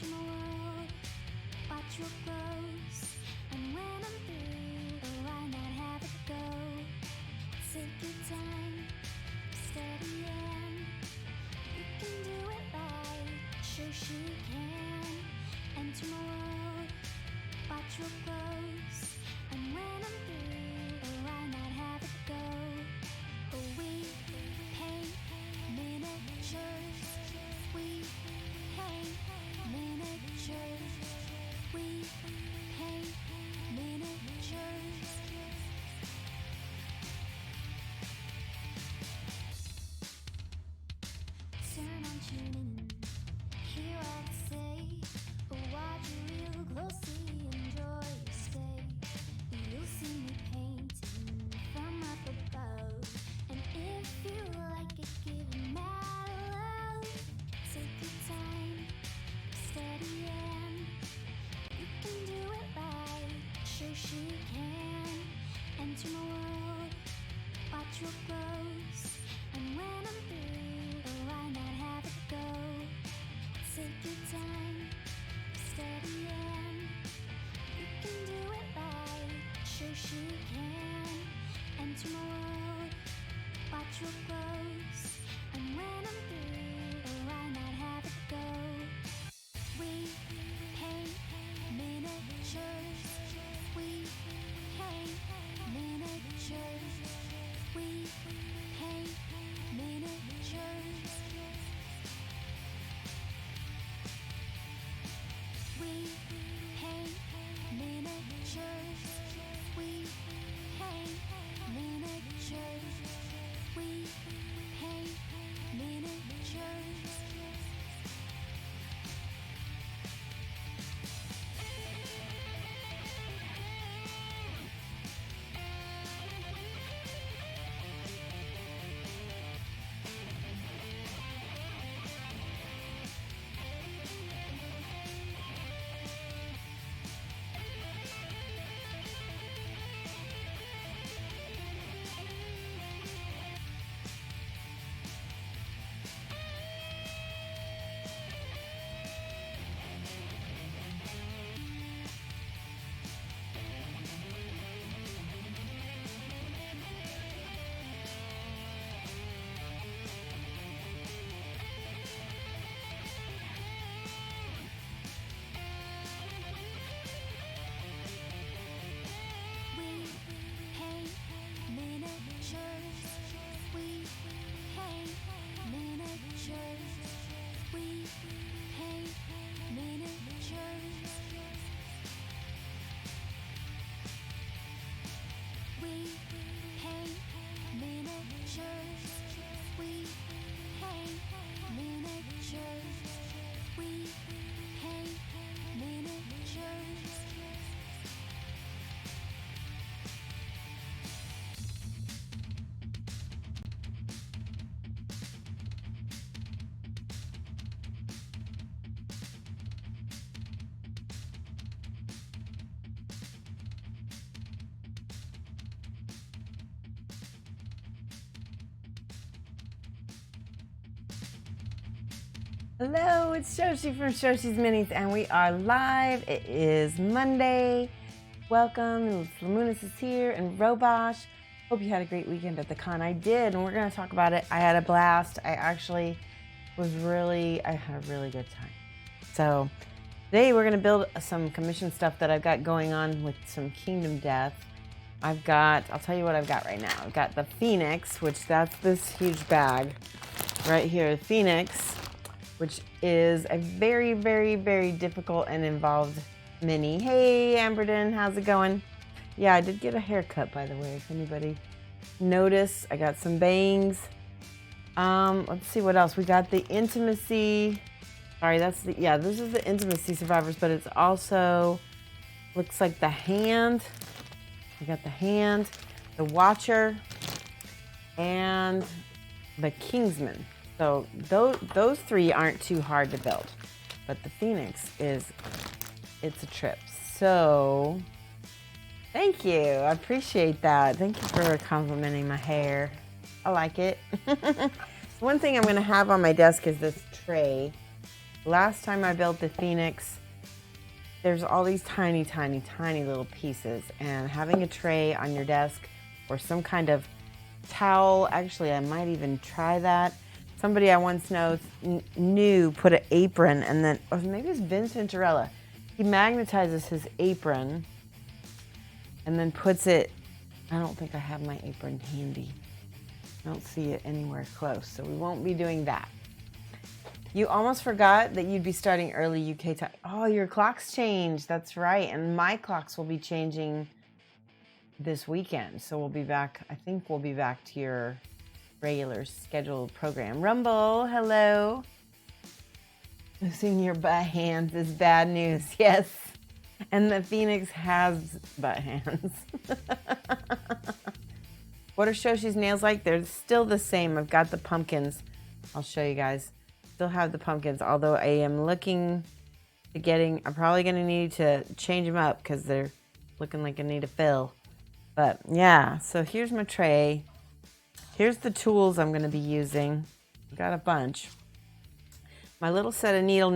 Enter my world, watch your clothes. And when I'm through, why not have it go? Take your time, steady and you can do it right. Shoshie can. Enter my world, watch your clothes. And when I'm through, why not have it go? We paint miniatures. We paint miniatures. We paint miniatures. Turn on tuning in, hear all I say. Watch real closely, enjoy your stay. You'll see me painting from up above. And if you like it, give it mad love. Take your time, steady and you can do it right. Shoshie can. Enter my world, watch your clothes. And when I'm through, why not have it go? Take your time, steady and you can do it right. Shoshie can. Enter my world, watch your clothes. And when I'm through, why not have it go? We paint miniatures. We paint miniatures. We paint miniatures. We paint miniatures. We paint miniatures. We paint miniatures. We paint miniatures. We paint miniatures. We paint miniatures. We paint miniatures. We paint miniatures. We paint miniatures. Hello, it's Shoshie from Shoshie's Minis, and we are live. It is Monday. Welcome, Lamunis is here, and Robosh. Hope you had a great weekend at the con. I did, and we're going to talk about it. I had a blast. I actually had a really good time. So today we're going to build some commission stuff that I've got going on with some Kingdom Death. I'll tell you what I've got right now. I've got the Phoenix, which that's this huge bag right here. The Phoenix, which is a very, very, very difficult and involved mini. Hey, Amberden, how's it going? Yeah, I did get a haircut, by the way, if anybody noticed. I got some bangs. Let's see what else. We got the Intimacy. Sorry, this is the Intimacy Survivors, but it's also, looks like the Hand. We got the Hand, the Watcher, and the Kingsman. So those three aren't too hard to build, but the Phoenix it's a trip. So thank you, I appreciate that. Thank you for complimenting my hair. I like it. One thing I'm gonna have on my desk is this tray. last time I built the Phoenix, there's all these tiny, tiny, tiny little pieces, and having a tray on your desk or some kind of towel, actually I might even try that. Somebody I once knew put an apron, and then, or maybe it's Vince Venturella, he magnetizes his apron and then puts it, I don't think I have my apron handy. I don't see it anywhere close, so we won't be doing that. You almost forgot that you'd be starting early UK time. Oh, your clocks changed. That's right. And my clocks will be changing this weekend. So we'll be back. I think we'll be back to your regular scheduled program. Rumble, hello. Losing your butt hands is bad news. Yes. And the Phoenix has butt hands. What are Shoshie's nails like? They're still the same. I've got the pumpkins. I'll show you guys. Still have the pumpkins, although I am looking to I'm probably going to need to change them up because they're looking like I need a fill. But yeah, so here's my tray. Here's the tools I'm going to be using. I've got a bunch. My little set of needle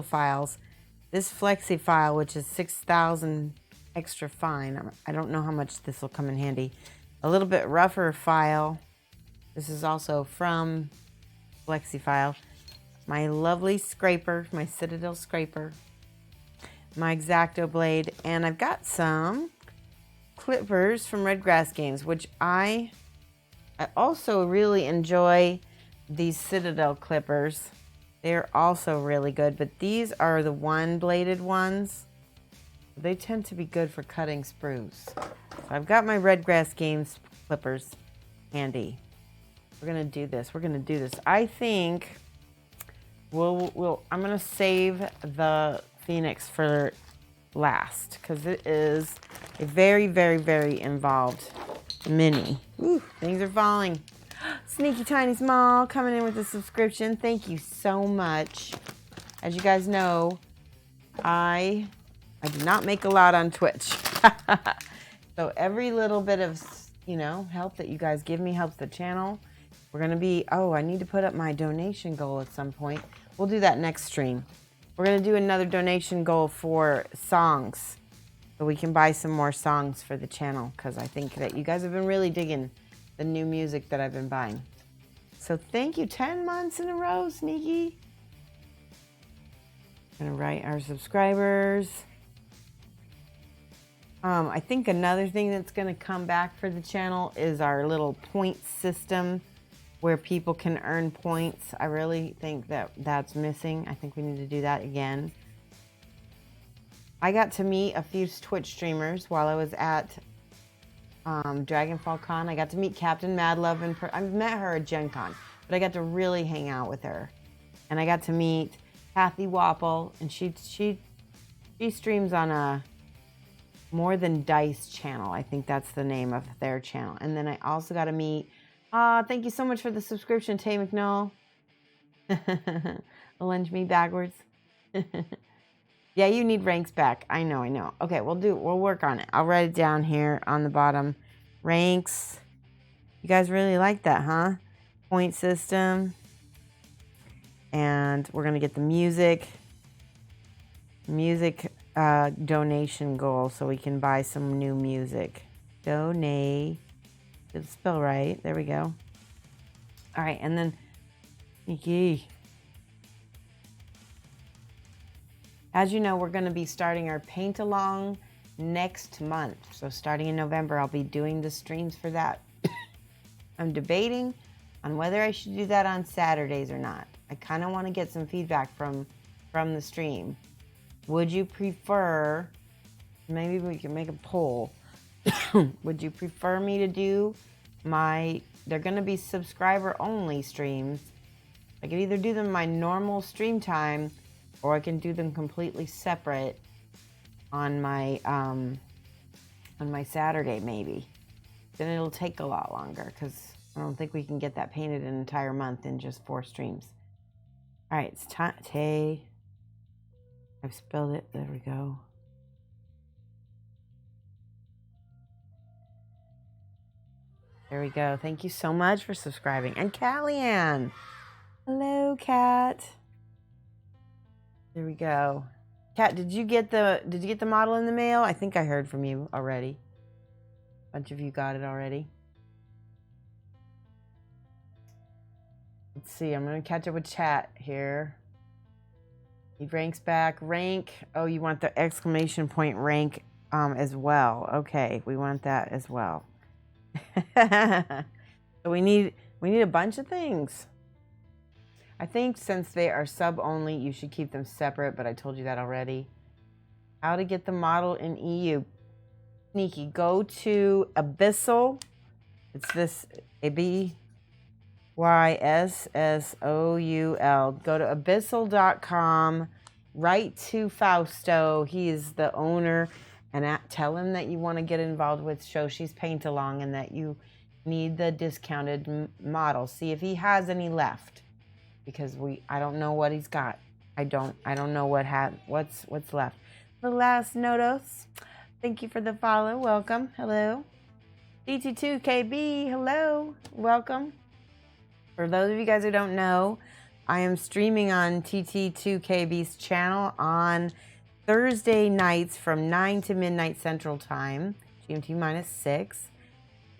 files. This flexi file, which is 6,000 extra fine. I don't know how much this will come in handy. A little bit rougher file. This is also from flexi file. My lovely scraper, my Citadel scraper. My X-Acto blade. And I've got some clippers from Red Grass Games, which I also really enjoy these Citadel clippers. They're also really good, but these are the one-bladed ones. They tend to be good for cutting sprues. So I've got my Red Grass Games clippers handy. We're gonna do this. I think I'm gonna save the Phoenix for last because it is a very, very, very involved mini. Ooh, things are falling. Sneaky Tiny Small coming in with a subscription. Thank you so much. As you guys know, I do not make a lot on Twitch. So every little bit of, help that you guys give me helps the channel. We're going to be, I need to put up my donation goal at some point. We'll do that next stream. We're going to do another donation goal for songs. So we can buy some more songs for the channel because I think that you guys have been really digging the new music that I've been buying. So thank you. 10 months in a row, Sneaky. I'm going to write our subscribers. I think another thing that's going to come back for the channel is our little point system where people can earn points. I really think that that's missing. I think we need to do that again. I got to meet a few Twitch streamers while I was at Dragonfall Con. I got to meet Captain Madlove in person. I've met her at Gen Con, but I got to really hang out with her. And I got to meet Kathy Wapple, and she streams on a More Than Dice channel. I think that's the name of their channel. And then I also got to meet, thank you so much for the subscription, Tay McNull. Lunge me backwards. Yeah, you need ranks back. I know. Okay, we'll work on it. I'll write it down here on the bottom. Ranks. You guys really like that, huh? Point system. And we're going to get the music donation goal so we can buy some new music. Donate. Did it spell right? There we go. All right, and then Nikki. As you know, we're going to be starting our paint along next month. So starting in November, I'll be doing the streams for that. I'm debating on whether I should do that on Saturdays or not. I kind of want to get some feedback from the stream. Would you prefer, maybe we can make a poll. Would you prefer me to do they're going to be subscriber only streams. I could either do them my normal stream time or I can do them completely separate on my Saturday maybe. Then it'll take a lot longer because I don't think we can get that painted an entire month in just 4 streams. All right, it's Tay. I've spelled it. There we go. There we go. Thank you so much for subscribing. And Callie-Ann. Hello, Cat. There we go. Kat, did you get the model in the mail? I think I heard from you already. A bunch of you got it already. Let's see. I'm gonna catch up with chat here. Need ranks back. Rank. Oh, you want the exclamation point rank as well. Okay, we want that as well. So we need a bunch of things. I think since they are sub only, you should keep them separate, but I told you that already. How to get the model in EU. Sneaky. Go to Abyssal. It's this ABYSSOUL. Go to abyssal.com. Write to Fausto. He is the owner. And tell him that you want to get involved with Shoshie's Paint Along and that you need the discounted model. See if he has any left. Because I don't know what he's got. I don't know what's left. The last notos. Thank you for the follow. Welcome. Hello. DT2KB. Hello. Welcome. For those of you guys who don't know, I am streaming on TT2KB's channel on Thursday nights from 9 to midnight Central Time, GMT -6.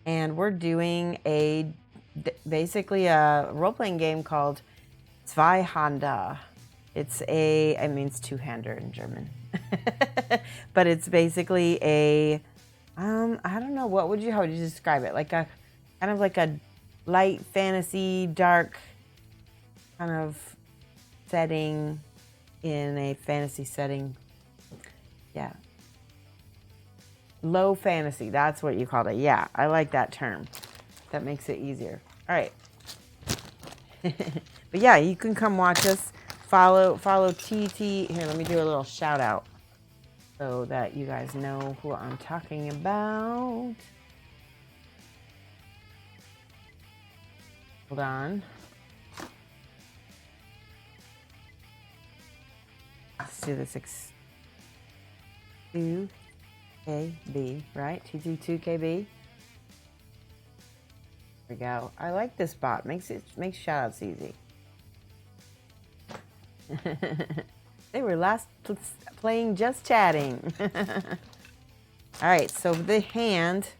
And we're doing basically a role-playing game called Zweihänder. It means two-hander in German. But it's basically I don't know, how would you describe it? Like a kind of like a light fantasy, dark kind of setting in a fantasy setting. Yeah. Low fantasy, that's what you called it. Yeah, I like that term. That makes it easier. All right. But yeah, you can come watch us. Follow TT. Here, let me do a little shout out so that you guys know who I'm talking about. Hold on. Let's do this. 2KB, right? TT2KB. There we go. I like this bot. Makes shout outs easy. They were last playing just chatting. All right, so the hand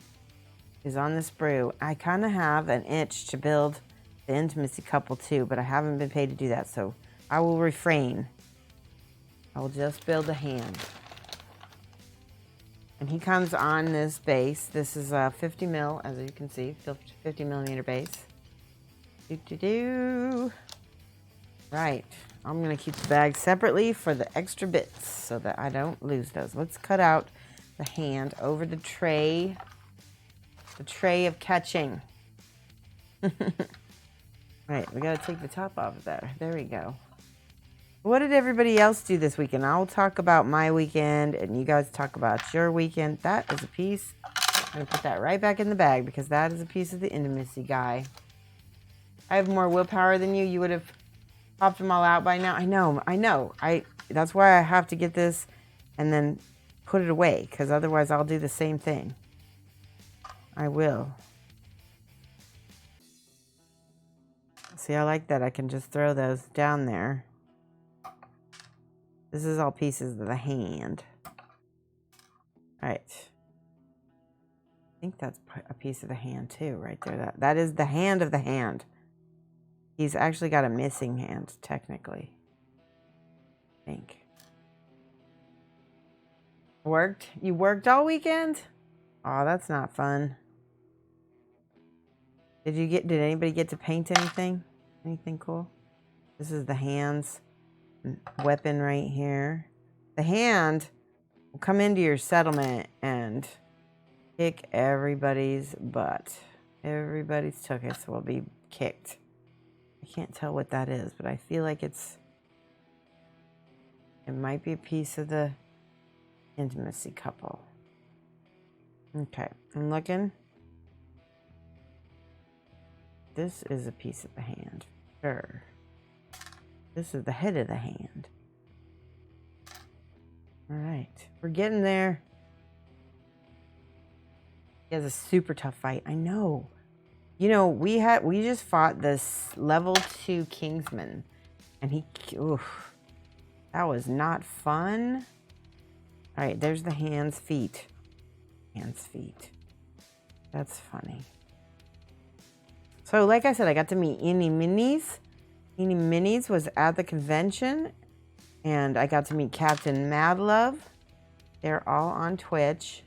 is on this brew. I kind of have an itch to build the intimacy couple too, but I haven't been paid to do that, so I will refrain. I will just build a hand. And he comes on this base. This is a 50 mil, as you can see, 50 millimeter base. Right. I'm going to keep the bag separately for the extra bits so that I don't lose those. Let's cut out the hand over the tray of catching. Right, we got to take the top off of there. There we go. What did everybody else do this weekend? I'll talk about my weekend and you guys talk about your weekend. That is a piece. I'm going to put that right back in the bag because that is a piece of the intimacy guy. I have more willpower than you. You would have popped them all out by now. I know. That's why I have to get this and then put it away because otherwise I'll do the same thing. I will. See, I like that. I can just throw those down there. This is all pieces of the hand. All right. I think that's a piece of the hand too, right there. That is the hand of the hand. He's actually got a missing hand, technically. I think. Worked? You worked all weekend? Oh, that's not fun. Did anybody get to paint anything? Anything cool? This is the hand's weapon right here. The hand will come into your settlement and kick everybody's butt. Everybody's tuchus will be kicked. I can't tell what that is, but I feel like it might be a piece of the intimacy couple. Okay, I'm looking. This is a piece of the hand. Sure. This is the head of the hand. All right, we're getting there. He has a super tough fight. I know. You know, we just fought this level 2 Kingsman, and he That was not fun. All right, there's the hands, feet. Hands, feet. That's funny. So like I said, I got to meet Eeny Minis. Eeny Minis was at the convention. And I got to meet Captain Madlove. They're all on Twitch.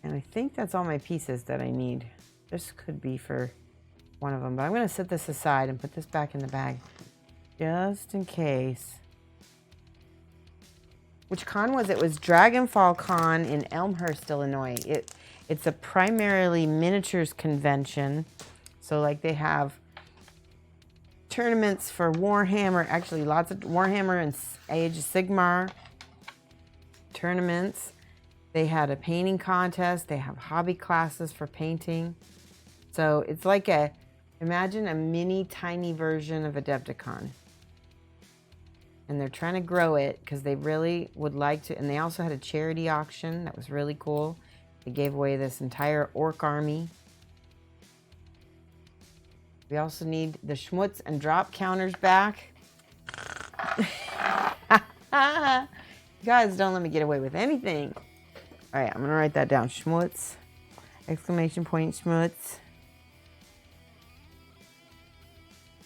And I think that's all my pieces that I need. This could be for one of them. But I'm going to set this aside and put this back in the bag. Just in case. Which con was it? It was Dragonfall Con in Elmhurst, Illinois. It's a primarily miniatures convention. So like they have tournaments for Warhammer, actually lots of Warhammer and Age of Sigmar tournaments. They had a painting contest. They have hobby classes for painting. So it's like imagine a mini tiny version of Adepticon. And they're trying to grow it because they really would like to. And they also had a charity auction that was really cool. They gave away this entire orc army. We also need the schmutz and drop counters back. You guys don't let me get away with anything. All right, I'm going to write that down. Schmutz, exclamation point, schmutz.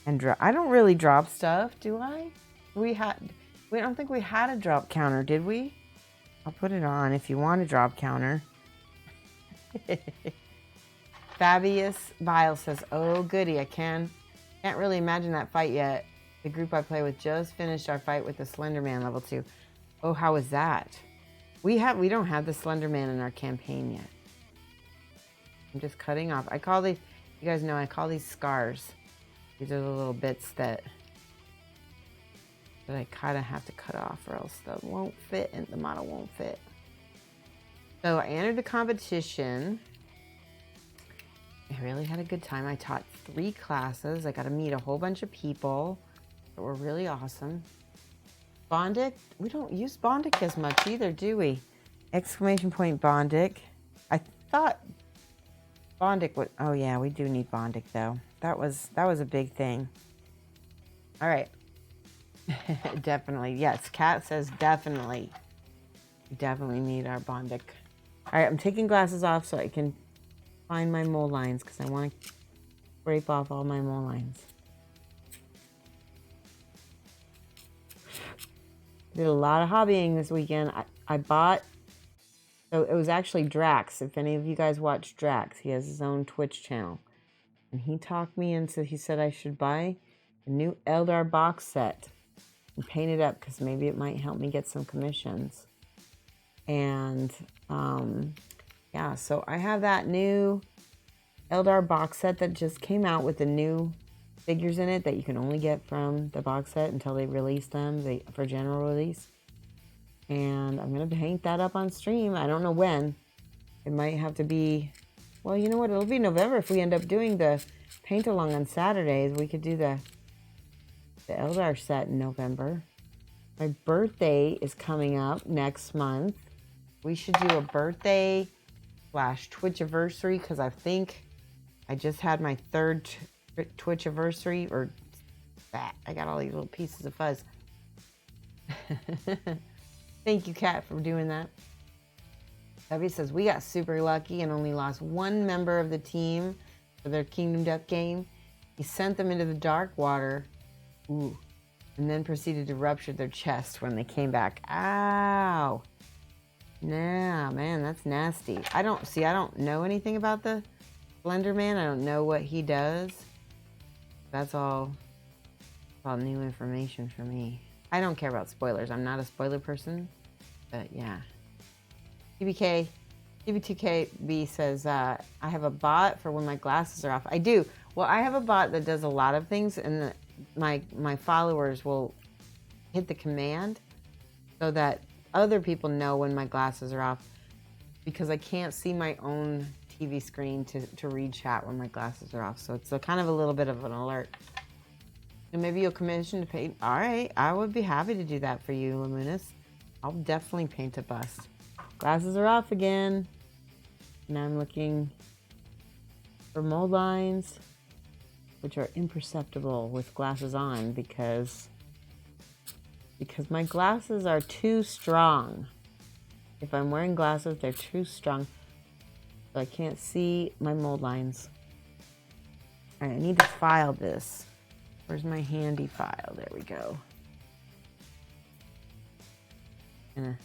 And drop. I don't really drop stuff, do I? We don't think we had a drop counter, did we? I'll put it on if you want a drop counter. Fabius Bile says, oh goody, I can't really imagine that fight yet. The group I play with just finished our fight with the Slender Man level 2. Oh, how was that? We don't have the Slender Man in our campaign yet. I'm just cutting off. I call these, you guys know I call these scars. These are the little bits that I kind of have to cut off or else the won't fit and the model won't fit. So I entered the competition. I really had a good time. I taught 3 classes. I got to meet a whole bunch of people that were really awesome. Bondic, we don't use Bondic as much either, do we? Exclamation point Bondic. I thought Bondic would, oh yeah, we do need Bondic though. That was a big thing. All right. Definitely, yes. Kat says definitely. We definitely need our Bondic. All right, I'm taking glasses off so I can find my mole lines because I want to scrape off all my mole lines. Did a lot of hobbying this weekend. I bought, so it was actually Drax. If any of you guys watch Drax, he has his own Twitch channel. And he talked me into, he said I should buy a new Eldar box set and paint it up because maybe it might help me get some commissions. And yeah, so I have that new Eldar box set that just came out with the new figures in it that you can only get from the box set until they release them for general release. And I'm going to paint that up on stream. I don't know when. It might have to be, well, you know what? It'll be November if we end up doing the paint along on Saturdays. We could do the Eldar set in November. My birthday is coming up next month. We should do a birthday / Twitchiversary because I think I just had my 3rd Twitchiversary, or that. I got all these little pieces of fuzz. Thank you, Kat, for doing that. Debbie says, we got super lucky and only lost 1 member of the team for their Kingdom Death game. He sent them into the dark water. Ooh. And then proceeded to rupture their chest when they came back. Ow. Nah, man, that's nasty. I don't know anything about the Slender Man. I don't know what he does. That's all new information for me. I don't care about spoilers. I'm not a spoiler person. But yeah. TB2KB says, I have a bot for when my glasses are off. I do. Well, I have a bot that does a lot of things, and my followers will hit the command so that other people know when my glasses are off, because I can't see my own TV screen to read chat when my glasses are off. So it's kind of a little bit of an alert. And maybe you'll commission to paint. All right, I would be happy to do that for you, Luminous. I'll definitely paint a bust. Glasses are off again. Now I'm looking for mold lines, which are imperceptible with glasses on because because my glasses are too strong. If I'm wearing glasses, they're too strong. So I can't see my mold lines. All right, I need to file this. Where's my handy file? There we go. Gonna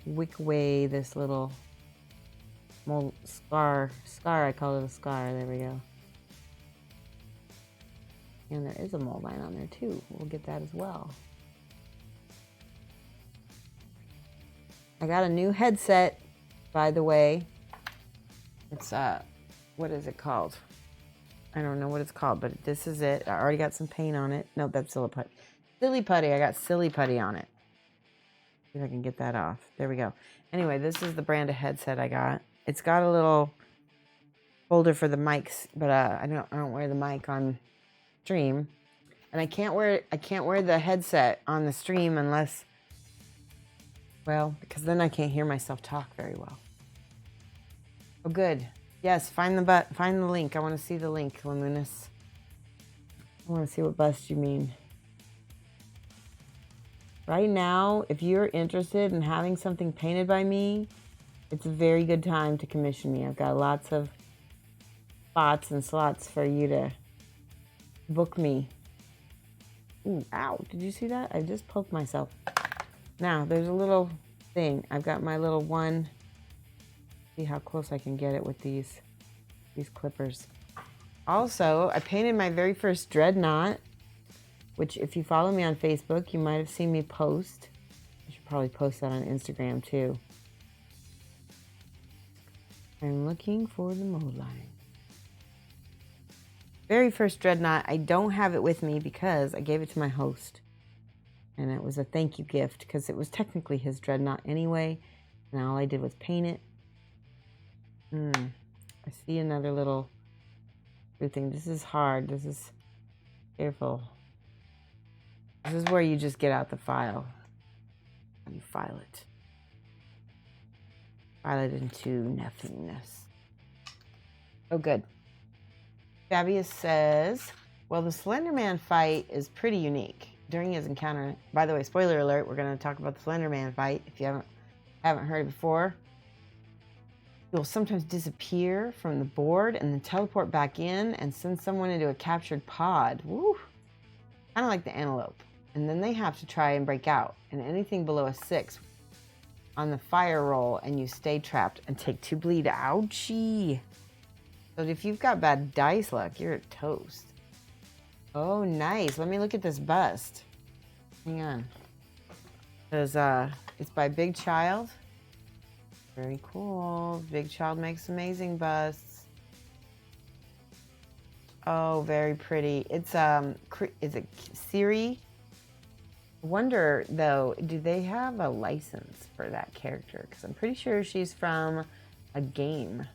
wick away this little mold scar. I call it a scar. There we go. And there is a mold line on there too. We'll get that as well. I got a new headset, by the way. It's what is it called? I don't know what it's called, but this is it. I already got some paint on it. No, that's silly putty. Silly putty. I got silly putty on it. See if I can get that off. There we go. Anyway, this is the brand of headset I got. It's got a little holder for the mics, but I don't wear the mic on stream, and I can't wear the headset on the stream unless, well, because then I can't hear myself talk very well. Oh, good. Yes, find the link. I want to see the link, Lamunis. I want to see what bust you mean. Right now, if you're interested in having something painted by me, it's a very good time to commission me. I've got lots of spots and slots for you to book me. Ooh, ow, did you see that? I just poked myself. Now, there's a little thing. I've got my little one. See how close I can get it with these clippers. Also, I painted my very first dreadnought, which if you follow me on Facebook, you might have seen me post. I should probably post that on Instagram too. I'm looking for the mold line. Very first dreadnought. I don't have it with me because I gave it to my host. And it was a thank you gift because it was technically his dreadnought anyway. And all I did was paint it. I see another little thing. This is hard. This is careful. This is where you just get out the file. And you file it. File it into nothingness. Oh, good. Fabius says, well, the Slender Man fight is pretty unique. During his encounter, by the way, spoiler alert, we're going to talk about the Slender Man fight if you haven't heard it before. He will sometimes disappear from the board and then teleport back in and send someone into a captured pod. Woo! Kind of like the antelope. And then they have to try and break out. And anything below a 6 on the fire roll and you stay trapped and take 2 bleed. Ouchie! So if you've got bad dice luck, you're toast. Oh, nice. Let me look at this bust. Hang on. Because it's by Big Child. Very cool. Big Child makes amazing busts. Oh, very pretty. It's is it Siri? I wonder though, do they have a license for that character? Because I'm pretty sure she's from a game.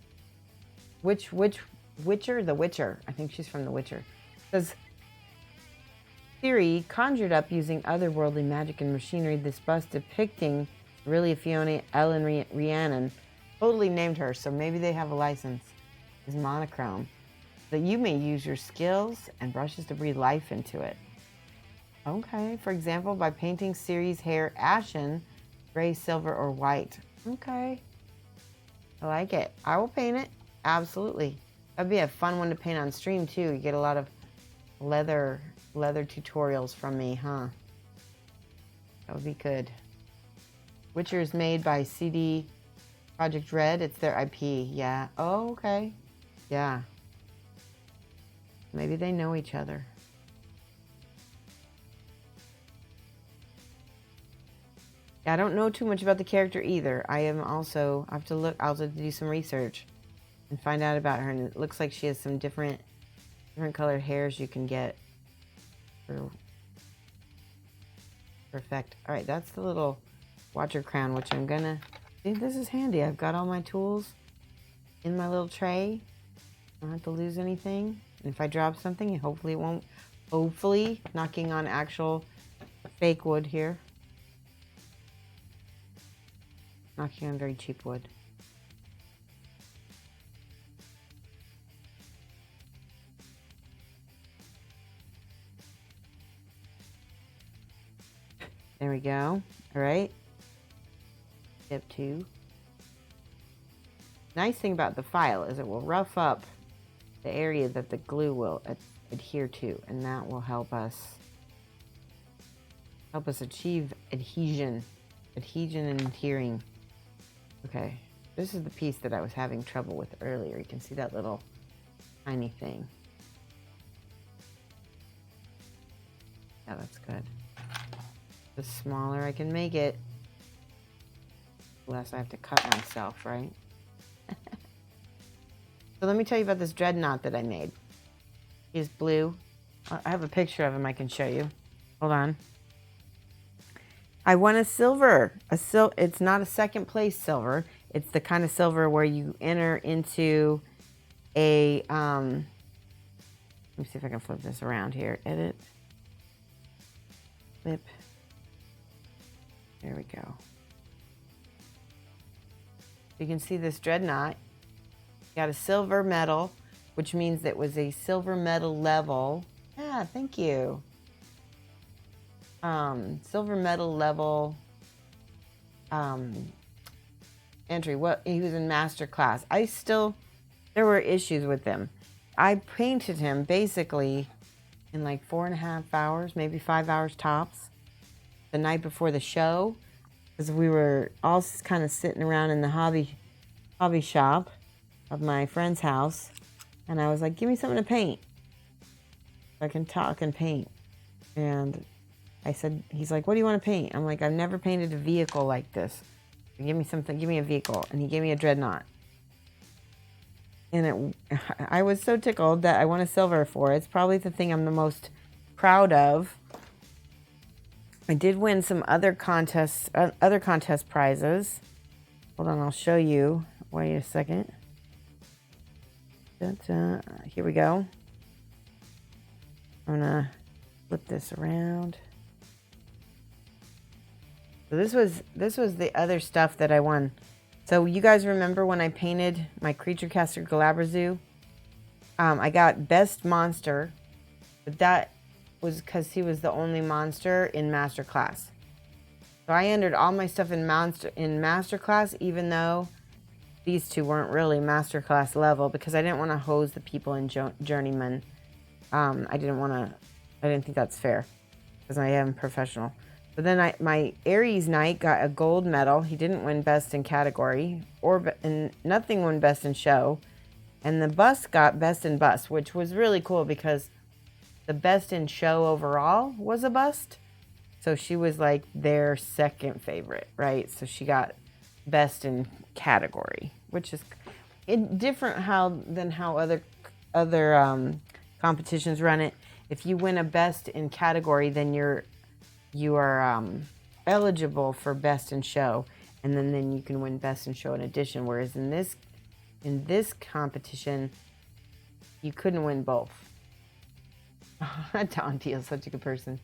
Which Witcher? The Witcher. I think she's from The Witcher. Because Siri conjured up using otherworldly magic and machinery this bust depicting really Fiona Ellen Rhiannon. Totally named her, so maybe they have a license. Is monochrome. That you may use your skills and brushes to breathe life into it. Okay, for example, by painting Siri's hair ashen, gray, silver, or white. Okay. I like it. I will paint it. Absolutely. That'd be a fun one to paint on stream too. You get a lot of leather tutorials from me, huh? That would be good. Witcher is made by CD Projekt Red. It's their IP. Yeah. Oh, okay. Yeah. Maybe they know each other. I don't know too much about the character either. I have to do some research and find out about her. And it looks like she has some different colored hairs you can get. Perfect. All right, that's the little Watcher crown, which I'm gonna see. This is handy. I've got all my tools in my little tray. I don't have to lose anything. And if I drop something, hopefully it won't. Hopefully, knocking on actual fake wood here. Knocking on very cheap wood. There we go. All right. Step 2. Nice thing about the file is it will rough up the area that the glue will adhere to, and that will help us achieve adhesion and adhering. Okay, this is the piece that I was having trouble with earlier. You can see that little tiny thing. Yeah, that's good. The smaller I can make it, the less I have to cut myself, right? So let me tell you about this dreadnought that I made. He's blue. I have a picture of him I can show you. Hold on. I won a silver. It's not a second place silver. It's the kind of silver where you enter into a... let me see if I can flip this around here. Edit. Flip. There we go. You can see this dreadnought. Got a silver medal, which means it was a silver medal level. Yeah, thank you. Silver medal level entry. What, he was in master class. There were issues with him. I painted him basically in like 4.5 hours, maybe 5 hours tops, the night before the show, because we were all kind of sitting around in the hobby shop of my friend's house, and I was like, give me something to paint. I can talk and paint. And I said, he's like, what do you want to paint? I'm like, I've never painted a vehicle like this. Give me something, give me a vehicle. And he gave me a dreadnought. And I was so tickled that I won a silver for it. It's probably the thing I'm the most proud of. I did win some other contest prizes. Hold on, I'll show you. Wait a second. Here we go. I'm gonna flip this around. So this was the other stuff that I won. So you guys remember when I painted my Creature Caster Galabrazoo? I got Best Monster, but that was because he was the only monster in Master Class. So I entered all my stuff in Master Class, even though these two weren't really Master Class level, because I didn't want to hose the people in Journeyman. I didn't think that's fair, because I am professional. But then my Aries Knight got a gold medal. He didn't win best in category, and nothing won best in show. And the bus got best in bust, which was really cool because the best in show overall was a bust. So she was like their second favorite, right? So she got best in category, which is different than how other competitions run it. If you win a best in category, then you are eligible for best in show, and then you can win best in show in addition. Whereas in this competition, you couldn't win both. Don T is such a good person.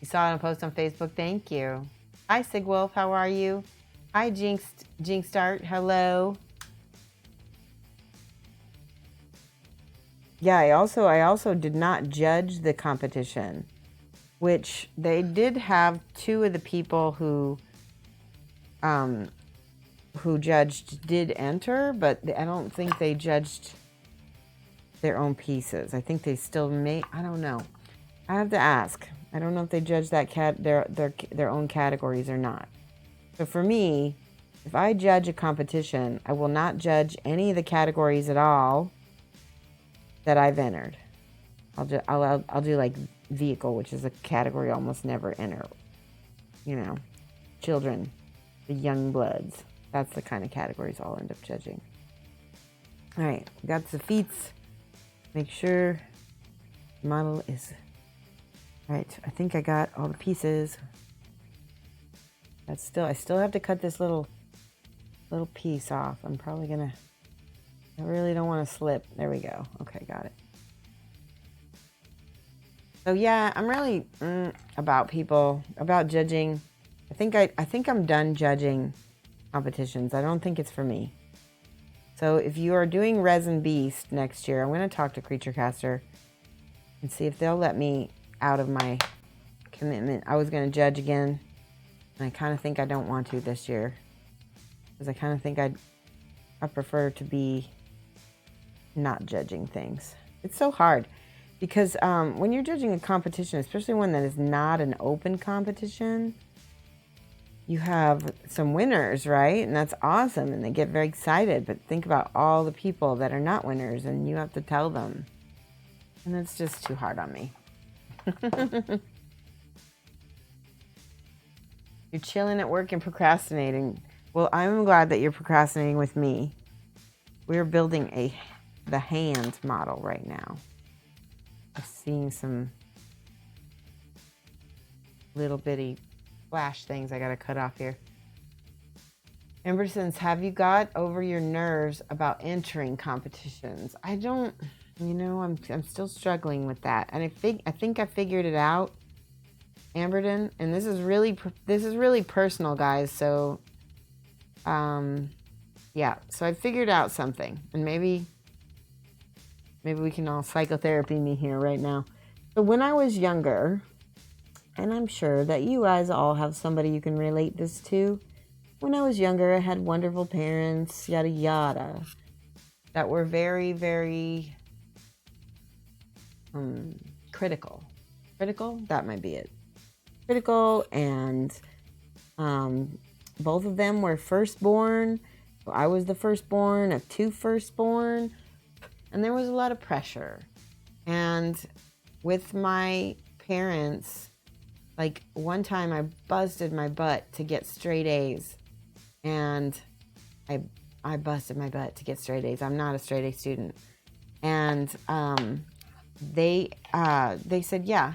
You saw it on a post on Facebook. Thank you. Hi, Sigwolf. How are you? Hi, Jinxstart. Hello. Yeah, I also did not judge the competition, which they did have two of the people who judged did enter, but I don't think they judged their own pieces. I think they still may. I don't know. I have to ask. I don't know if they judged that their own categories or not. So for me, if I judge a competition, I will not judge any of the categories at all that I've entered. I'll do like vehicle, which is a category I almost never enter. You know, children, the young bloods. That's the kind of categories I'll end up judging. All right, got the feats. Make sure the model is right. I think I got all the pieces. I still have to cut this little piece off. I'm probably gonna. I really don't want to slip. There we go. Okay, got it. So yeah, I'm really about judging. I think I'm done judging competitions. I don't think it's for me. So if you are doing Resin Beast next year, I'm going to talk to Creature Caster and see if they'll let me out of my commitment. I was going to judge again And I kind of think I don't want to this year. Because I kind of think I prefer to be not judging things. It's so hard. Because when you're judging a competition, especially one that is not an open competition, you have some winners, right? And that's awesome. And they get very excited. But think about all the people that are not winners and you have to tell them. And it's just too hard on me. You're chilling at work and procrastinating. Well, I'm glad that you're procrastinating with me. We're building the hand model right now. I'm seeing some little bitty flash things I gotta cut off here. Amber says, have you got over your nerves about entering competitions? I don't, I'm still struggling with that. And I think I figured it out, Amberden, and this is really personal, guys. So, yeah. So I figured out something, and maybe we can all psychotherapy me here right now. So when I was younger, and I'm sure that you guys all have somebody you can relate this to. When I was younger, I had wonderful parents, yada yada, that were very, very critical. Critical? That might be it. Critical, and both of them were firstborn. I was the firstborn of two firstborn, and there was a lot of pressure. And with my parents, like one time I busted my butt to get straight A's, and I busted my butt to get straight A's. I'm not a straight A student. And they said, yeah,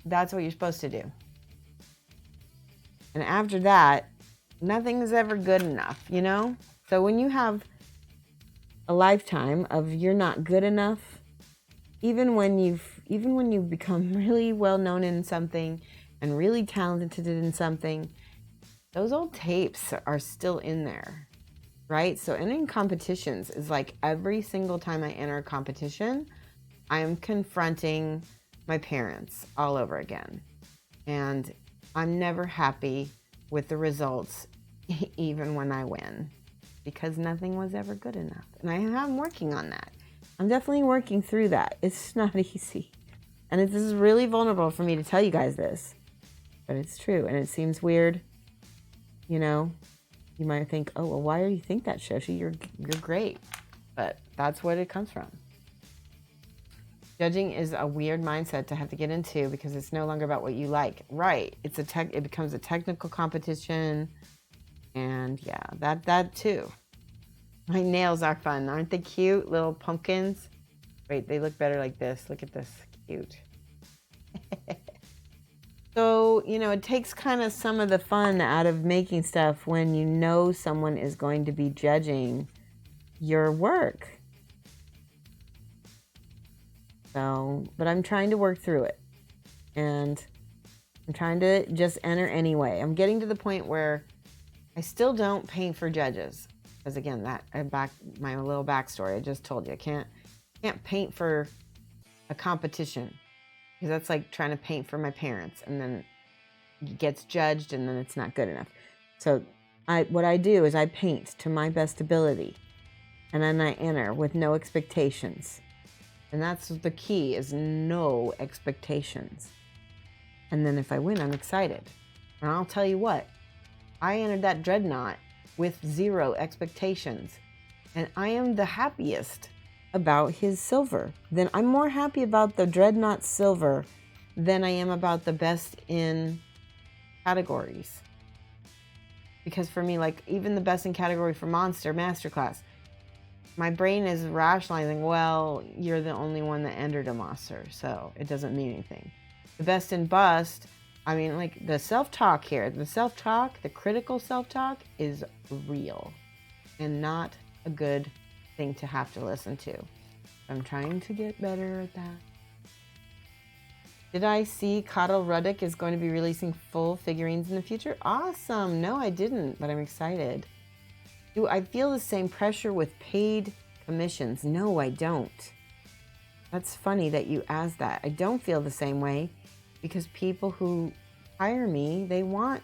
that's what you're supposed to do. And after that, nothing is ever good enough, you know? So when you have a lifetime of you're not good enough, even when you become really well known in something and really talented in something, those old tapes are still in there, right? So entering competitions is like every single time I enter a competition, I am confronting my parents all over again. And I'm never happy with the results, even when I win, because nothing was ever good enough. And I'm working on that. I'm definitely working through that. It's not easy. And this is really vulnerable for me to tell you guys this, but it's true. And it seems weird. You know, you might think, oh, well, why do you think that, Shoshie? You're great. But that's what it comes from. Judging is a weird mindset to have to get into because it's no longer about what you like. Right. It becomes a technical competition. And yeah, that too. My nails are fun. Aren't they cute? Little pumpkins. Wait, they look better like this. Look at this. Cute. So, it takes kind of some of the fun out of making stuff when you know someone is going to be judging your work. So, but I'm trying to work through it. And I'm trying to just enter anyway. I'm getting to the point where I still don't paint for judges. Because again, my little backstory, I just told you, I can't paint for a competition. Because that's like trying to paint for my parents, and then it gets judged, and then it's not good enough. So what I do is I paint to my best ability, and then I enter with no expectations. And that's the key, is no expectations. And then if I win, I'm excited. And I'll tell you what, I entered that dreadnought with 0 expectations, and I am the happiest about his silver. Then I'm more happy about the dreadnought silver than I am about the best in categories. Because for me, like even the best in category for Monster Masterclass, my brain is rationalizing, well, you're the only one that entered a monster, so it doesn't mean anything. The best in bust, I mean, like the self-talk here, the critical self-talk is real and not a good thing to have to listen to. I'm trying to get better at that. Did I see Coddle Ruddick is going to be releasing full figurines in the future? Awesome. No, I didn't, but I'm excited. Do I feel the same pressure with paid commissions? No, I don't. That's funny that you asked that. I don't feel the same way because people who hire me, they want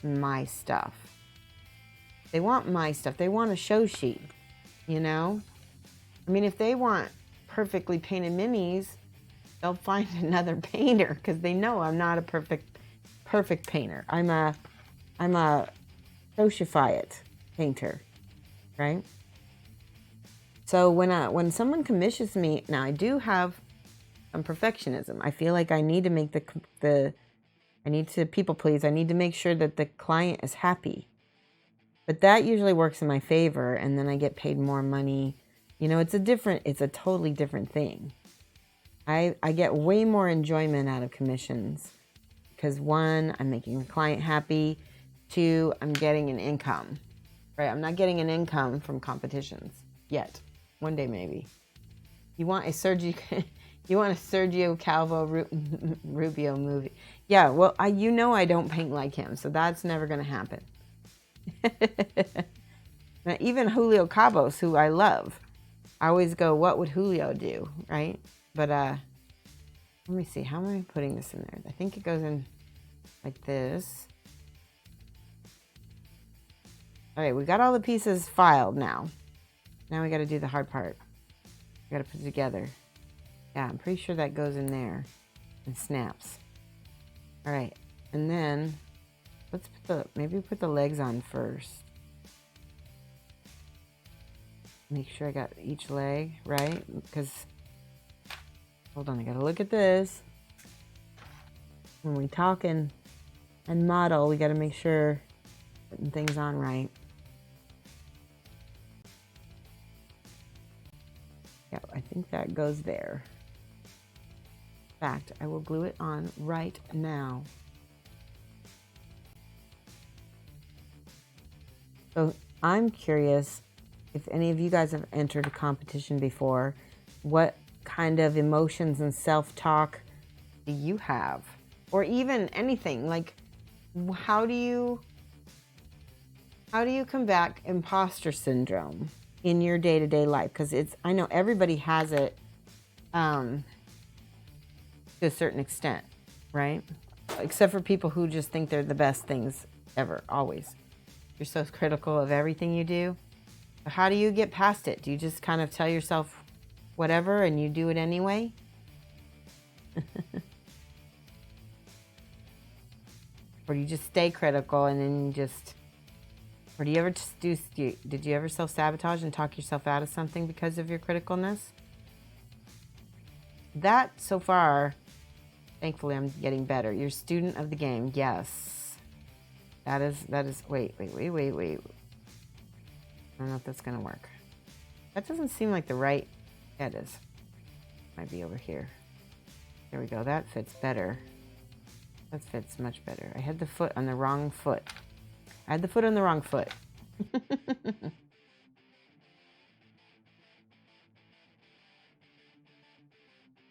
my stuff. They want my stuff. They want a Shoshie, you know? I mean, if they want perfectly painted minis, they'll find another painter because they know I'm not a perfect painter. I'm a Shoshify-it painter, right? So when someone commissions me, now I do have some perfectionism. I feel like I need to make I need to people please. I need to make sure that the client is happy. But that usually works in my favor, and then I get paid more money. You know, it's a totally different thing. I get way more enjoyment out of commissions because 1, I'm making the client happy. 2, I'm getting an income, right? I'm not getting an income from competitions yet. One day maybe. You want a Sergio Calvo Rubio movie? Yeah, well, I don't paint like him, so that's never going to happen. Now, even Julio Cabos, who I love, I always go, what would Julio do, right? But let me see, how am I putting this in there? I think it goes in like this. All right, we got all the pieces filed now. Now we got to do the hard part. We got to put it together. Yeah, I'm pretty sure that goes in there and snaps. All right, and then maybe put the legs on first. Make sure I got each leg right, because hold on, I gotta look at this. When we talk and model, we gotta make sure putting things on right. Yeah, I think that goes there. In fact, I will glue it on right now. So I'm curious if any of you guys have entered a competition before, what kind of emotions and self-talk do you have? Or even anything, like how do you combat imposter syndrome in your day-to-day life? Because I know everybody has it to a certain extent, right? Except for people who just think they're the best things ever, always. You're so critical of everything you do. How do you get past it? Do you just kind of tell yourself whatever and you do it anyway? Or do you just stay critical and then or do you ever did you ever self-sabotage and talk yourself out of something because of your criticalness? That, so far, thankfully I'm getting better. You're a student of the game, yes. That is, wait. I don't know if that's gonna work. That doesn't seem like the right, yeah, it is. Might be over here. There we go, that fits better. That fits much better. I had the foot on the wrong foot.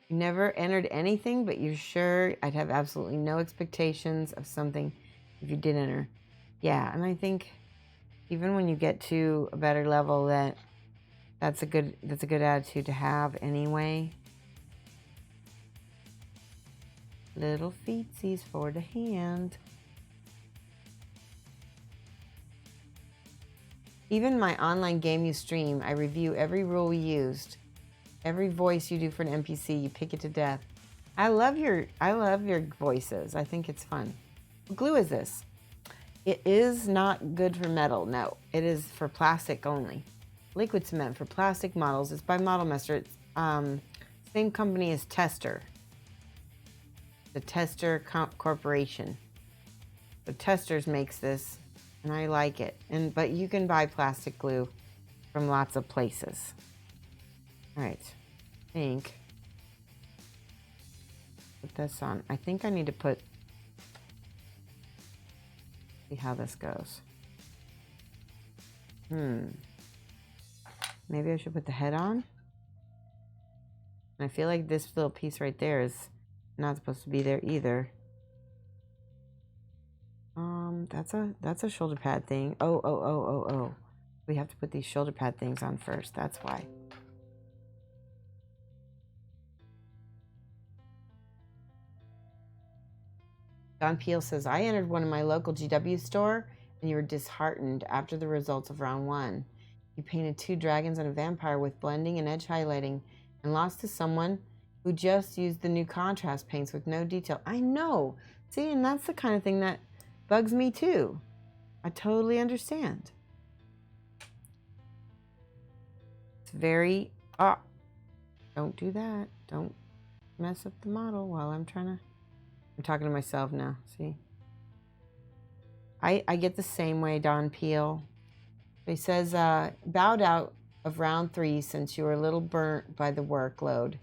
You never entered anything, but you're sure I'd have absolutely no expectations of something if you did enter. Yeah, and I think even when you get to a better level, that's a good attitude to have anyway. Little feetsies for the hand. Even my online game you stream, I review every rule we used. Every voice you do for an NPC, you pick it to death. I love your voices. I think it's fun. What glue is this? It is not good for metal. No, it is for plastic only. Liquid cement for plastic models. It's by Model Master. It's same company as Tester. The Tester Corporation. The Testers makes this, and I like it. But you can buy plastic glue from lots of places. All right, I think put this on. I think I need to see how this goes. Maybe I should put the head on. And I feel like this little piece right there is not supposed to be there either. That's a shoulder pad thing. Oh. We have to put these shoulder pad things on first. That's why. Don Peel says, I entered one in my local GW store and you were disheartened after the results of round 1. You painted 2 dragons and a vampire with blending and edge highlighting and lost to someone who just used the new contrast paints with no detail. I know. See, and that's the kind of thing that bugs me too. I totally understand. It's very... don't do that. Don't mess up the model while I'm trying to... I'm talking to myself now, see? I get the same way, Don Peel. He says, bowed out of round 3 since you were a little burnt by the workload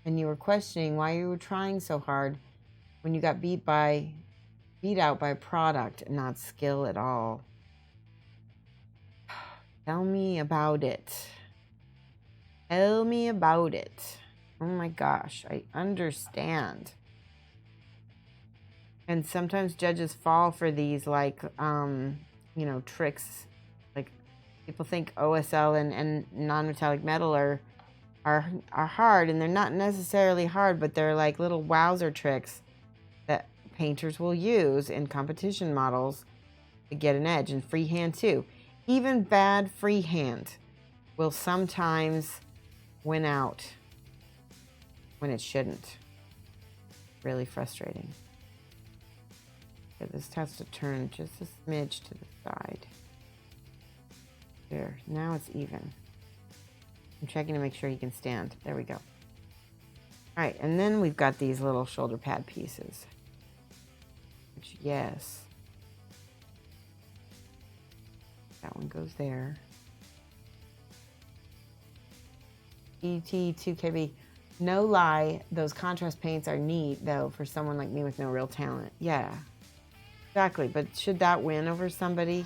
and you were questioning why you were trying so hard when you got beat out by a product and not skill at all. Tell me about it. Tell me about it. Oh my gosh, I understand. And sometimes judges fall for these, like, you know, tricks. Like, people think OSL and non-metallic metal are hard, and they're not necessarily hard, but they're like little wowzer tricks that painters will use in competition models to get an edge, and freehand too. Even bad freehand will sometimes win out when it shouldn't. Really frustrating. Okay, this has to turn just a smidge to the side. There, now it's even. I'm checking to make sure he can stand. There we go. All right, and then we've got these little shoulder pad pieces. Which, yes. That one goes there. ET2KB. No lie, those contrast paints are neat, though, for someone like me with no real talent. Yeah. Exactly, but should that win over somebody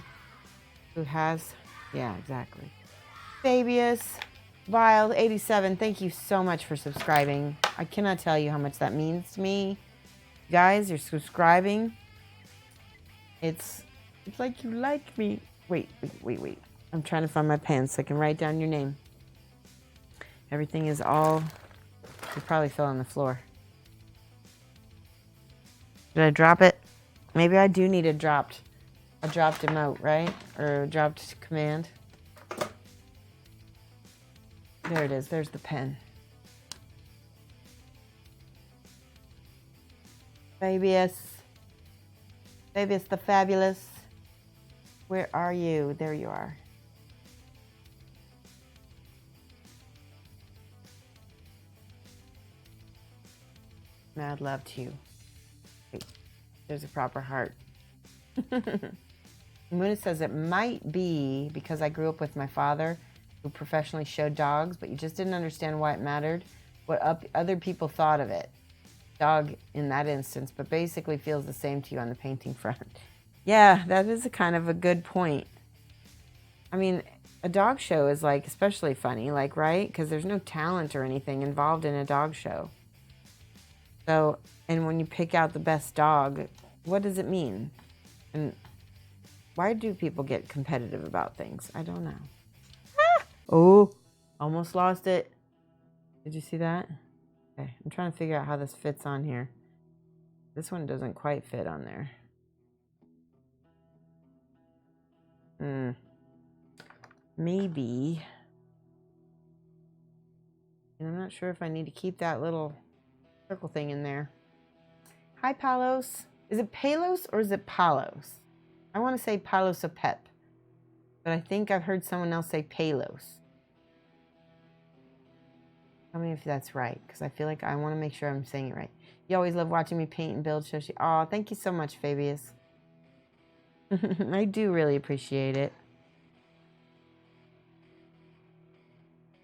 who has? Yeah, exactly. Fabius, Wild87, thank you so much for subscribing. I cannot tell you how much that means to me. Guys, you're subscribing. It's like you like me. Wait. I'm trying to find my pen so I can write down your name. Everything is all... You probably fell on the floor. Did I drop it? Maybe I do need a dropped emote, right? Or a dropped command. There it is. There's the pen. Fabius the Fabulous. Where are you? There you are. Mad love to you. Wait, there's a proper heart. Muna says it might be because I grew up with my father who professionally showed dogs, but you just didn't understand why it mattered, what other people thought of it. Dog in that instance, but basically feels the same to you on the painting front. Yeah, that is a kind of a good point. I mean, a dog show is like especially funny, like, right? Because there's no talent or anything involved in a dog show. So, and when you pick out the best dog, what does it mean? And why do people get competitive about things? I don't know. Ah! Oh, almost lost it. Did you see that? Okay, I'm trying to figure out how this fits on here. This one doesn't quite fit on there. Maybe. And I'm not sure if I need to keep that little circle thing in there. Hi, Palos. Is it Palos or is it Palos? I want to say Palos a Pep, but I think I've heard someone else say Palos. Tell me if that's right, because I feel like I want to make sure I'm saying it right. You always love watching me paint and build, Shoshie. Oh, thank you so much, Fabius. I do really appreciate it.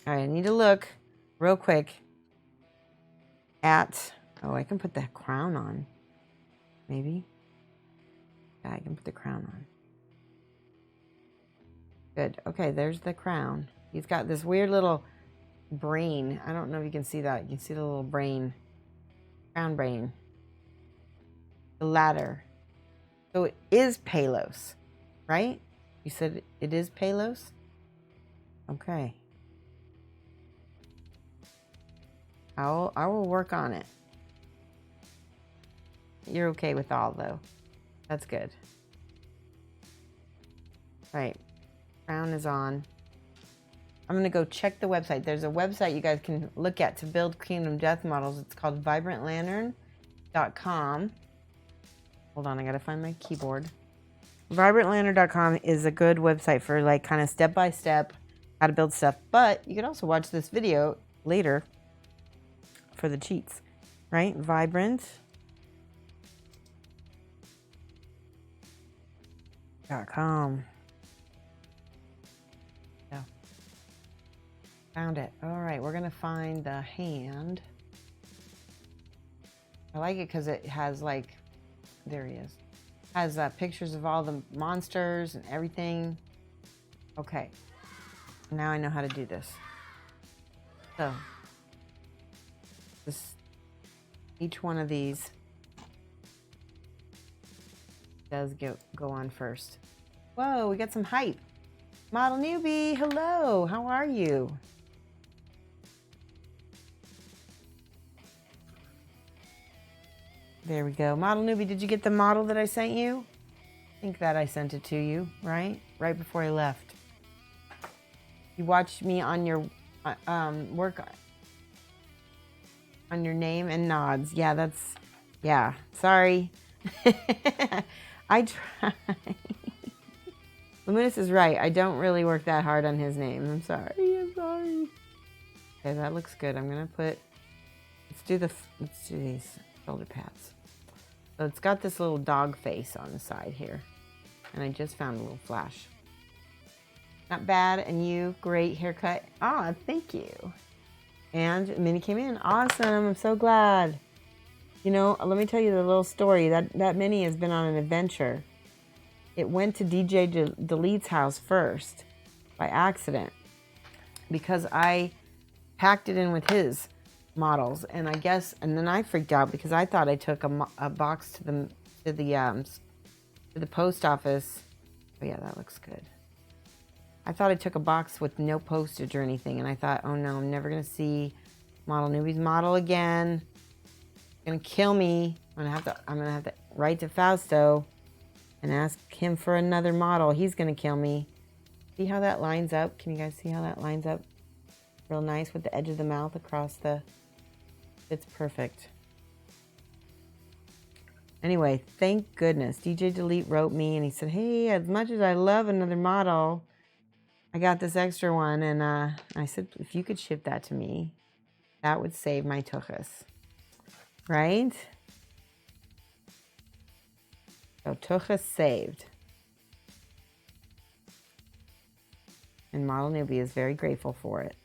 All right, I need to look real quick at... Oh, I can put the crown on. Maybe. Yeah, I can put the crown on. Good. Okay, there's the crown. He's got this weird little brain. I don't know if you can see that. You can see the little brain. Crown brain. The ladder. So it is Palos, right? You said it is Palos? Okay. I will work on it. You're okay with all, though. That's good. Right. Crown is on. I'm going to go check the website. There's a website you guys can look at to build Kingdom Death models. It's called vibrantlantern.com. Hold on, I got to find my keyboard. Vibrantlantern.com is a good website for like kind of step-by-step how to build stuff. But you can also watch this video later for the cheats, right? Vibrant.com. Yeah. Found it. All right, we're going to find the hand. I like it because it has like, there he is. Has pictures of all the monsters and everything. Okay. Now I know how to do this. So, each one of these does go on first. Whoa, we got some hype. Model newbie, hello. How are you? There we go. Model newbie, did you get the model that I sent you? I think that I sent it to you, right? Right before I left. You watched me on your work on your name and nods. Yeah, that's, yeah, sorry. I try. Luminous is right. I don't really work that hard on his name. I'm sorry. Okay, that looks good. I'm gonna put, let's do these shoulder pads. So it's got this little dog face on the side here. And I just found a little flash. Not bad. And you, great haircut. Ah, thank you. And Minnie came in. Awesome. I'm so glad. You know, let me tell you the little story. That Minnie has been on an adventure. It went to DJ Delete's house first by accident because I packed it in with his models, and I guess, and then I freaked out because I thought I took a box to the post office. Oh yeah, that looks good. I thought I took a box with no postage or anything, and I thought, oh no, I'm never gonna see Model Newbie's model again. It's gonna kill me. I'm gonna have to write to Fausto and ask him for another model. He's gonna kill me. See how that lines up? Can you guys see how that lines up? Real nice with the edge of the mouth across the... It's perfect. Anyway, thank goodness. DJ Delete wrote me and he said, hey, as much as I love another model, I got this extra one. And I said, if you could ship that to me, that would save my tuchus. Right? So tuchus saved. And Model Newbie is very grateful for it.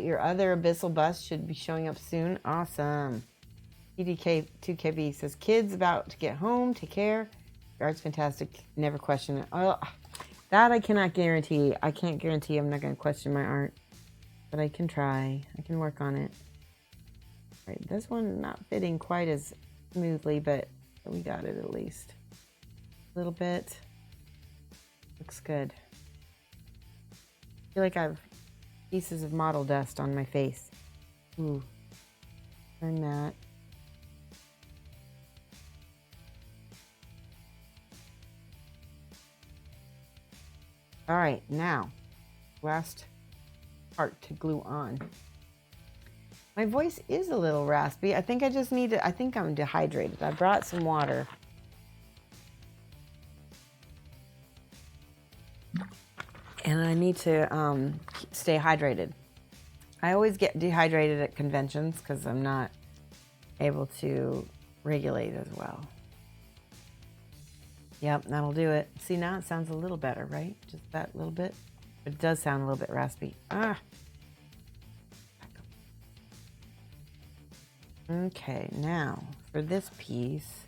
Your other abyssal bust should be showing up soon. Awesome. PDK2KB says, kids about to get home. Take care. Your art's fantastic. Never question it. Oh, that I cannot guarantee. I can't guarantee I'm not going to question my art. But I can try. I can work on it. All right, this one not fitting quite as smoothly, but we got it at least. A little bit. Looks good. I feel like I have pieces of model dust on my face. Ooh. Turn that. All right, now, last part to glue on. My voice is a little raspy. I think I just need to, I think I'm dehydrated. I brought some water. And I need to stay hydrated. I always get dehydrated at conventions because I'm not able to regulate as well. Yep, that'll do it. See, now it sounds a little better, right? Just that little bit. But it does sound a little bit raspy. Ah. Okay, now for this piece.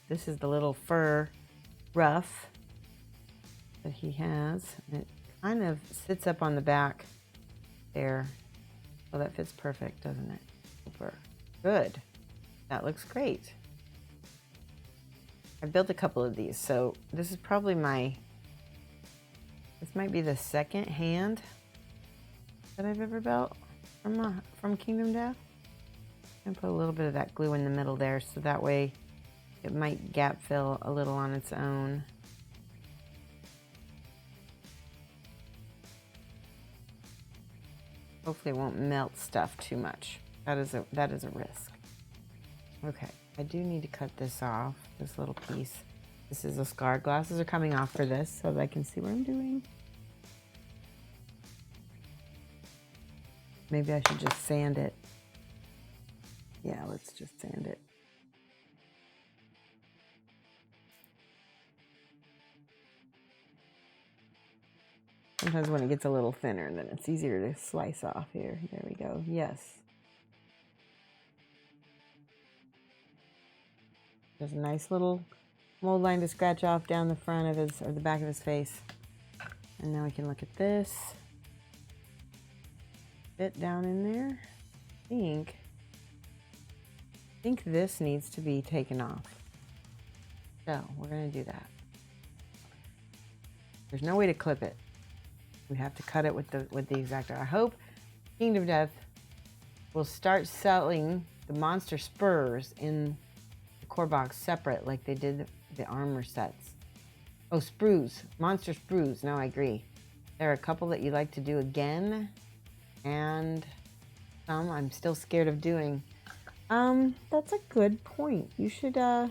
This is the little fur ruff that he has. And it kind of sits up on the back there. Oh, that fits perfect, doesn't it? Super. Good. That looks great. I built a couple of these, so this is probably this might be the second hand that I've ever built from Kingdom Death. And put a little bit of that glue in the middle there, so that way it might gap fill a little on its own. Hopefully it won't melt stuff too much. That is a risk. Okay, I do need to cut this off, this little piece. This is a scar. Glasses are coming off for this so that I can see what I'm doing. Maybe I should just sand it. Yeah, let's just sand it. Sometimes when it gets a little thinner, then it's easier to slice off here. There we go. Yes. There's a nice little mold line to scratch off down the front of his, or the back of his face. And now we can look at this. Bit down in there. I think this needs to be taken off. So we're gonna do that. There's no way to clip it. We have to cut it with the X-Acto. I hope Kingdom Death will start selling the monster spurs in the core box separate, like they did the armor sets. Oh, sprues, monster sprues. No, I agree. There are a couple that you like to do again, and some I'm still scared of doing. That's a good point. You should, oh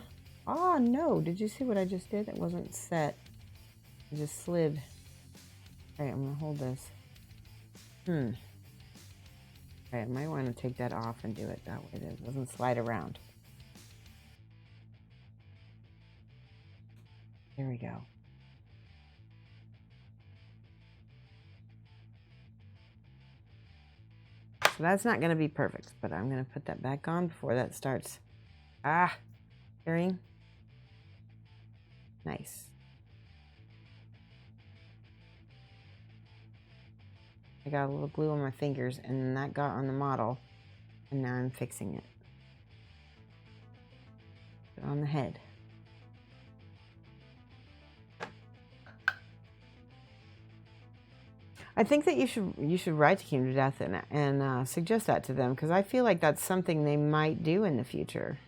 no, did you see what I just did? It wasn't set. It just slid. Okay, I'm gonna hold this. Okay, I might want to take that off and do it that way. It doesn't slide around. There we go. So that's not gonna be perfect, but I'm gonna put that back on before that starts. Hearing? Nice. I got a little glue on my fingers, and that got on the model, and now I'm fixing it. Put it on the head. I think that you should write to Kingdom Death and suggest that to them, because I feel like that's something they might do in the future.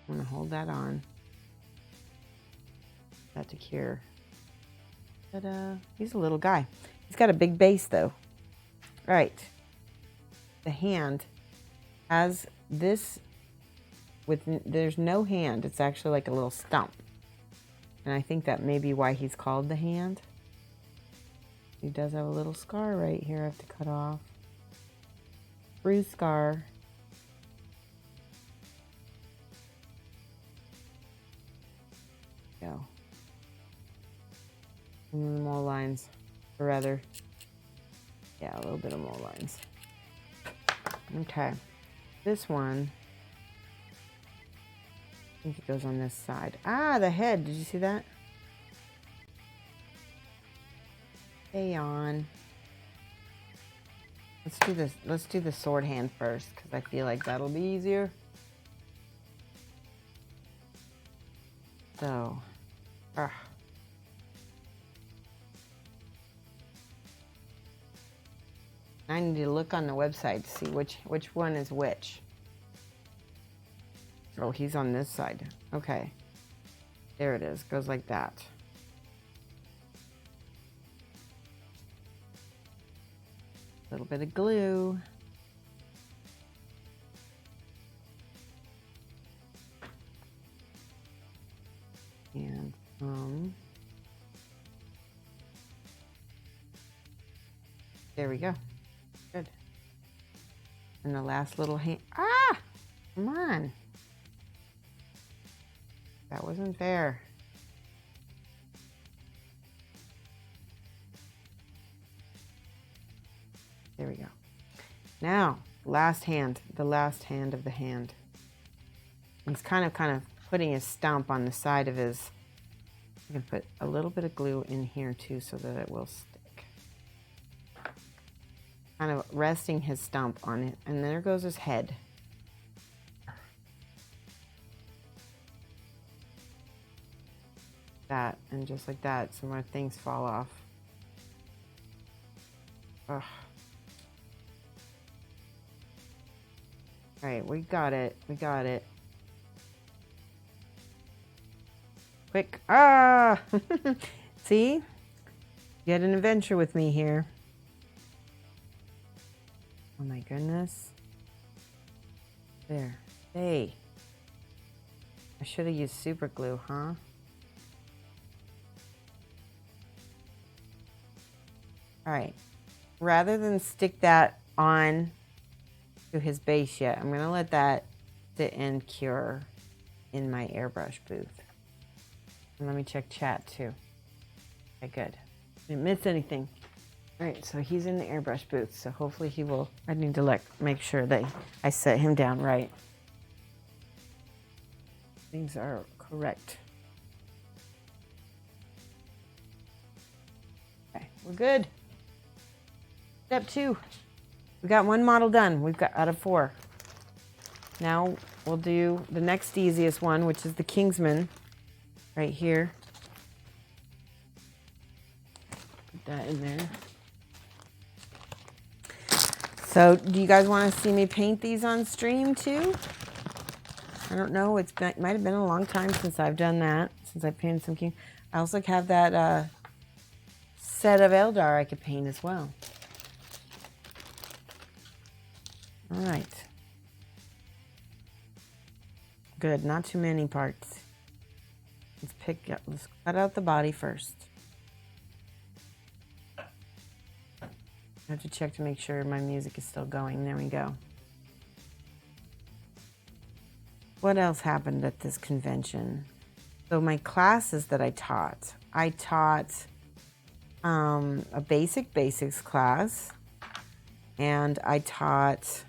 I'm gonna hold that on. That to cure. But he's a little guy. He's got a big base though. All right. The hand has this there's no hand. It's actually like a little stump. And I think that may be why he's called the hand. He does have a little scar right here I have to cut off. Bruise scar. Go. And then the mole lines, or rather, yeah, a little bit of mole lines. Okay, this one, I think it goes on this side. The head, did you see that? Stay on. Let's do the sword hand first, because I feel like that'll be easier. So, I need to look on the website to see which one is which. Oh, he's on this side. Okay. There it is. Goes like that. A little bit of glue. And there we go. Good. And the last little hand. Come on. That wasn't fair. There we go. Now, last hand, the last hand of the hand. He's kind of putting his stump on the side of his. You can put a little bit of glue in here too so that it will stick. Kind of resting his stump on it. And there goes his head. that, and just like that, some more things fall off. Ugh. All right, we got it. We got it. Quick. Ah! See? You had an adventure with me here. Oh my goodness. There. Hey. I should have used super glue, huh? All right. Rather than stick that on to his base yet, I'm going to let that sit and cure in my airbrush booth. And let me check chat too. Okay, good. Didn't miss anything. All right, so he's in the airbrush booth, so hopefully he will. I need to make sure that I set him down right. Things are correct. Okay, we're good. Step 2. We got 1 model done. We've got out of 4. Now we'll do the next easiest one, which is the Kingsman right here. Put that in there. So do you guys want to see me paint these on stream too? I don't know. It might have been a long time since I've done that, since I painted some King. I also have that set of Eldar I could paint as well. All right. Good. Not too many parts. Let's cut out the body first. I have to check to make sure my music is still going. There we go. What else happened at this convention? So my classes that I taught a basics class, and I taught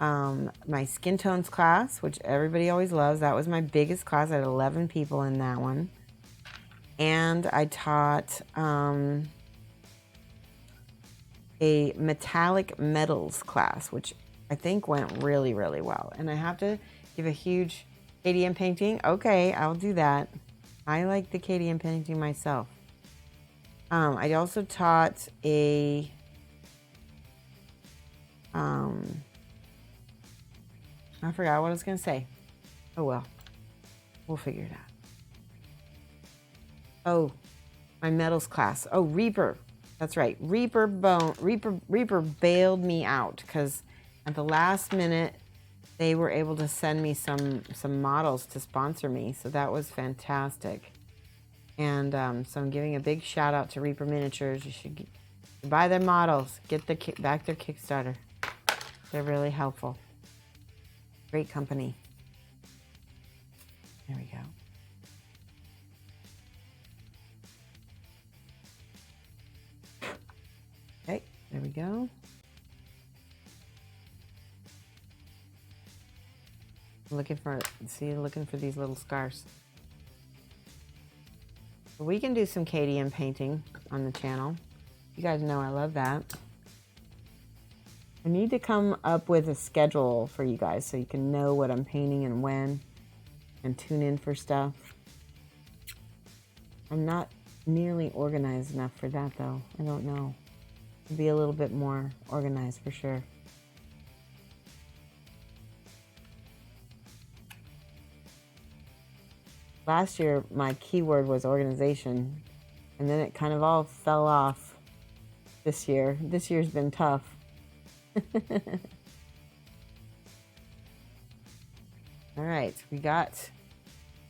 my skin tones class, which everybody always loves. That was my biggest class. I had 11 people in that one. And I taught a metallic metals class, which I think went really, really well. And I have to give a huge KDM painting. Okay, I'll do that. I like the KDM painting myself. I also taught a I forgot what I was going to say. Oh well. We'll figure it out. Oh, my metals class. Oh, Reaper. That's right. Reaper bailed me out because at the last minute they were able to send me some models to sponsor me. So that was fantastic. And so I'm giving a big shout out to Reaper Miniatures. You should buy their models. Get back their Kickstarter. They're really helpful. Great company. There we go. Okay, there we go. Looking for these little scars. We can do some KDM painting on the channel. You guys know I love that. I need to come up with a schedule for you guys so you can know what I'm painting and when, and tune in for stuff. I'm not nearly organized enough for that though. I don't know. I'll be a little bit more organized for sure. Last year, my keyword was organization, and then it kind of all fell off this year. This year's been tough. All right, we got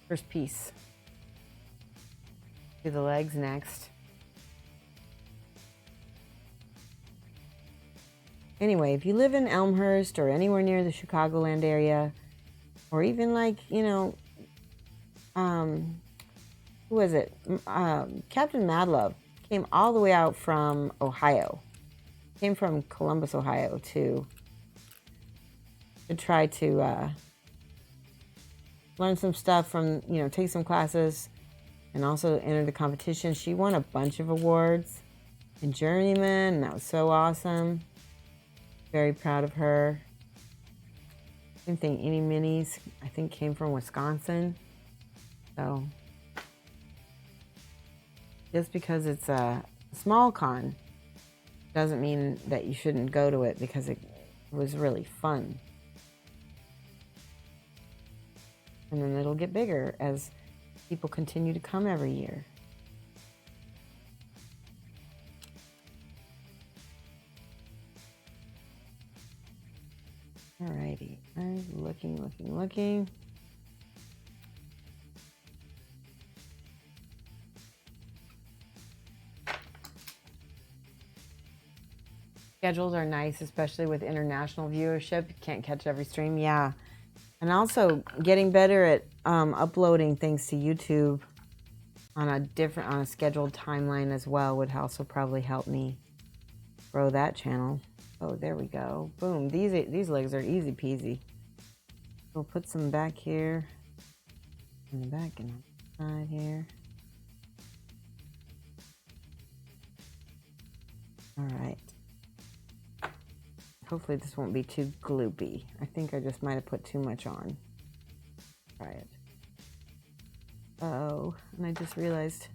first piece. Do the legs next. Anyway, if you live in Elmhurst or anywhere near the Chicagoland area, or even like, you know, who was it? Captain Madlove came all the way out from Ohio. Came from Columbus, Ohio, to try to learn some stuff from, you know, take some classes and also enter the competition. She won a bunch of awards in Journeyman, and that was so awesome. Very proud of her. Same thing, Eeny Minis, I think came from Wisconsin. So just because it's a small con doesn't mean that you shouldn't go to it, because it was really fun. And then it'll get bigger as people continue to come every year. Alrighty, I'm looking. Schedules are nice, especially with international viewership. You can't catch every stream, yeah. And also getting better at uploading things to YouTube on a scheduled timeline as well would also probably help me grow that channel. Oh, there we go. Boom. These legs are easy peasy. We'll put some back here, in the back and on the side here. All right. Hopefully this won't be too gloopy. I think I just might have put too much on. Try it. Uh-oh, and I just realized.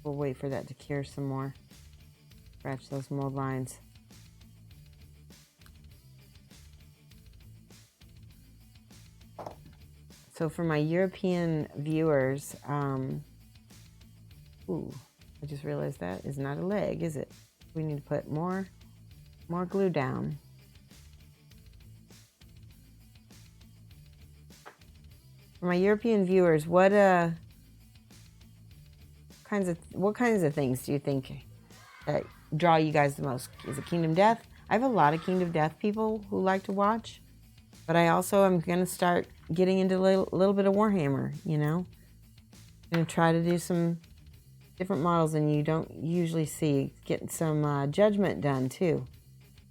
We'll wait for that to cure some more. Scratch those mold lines. So for my European viewers, ooh, I just realized that is not a leg, is it? We need to put more glue down. For my European viewers, what kinds of things do you think that draw you guys the most? Is it Kingdom Death? I have a lot of Kingdom Death people who like to watch, but I also am going to start getting into a little bit of Warhammer, you know? I'm going to try to do some different models than you don't usually see. Getting some Judgment done too.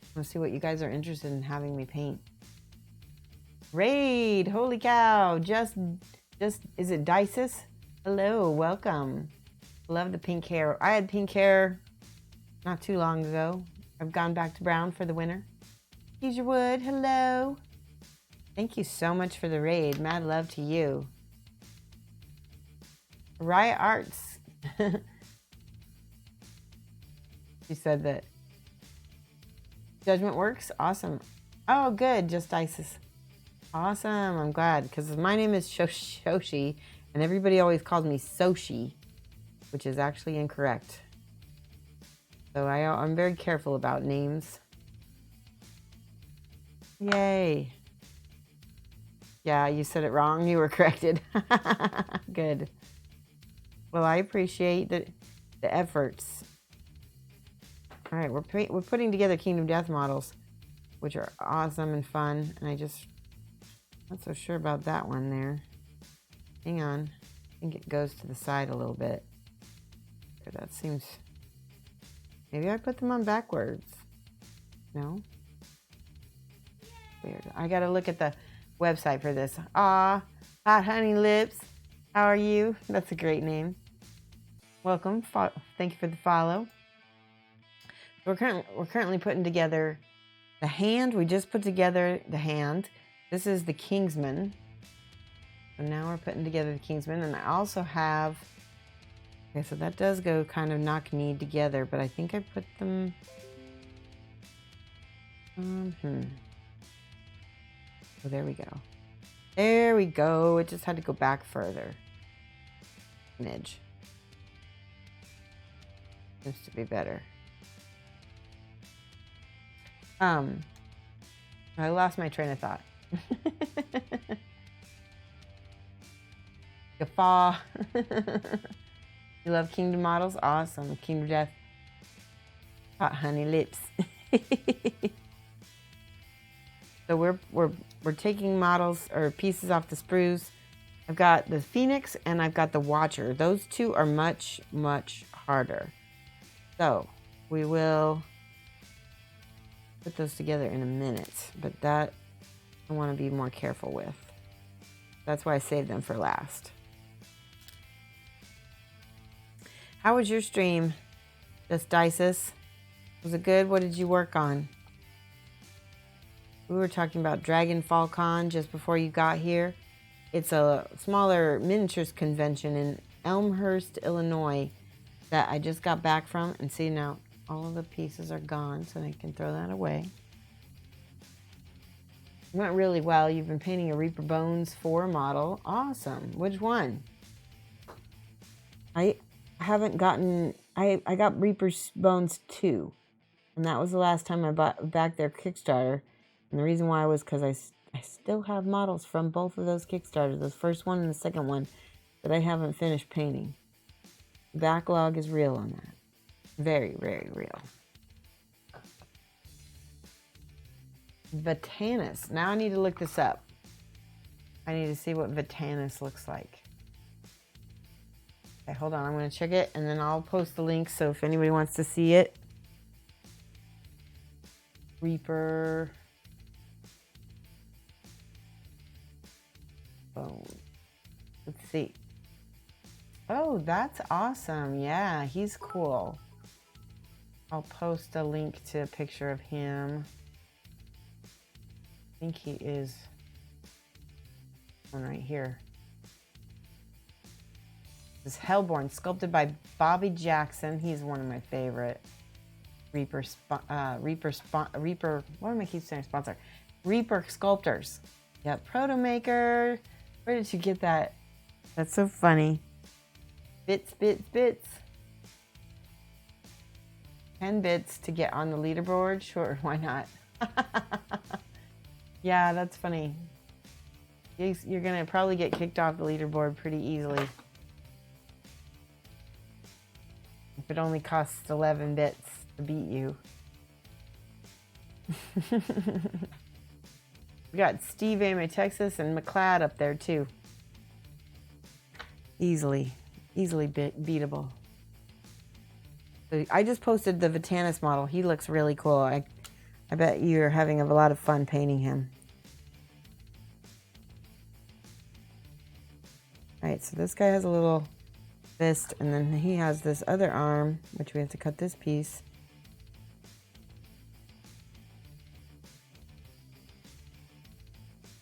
I want to see what you guys are interested in having me paint. Raid! Holy cow! Just is it Dices? Hello, welcome. Love the pink hair. I had pink hair not too long ago. I've gone back to brown for the winter. Use your wood. Hello. Thank you so much for the raid. Mad love to you. Riot Arts. She said that Judgment works. Awesome. Oh, good. Just Isis. Awesome. I'm glad, because my name is Shoshie, and everybody always calls me Shoshie, which is actually incorrect. So I'm very careful about names. Yay. Yeah, you said it wrong. You were corrected. Good. Well, I appreciate the efforts. All right, we're putting together Kingdom Death models, which are awesome and fun. And I'm not so sure about that one there. Hang on. I think it goes to the side a little bit. That seems... Maybe I put them on backwards. No? Weird. I gotta look at the website for this. Hot Honey Lips. How are you? That's a great name. Welcome. Thank you for the follow. We're currently putting together the hand. We just put together the hand. This is the Kingsman. So now we're putting together the Kingsman. And I also have... Okay, so that does go kind of knock-kneed together, but I think I put them... Oh, there we go. There we go. It just had to go back further. An edge. Seems to be better. I lost my train of thought. Guffaw. You love Kingdom models? Awesome. Kingdom Death. Hot Honey Lips. So we're taking models or pieces off the sprues. I've got the Phoenix and I've got the Watcher. Those two are much, much harder. So we will put those together in a minute, but that I want to be more careful with. That's why I saved them for last. How was your stream? Just Dices? Was it good? What did you work on? We were talking about Dragon Fall Con just before you got here. it's a smaller miniatures convention in Elmhurst, Illinois that I just got back from. And see, now all of the pieces are gone, so I can throw that away. It went really well. You've been painting a Reaper Bones 4 model. Awesome. Which one? I haven't gotten... I got Reaper's Bones 2. And that was the last time I bought back their Kickstarter. And the reason why was because I still have models from both of those Kickstarters. The first one and the second one that I haven't finished painting. The backlog is real on that. Very, very real. Vatanus. Now I need to look this up. I need to see what Vatanus looks like. Okay, hold on. I'm going to check it, and then I'll post the link, so if anybody wants to see it. Reaper Bone. Let's see. Oh, that's awesome. Yeah, he's cool. I'll post a link to a picture of him. I think he is one right here. This is Hellborn, sculpted by Bobby Jackson. He's one of my favorite Reaper. What am I keep saying? Sponsor. Reaper sculptors. Yeah, Proto Maker. Where did you get that? That's so funny. Bits. 10 bits to get on the leaderboard. Sure, why not? Yeah, that's funny. You're gonna probably get kicked off the leaderboard pretty easily. If it only costs 11 bits to beat you. We got Steve Amy, Texas, and McLeod up there too. Easily beatable. So I just posted the Vatanus model. He looks really cool. I bet you're having a lot of fun painting him. Alright, so this guy has a little fist, and then he has this other arm, which we have to cut this piece.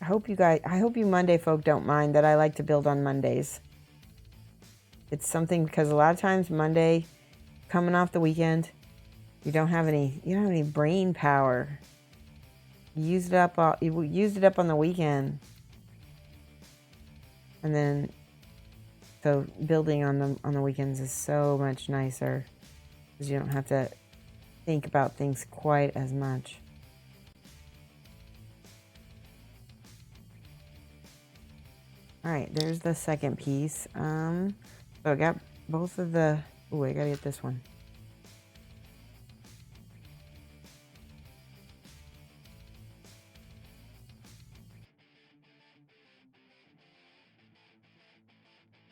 I hope you Monday folk don't mind that I like to build on Mondays. It's something because a lot of times Monday, coming off the weekend, you don't have any brain power. You used it up on the weekend. And then so building on the weekends is so much nicer because you don't have to think about things quite as much. All right, there's the second piece. So I got both of the... Oh, I gotta get this one.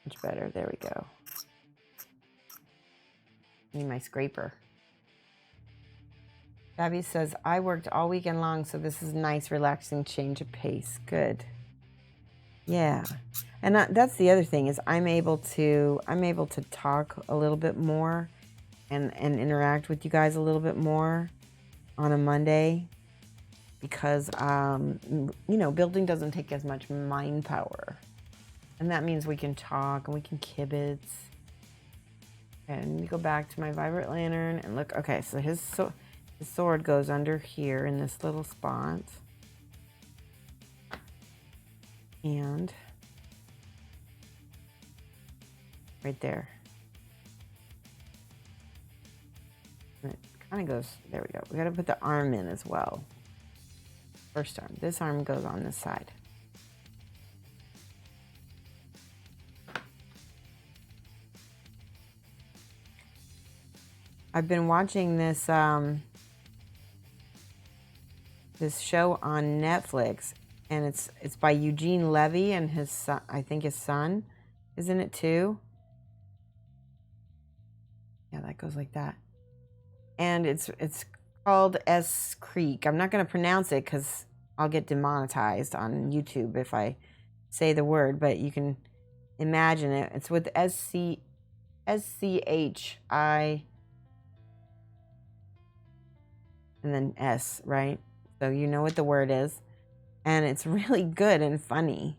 Much better. There we go. Need my scraper. Gabby says, I worked all weekend long, so this is a nice, relaxing change of pace. Good. Yeah. And that's the other thing is I'm able to talk a little bit more and interact with you guys a little bit more on a Monday because, building doesn't take as much mind power. And that means we can talk and we can kibitz. And we go back to my Vibrant Lantern and look. Okay, so his sword goes under here in this little spot. And right there. And it kind of goes, there we go. We got to put the arm in as well. First arm. This arm goes on this side. I've been watching this this show on Netflix, and it's by Eugene Levy and his son, I think his son is in it too. Yeah, that goes like that. And it's called S Creek. I'm not going to pronounce it because I'll get demonetized on YouTube if I say the word, but you can imagine it. It's with SCHI, and then S, right? So you know what the word is. And it's really good and funny.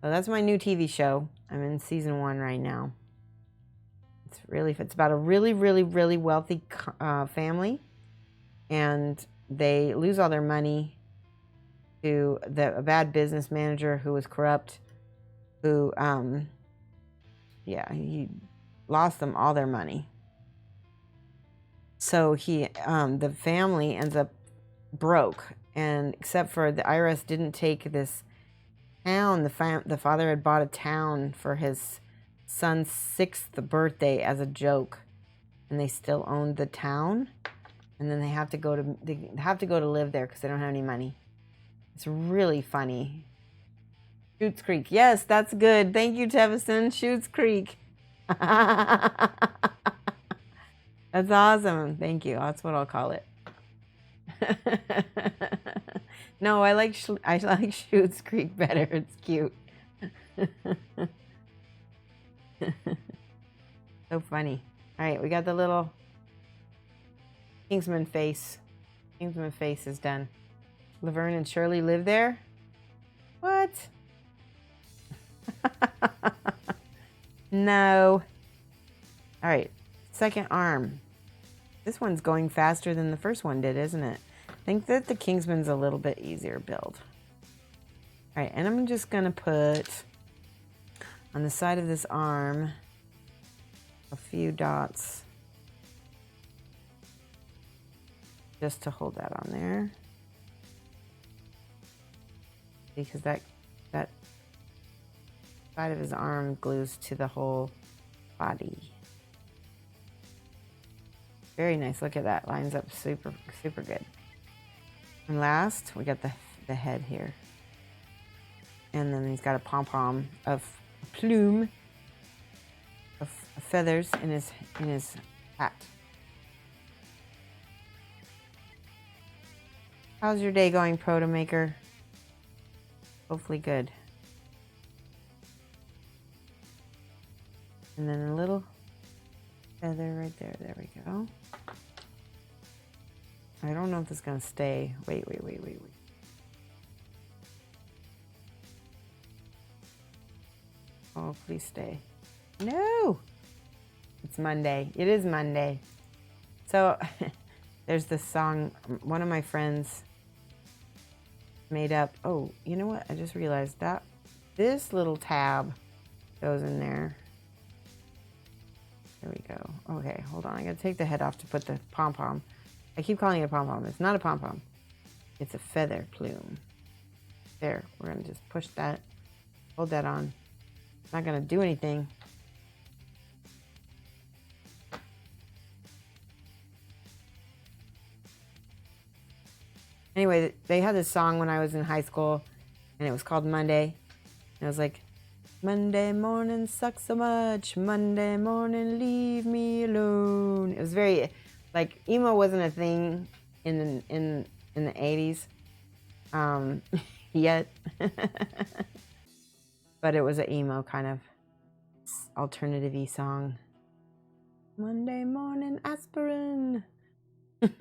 So that's my new TV show. I'm in season 1 right now. It's about a really, really, really wealthy family, and they lose all their money to a bad business manager who was corrupt, who, he lost them all their money. So the family ends up broke, and except for the IRS didn't take this town. The father had bought a town for his son's 6th birthday as a joke, and they still owned the town. And then they have to go to live there because they don't have any money. It's really funny. Schitt's Creek. Yes, that's good. Thank you, Tevison. Schitt's Creek. That's awesome. Thank you. That's what I'll call it. No, I like Schitt's Creek better. It's cute. So funny. All right, we got the little Kingsman face. Kingsman face is done. Laverne and Shirley live there? What? No. All right, second arm. This one's going faster than the first one did, isn't it? I think that the Kingsman's a little bit easier build. All right, and I'm just gonna put on the side of this arm a few dots just to hold that on there, because that side of his arm glues to the whole body. Very nice. Look at that. Lines up super, super good. And last, we got the head here. And then he's got a pom-pom of a plume of feathers in his hat. How's your day going, Proto Maker? Hopefully good. And then a little feather right there. There we go. I don't know if it's gonna stay. Wait. Oh, please stay. No! It's Monday. It is Monday. So, there's this song one of my friends made up. Oh, you know what? I just realized that this little tab goes in there. There we go. Okay, hold on. I gotta take the head off to put the pom-pom. I keep calling it a pom-pom. It's not a pom-pom. It's a feather plume. There. We're gonna just push that. Hold that on. Not gonna do anything. Anyway, they had this song when I was in high school, and it was called Monday. And it was like, Monday morning sucks so much. Monday morning, leave me alone. It was very, like, emo wasn't a thing in the 80s yet. But it was an emo kind of alternative-y song. Monday morning aspirin. It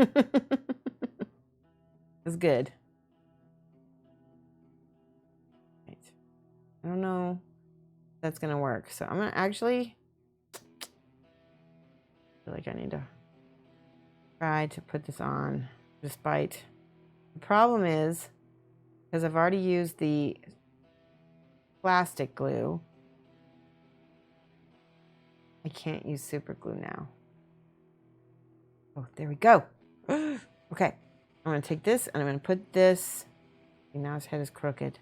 was good. Right. I don't know if that's gonna work. So I'm gonna actually feel like I need to try to put this on, despite the problem is because I've already used the plastic glue. I can't use super glue now. Oh, there we go. Okay. I'm going to take this and I'm going to put this. Okay, now his head is crooked.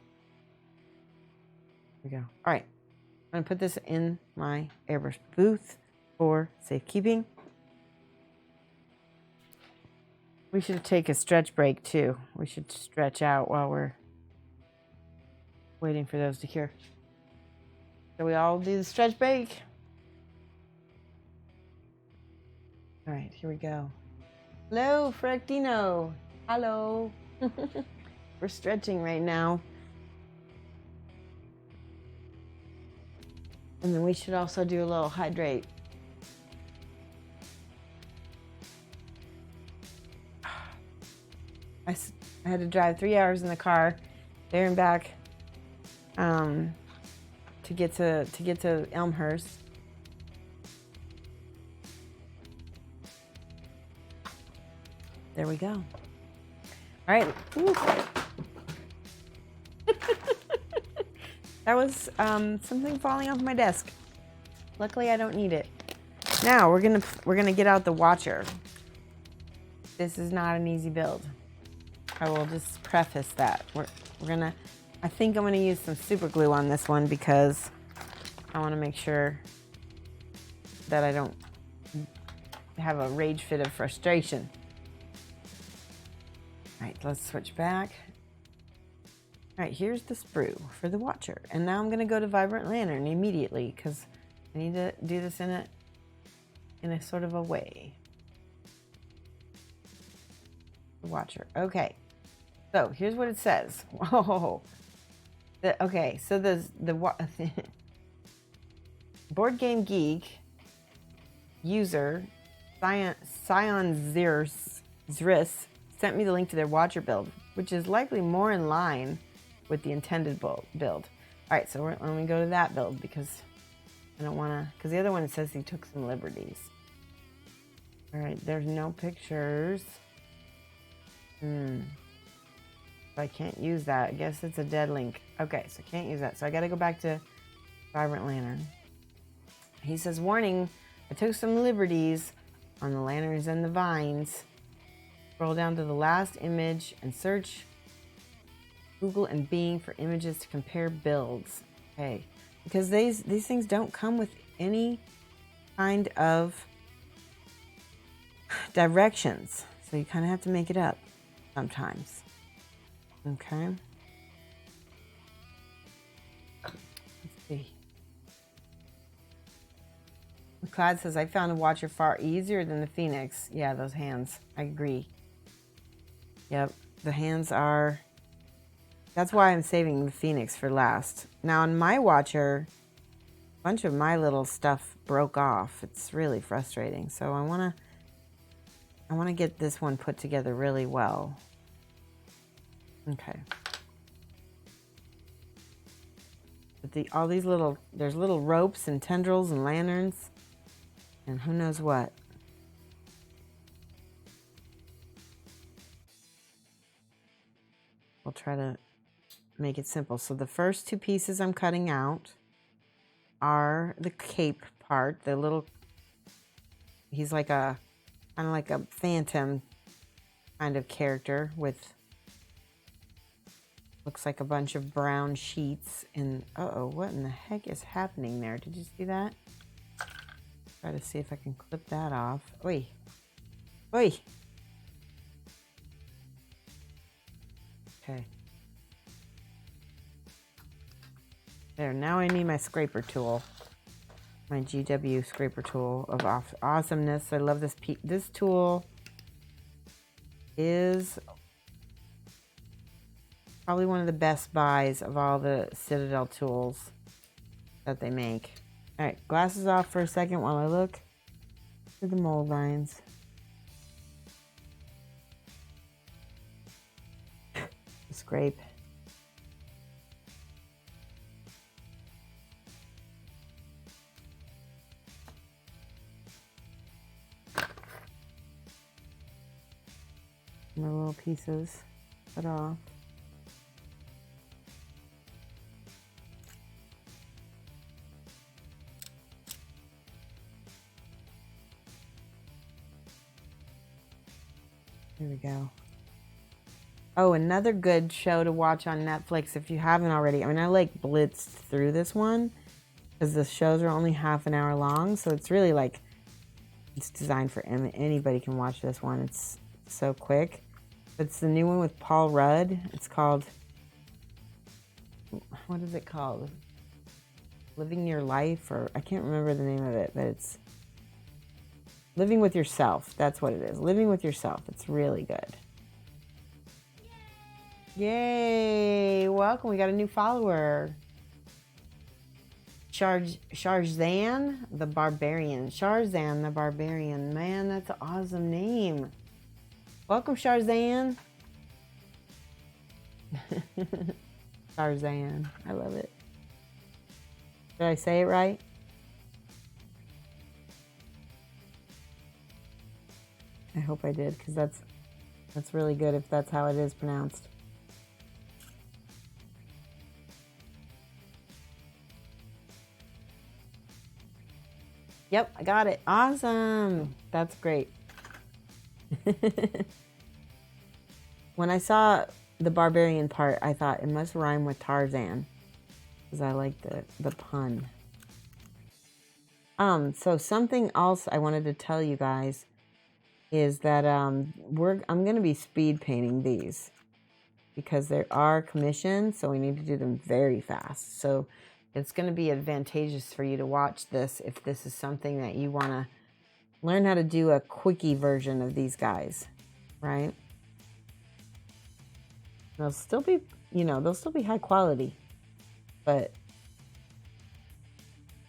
There we go. All right. I'm going to put this in my airbrush booth for safekeeping. We should take a stretch break too. We should stretch out while we're waiting for those to cure. So we all do the stretch break. All right, here we go. Hello, Frectino. Hello. We're stretching right now. And then we should also do a little hydrate. I had to drive 3 hours in the car, there and back. to get to Elmhurst. There we go. All right. That was something falling off my desk. Luckily, I don't need it. Now we're gonna get out the Watcher. This is not an easy build. I will just preface that. I think I'm gonna use some super glue on this one because I want to make sure that I don't have a rage fit of frustration. All right, let's switch back. All right, here's the sprue for the Watcher. And now I'm gonna go to Vibrant Lantern immediately because I need to do this in a sort of a way. The Watcher, okay. So here's what it says. Whoa. Okay, so the Board Game Geek user Sion Zris sent me the link to their Watcher build, which is likely more in line with the intended build. All right, so let me go to that build because I don't want to, because the other one it says he took some liberties. All right, there's no pictures. I can't use that. I guess it's a dead link. Okay, so I can't use that. So I got to go back to Vibrant Lantern. He says, warning, I took some liberties on the lanterns and the vines. Scroll down to the last image and search Google and Bing for images to compare builds. Okay, because these things don't come with any kind of directions. So you kind of have to make it up sometimes. Okay. Let's see. Clyde says, I found the Watcher far easier than the Phoenix. Yeah, those hands. I agree. Yep, the hands are... That's why I'm saving the Phoenix for last. Now, on my Watcher, a bunch of my little stuff broke off. It's really frustrating. So I want to get this one put together really well. Okay. But all these little, there's little ropes and tendrils and lanterns and who knows what. We'll try to make it simple. So the first two pieces I'm cutting out are the cape part, the little, he's like a, kind of like a phantom kind of character with, looks like a bunch of brown sheets and, uh-oh, what in the heck is happening there? Did you see that? Try to see if I can clip that off. Oi. Oi. Okay. There, now I need my scraper tool. My GW scraper tool of awesomeness. I love this this tool is probably one of the best buys of all the Citadel tools that they make. All right, glasses off for a second while I look for the mold lines. Scrape. My little pieces cut off. Here we go. Oh, another good show to watch on Netflix if you haven't already. I mean, I like blitzed through this one because the shows are only half an hour long. So it's really like, it's designed for anybody can watch this one. It's so quick. It's the new one with Paul Rudd. It's called, what is it called? Living Your Life, or I can't remember the name of it, but it's Living with Yourself. That's what it is. Living with Yourself. It's really good. Yay! Welcome. We got a new follower. Sharzan the Barbarian. Sharzan the Barbarian. Man, that's an awesome name. Welcome, Sharzan. Sharzan. I love it. Did I say it right? I hope I did, because that's really good if that's how it is pronounced. Yep, I got it. Awesome. That's great. When I saw the barbarian part, I thought it must rhyme with Tarzan, because I like the pun. So something else I wanted to tell you guys is that I'm going to be speed painting these because there are commissions, so we need to do them very fast. So it's going to be advantageous for you to watch this if this is something that you want to learn how to do a quickie version of these guys, right? They'll still be, they'll still be high quality, but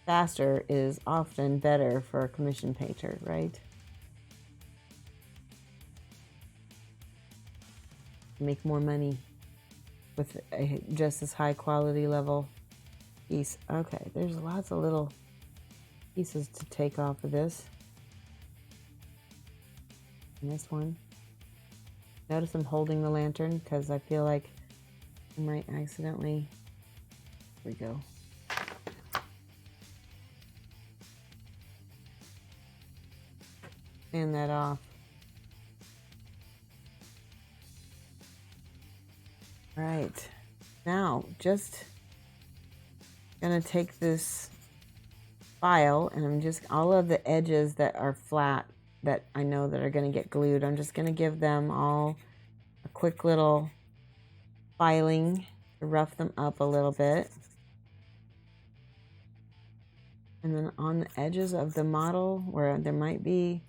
faster is often better for a commission painter, right? Make more money with a just as high quality level piece. Okay, there's lots of little pieces to take off of this. And this one. Notice I'm holding the lantern because I feel like I might accidentally. Here we go. Sand that off. Right, now just gonna take this file and I'm just, all of the edges that are flat that I know that are gonna get glued, I'm just gonna give them all a quick little filing to rough them up a little bit. And then on the edges of the model where there might be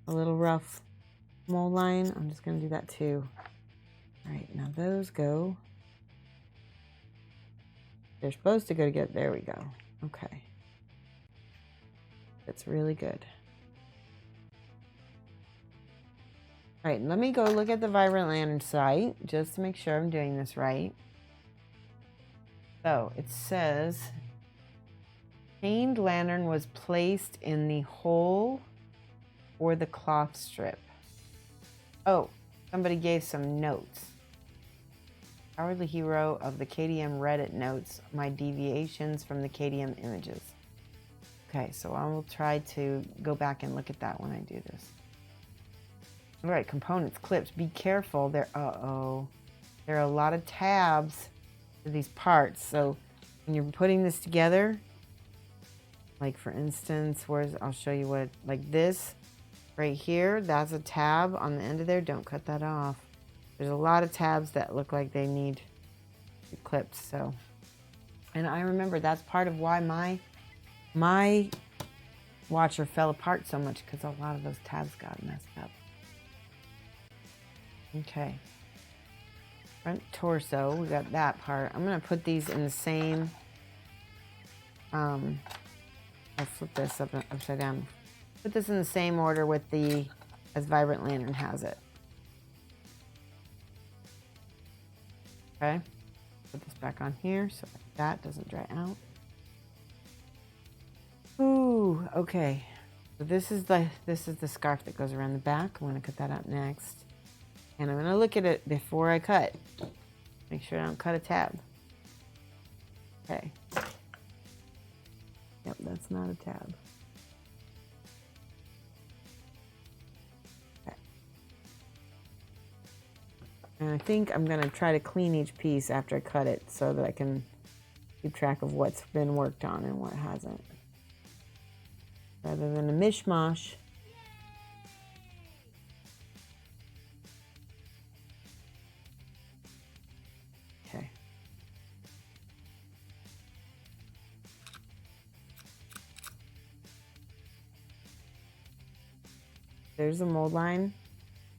a little rough mold line, I'm just gonna do that too. All right, now those go. They're supposed to go together. There we go. Okay. That's really good. All right, let me go look at the Vibrant Lantern site just to make sure I'm doing this right. So it says, chained lantern was placed in the hole or the cloth strip. Oh, somebody gave some notes. Cowardly Hero of the KDM Reddit notes my deviations from the KDM images. Okay, so I will try to go back and look at that when I do this. All right, components, clips. Be careful. There are a lot of tabs to these parts. So when you're putting this together, like for instance, I'll show you what, like this right here, that's a tab on the end of there. Don't cut that off. There's a lot of tabs that look like they need clips. So, and I remember that's part of why my Watcher fell apart so much, because a lot of those tabs got messed up. Okay. Front torso, we got that part. I'm gonna put these in the same, I'll flip this upside down. Put this in the same order with as Vibrant Lantern has it. Okay, put this back on here so that doesn't dry out. Ooh, okay. So this is the scarf that goes around the back. I'm gonna cut that out next. And I'm gonna look at it before I cut. Make sure I don't cut a tab. Okay. Yep, that's not a tab. And I think I'm going to try to clean each piece after I cut it so that I can keep track of what's been worked on and what hasn't. Rather than a mishmash. Okay. There's a mold line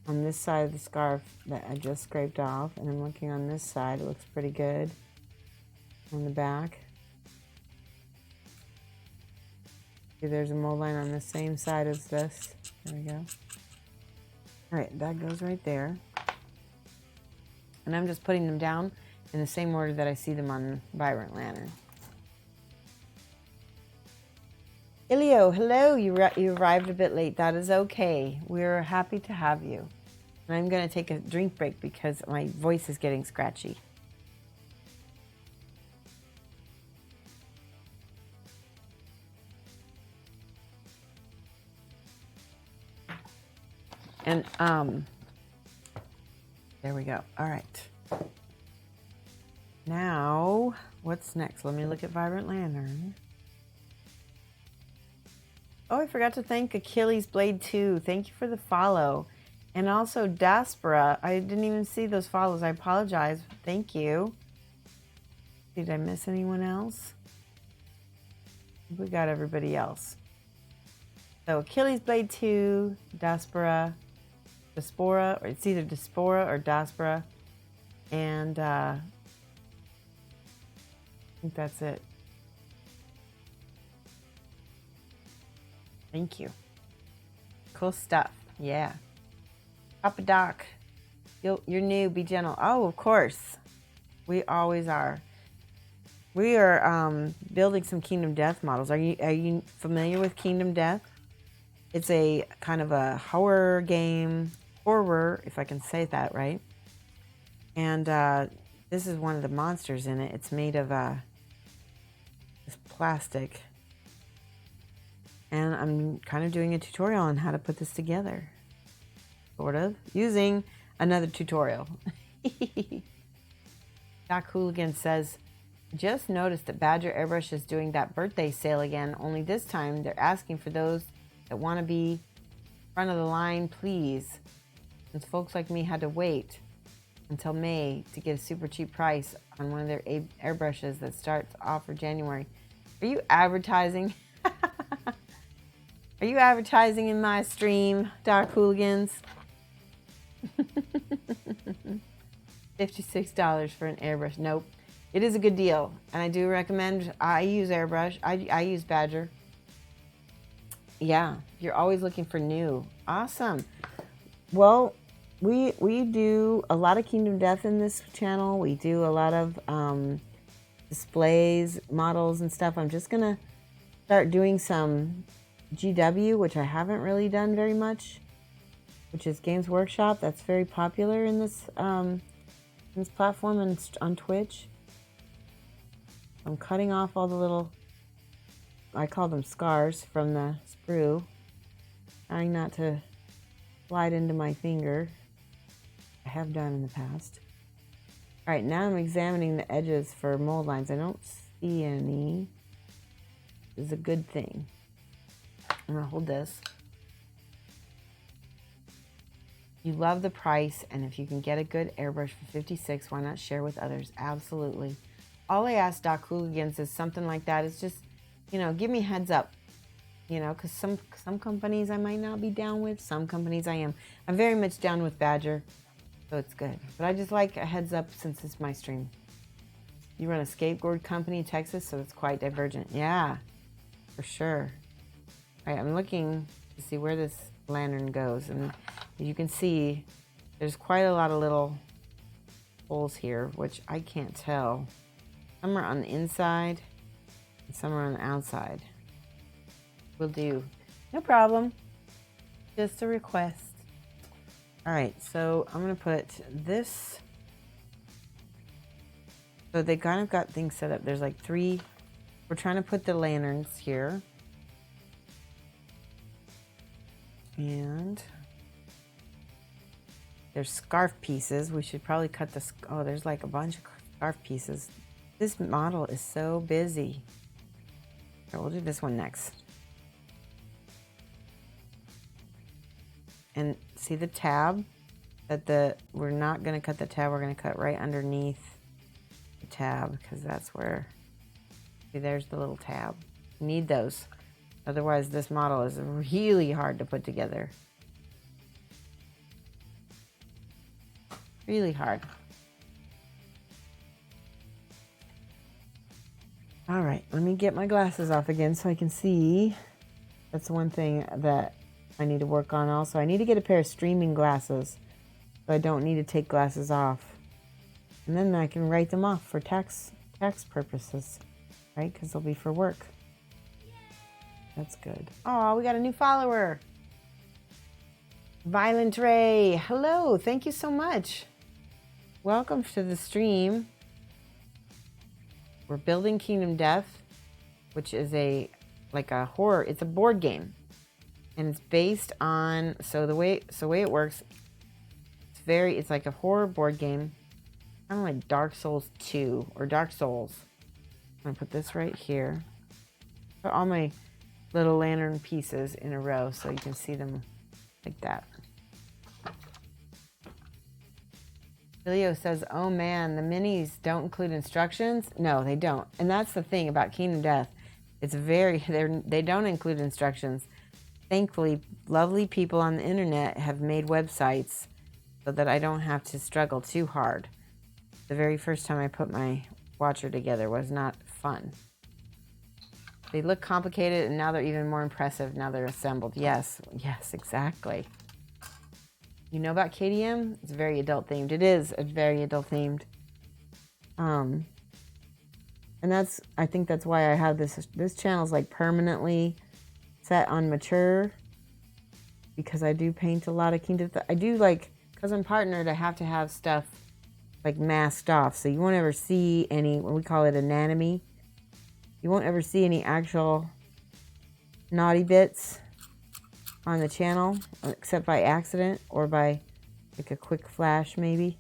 on this side of the scarf that I just scraped off, and I'm looking on this side. It looks pretty good on the back. See, there's a mold line on the same side as this. There we go. All right, that goes right there. And I'm just putting them down in the same order that I see them on Vibrant Lantern. Ilio, hello. You arrived a bit late. That is okay. We're happy to have you. And I'm going to take a drink break because my voice is getting scratchy. And there we go. All right. Now, what's next? Let me look at Vibrant Lantern. Oh, I forgot to thank Achilles Blade 2. Thank you for the follow. And also Diaspora. I didn't even see those follows. I apologize. Thank you. Did I miss anyone else? We got everybody else. So Achilles Blade 2, Diaspora, or it's either Diaspora or Diaspora. And I think that's it. Thank you. Cool stuff. Yeah. Papa Doc, you're new. Be gentle. Oh, of course. We always are. We are building some Kingdom Death models. Are you familiar with Kingdom Death? It's a kind of a horror game. Horror, if I can say that right. And this is one of the monsters in it. It's made of this plastic. And I'm kind of doing a tutorial on how to put this together. Sort of. Using another tutorial. Doc Hooligan says, just noticed that Badger Airbrush is doing that birthday sale again, only this time they're asking for those that want to be front of the line, please. Since folks like me had to wait until May to get a super cheap price on one of their airbrushes that starts off for January. Are you advertising? Are you advertising in my stream, Dark Hooligans? $56 for an airbrush. Nope. It is a good deal. And I do recommend, I use airbrush. I use Badger. Yeah, you're always looking for new. Awesome. Well, we do a lot of Kingdom Death in this channel. We do a lot of displays, models and stuff. I'm just going to start doing some GW, which I haven't really done very much, which is Games Workshop. That's very popular in this platform and on Twitch. I'm cutting off all the little, I call them scars from the sprue, trying not to slide into my finger. I have done in the past. All right, now I'm examining the edges for mold lines. I don't see any. This is a good thing. I'm gonna hold this. You love the price, and if you can get a good airbrush for $56, why not share with others? Absolutely. All I ask Doc Hooligans is something like that. Is just, you know, give me heads up. You know, because some companies I might not be down with. Some companies I am. I'm very much down with Badger, so it's good. But I just like a heads up since it's my stream. You run a skateboard company in Texas, so it's quite divergent. Yeah, for sure. All right, I'm looking to see where this lantern goes, and as you can see, there's quite a lot of little holes here, which I can't tell. Some are on the inside, and some are on the outside. Will do. No problem. Just a request. All right, so I'm going to put this. So they kind of got things set up. There's like 3. We're trying to put the lanterns here. And there's scarf pieces. We should probably cut the, oh, there's like a bunch of scarf pieces. This model is so busy. Okay, we'll do this one next. And see the tab that we're not going to cut the tab. We're going to cut right underneath the tab because that's where, see, there's the little tab. You need those. Otherwise, this model is really hard to put together. Really hard. All right, let me get my glasses off again so I can see. That's one thing that I need to work on also. I need to get a pair of streaming glasses so I don't need to take glasses off. And then I can write them off for tax purposes, right? Because they'll be for work. That's good. Oh, we got a new follower. Violent Ray. Hello. Thank you so much. Welcome to the stream. We're building Kingdom Death, which is a horror. It's a board game. And it's based on, the way it works, it's like a horror board game. Kind of like Dark Souls 2 or Dark Souls. I'm going to put this right here. Put all my little lantern pieces in a row so you can see them like that. Leo says, oh man, the minis don't include instructions. No, they don't. And that's the thing about Kingdom Death. They don't include instructions. Thankfully, lovely people on the internet have made websites so that I don't have to struggle too hard. The very first time I put my watcher together was not fun. They look complicated, and now they're even more impressive now they're assembled. Yes, exactly. You know about KDM? It's very adult themed. It is a very adult themed. And I think that's why I have this channel's like permanently set on mature, because I do paint a lot of Kingdom. I do, like, because I'm partnered, I have to have stuff like masked off, so you won't ever see any, we call it anatomy. You won't ever see any actual naughty bits on the channel, except by accident or by like a quick flash maybe.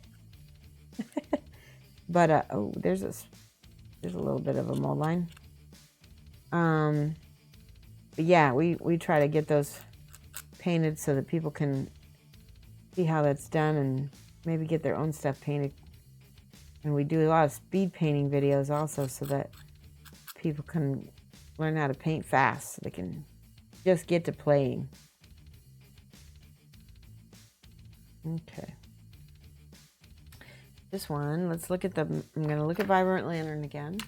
But oh, there's a little bit of a mold line. But yeah, we try to get those painted so that people can see how that's done and maybe get their own stuff painted. And we do a lot of speed painting videos also, so that people can learn how to paint fast so they can just get to playing. Okay. This one, let's look at I'm going to look at Vibrant Lantern again.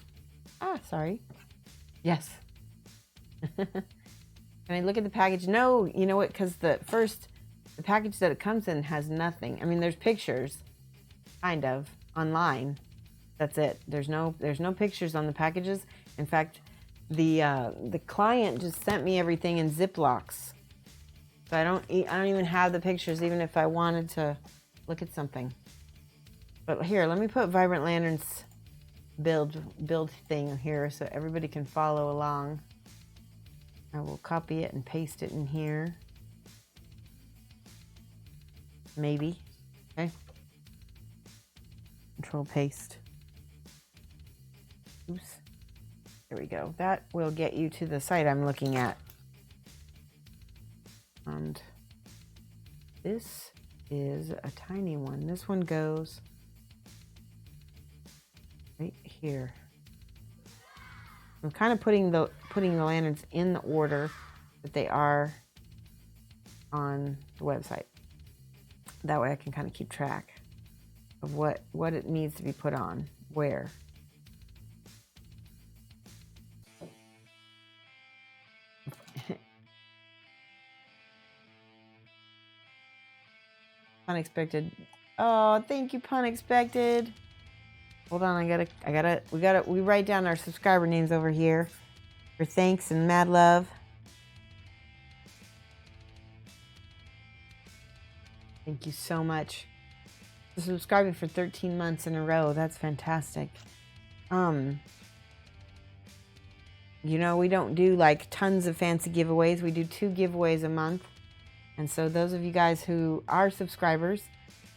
Sorry. Yes. Can I look at the package? No, you know what? Because the package that it comes in has nothing. I mean, there's pictures, kind of, online. That's it. There's no pictures on the packages. In fact, the client just sent me everything in Ziplocs. So I don't even have the pictures, even if I wanted to look at something. But here, let me put Vibrant Lantern's build thing here so everybody can follow along. I will copy it and paste it in here. Maybe. Okay. Control paste. Oops. There we go. That will get you to the site I'm looking at. And this is a tiny one. This one goes right here. I'm kind of putting the lanterns in the order that they are on the website. That way I can kind of keep track of what it needs to be put on, where. Unexpected. Oh, thank you, Punexpected. Hold on, we write down our subscriber names over here for thanks and mad love. Thank you so much for subscribing for 13 months in a row. That's fantastic. You know, we don't do like tons of fancy giveaways. We do 2 giveaways a month. And so those of you guys who are subscribers,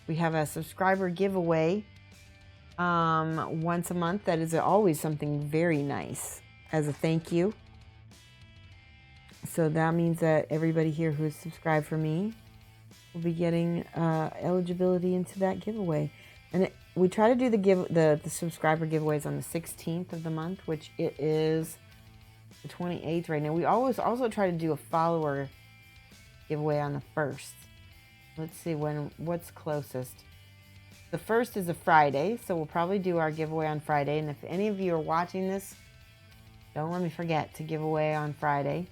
we have a subscriber giveaway once a month. That is always something very nice as a thank you. So that means that everybody here who is subscribed for me will be getting eligibility into that giveaway. And we try to do the subscriber giveaways on the 16th of the month, which it is the 28th right now. We always also try to do a follower giveaway on the 1st. Let's see what's closest. The 1st is a Friday, so we'll probably do our giveaway on Friday. And if any of you are watching this, don't let me forget to give away on Friday.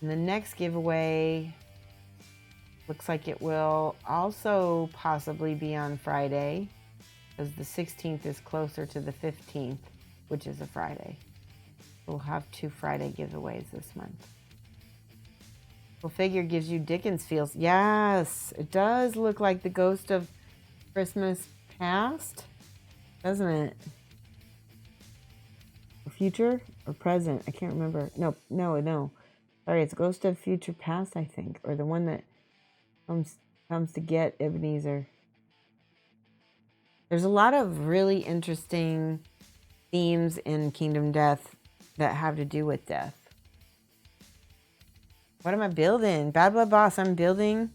And the next giveaway looks like it will also possibly be on Friday, because the 16th is closer to the 15th, which is a Friday. We'll have 2 Friday giveaways this month. figure gives you Dickens feels. Yes, it does look like the ghost of Christmas past, doesn't it? Future or present? I can't remember. No. Sorry, it's Ghost of Future Past, I think, or the one that comes to get Ebenezer. There's a lot of really interesting themes in Kingdom Death that have to do with death. What am I building? Bad Blood Boss, I'm building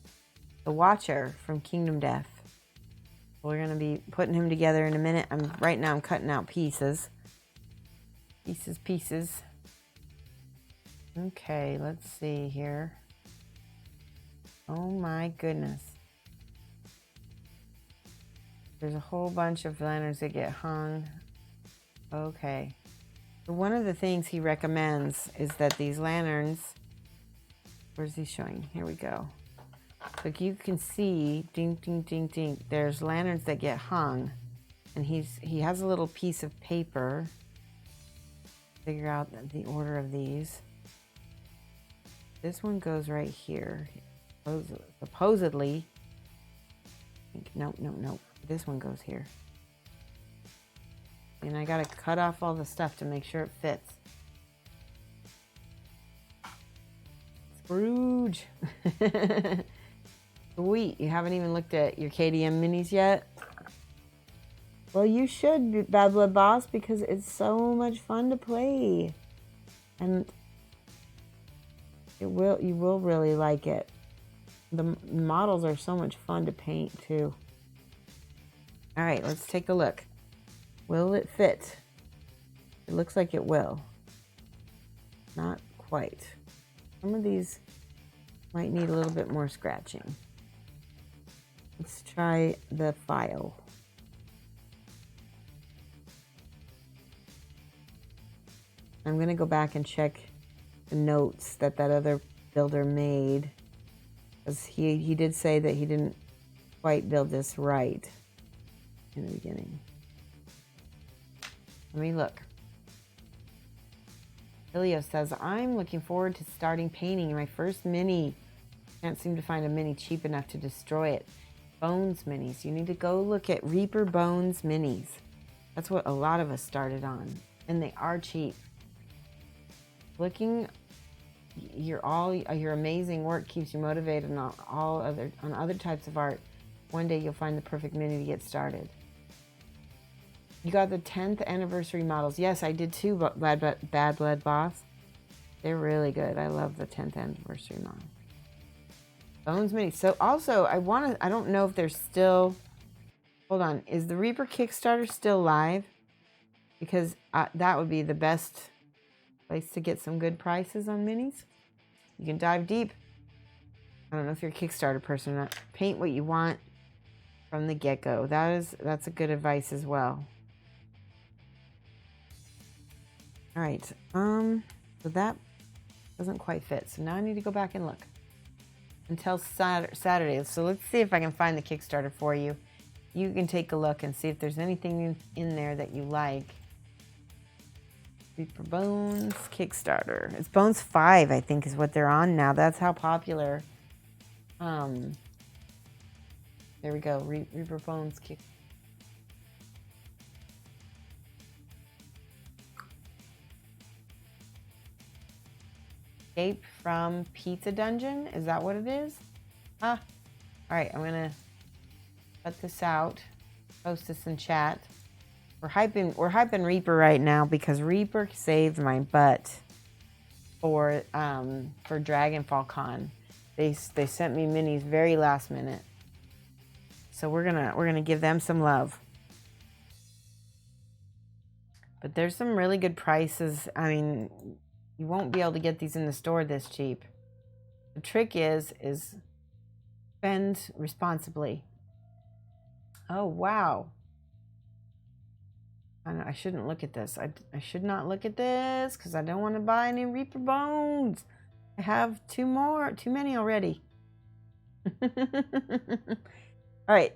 the Watcher from Kingdom Death. We're going to be putting him together in a minute. Right now I'm cutting out pieces. Pieces. Okay, let's see here. Oh my goodness. There's a whole bunch of lanterns that get hung. Okay. So one of the things he recommends is that these lanterns, where's he showing? Here we go. So you can see, ding, ding, ding, ding, there's lanterns that get hung. And he has a little piece of paper. Figure out the order of these. This one goes right here. Supposedly. Nope. This one goes here. And I gotta cut off all the stuff to make sure it fits. Scrooge. Sweet. You haven't even looked at your KDM minis yet? Well, you should, Bad Blood Boss, because it's so much fun to play. And you will really like it. The models are so much fun to paint, too. All right, let's take a look. Will it fit? It looks like it will. Not quite. Some of these might need a little bit more scratching. Let's try the file. I'm going to go back and check the notes that other builder made. Because he did say that he didn't quite build this right in the beginning. Let me look. Ilio says, I'm looking forward to starting painting my first mini. Can't seem to find a mini cheap enough to destroy it. Bones minis. You need to go look at Reaper Bones minis. That's what a lot of us started on. And they are cheap. Looking your amazing work keeps you motivated on other types of art. One day you'll find the perfect mini to get started. You got the 10th anniversary models. Yes, I did too, but Bad Blood Boss. They're really good. I love the 10th anniversary model. Bones mini. So also, I don't know if they're still, hold on. Is the Reaper Kickstarter still live? Because that would be the best place to get some good prices on minis. You can dive deep. I don't know if you're a Kickstarter person or not. Paint what you want from the get-go. That's a good advice as well. All right. So that doesn't quite fit. So now I need to go back and look until Saturday. So let's see if I can find the Kickstarter for you. You can take a look and see if there's anything in there that you like. Reaper Bones Kickstarter. It's Bones 5, I think, is what they're on now. That's how popular. There we go. Reaper Bones Kickstarter. Escape from Pizza Dungeon. Is that what it is? All right. I'm gonna cut this out. Post this in chat. We're hyping Reaper right now because Reaper saved my butt for Dragonfall Con. They sent me minis very last minute, so we're gonna give them some love. But there's some really good prices. I mean, you won't be able to get these in the store this cheap. The trick is spend responsibly. Oh wow. I shouldn't look at this. I should not look at this because I don't want to buy any Reaper Bones. I have too many already. All right,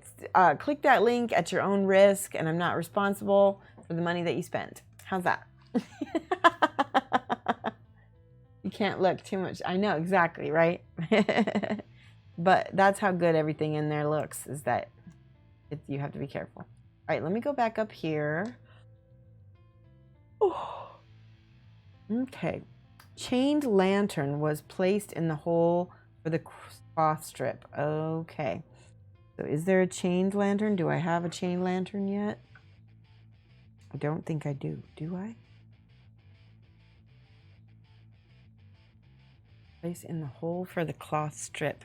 click that link at your own risk, and I'm not responsible for the money that you spent. How's that? You can't look too much. I know, exactly, right? But that's how good everything in there looks, is that you have to be careful. All right, let me go back up here. Oh. Okay. Chained lantern was placed in the hole for the cloth strip. Okay. So is there a chained lantern? Do I have a chained lantern yet? I don't think I do. Do I? Place in the hole for the cloth strip.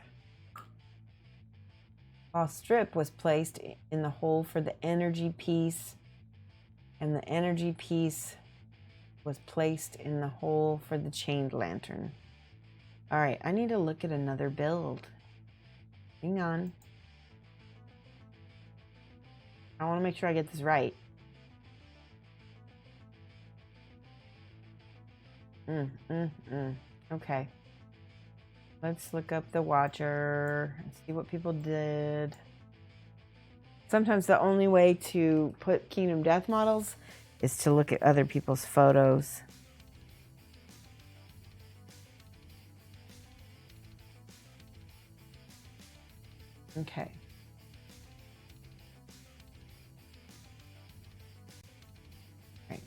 Cloth strip was placed in the hole for the energy piece, and the energy piece was placed in the hole for the chained lantern. All right, I need to look at another build. Hang on. I want to make sure I get this right. Okay. Let's look up the Watcher and see what people did. Sometimes the only way to put Kingdom Death models is to look at other people's photos. Okay. Right.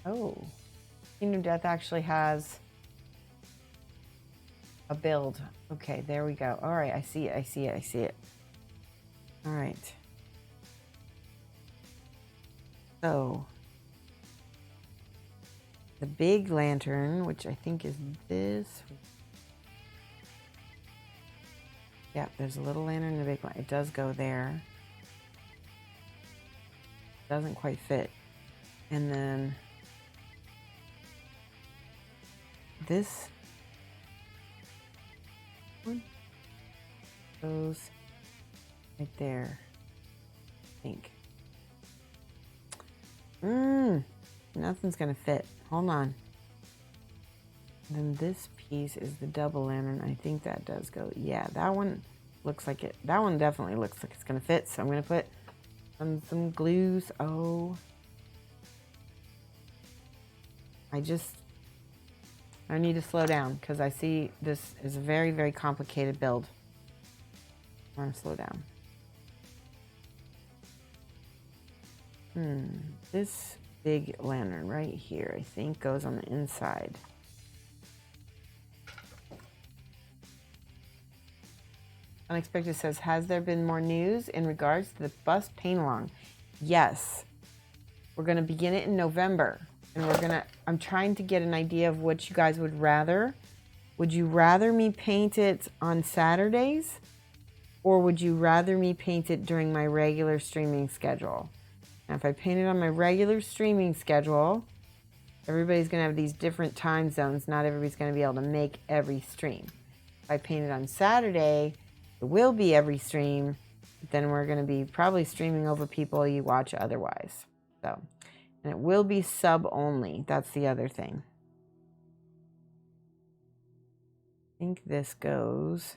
Oh. Kingdom Death actually has a build. Okay, there we go. All right, I see it, I see it, I see it. All right. So, the big lantern, which I think is this. Yeah, there's a little lantern and a big one. It does go there. Doesn't quite fit. And then this one goes right there, I think. Nothing's gonna fit. Hold on. Then this piece is the double lantern. I think that does go. Yeah, that one looks like it. That one definitely looks like it's gonna fit. So I'm gonna put some glues. Oh, I need to slow down because I see this is a very, very complicated build. I want to slow down. This big lantern right here, I think, goes on the inside. Unexpected says, has there been more news in regards to the bus paint along? Yes. We're going to begin it in November. And I'm trying to get an idea of what you guys would rather. Would you rather me paint it on Saturdays? Or would you rather me paint it during my regular streaming schedule? Now, if I paint it on my regular streaming schedule, everybody's going to have these different time zones. Not everybody's going to be able to make every stream. If I paint it on Saturday, it will be every stream. But then we're going to be probably streaming over people you watch otherwise. So, and it will be sub only. That's the other thing. I think this goes.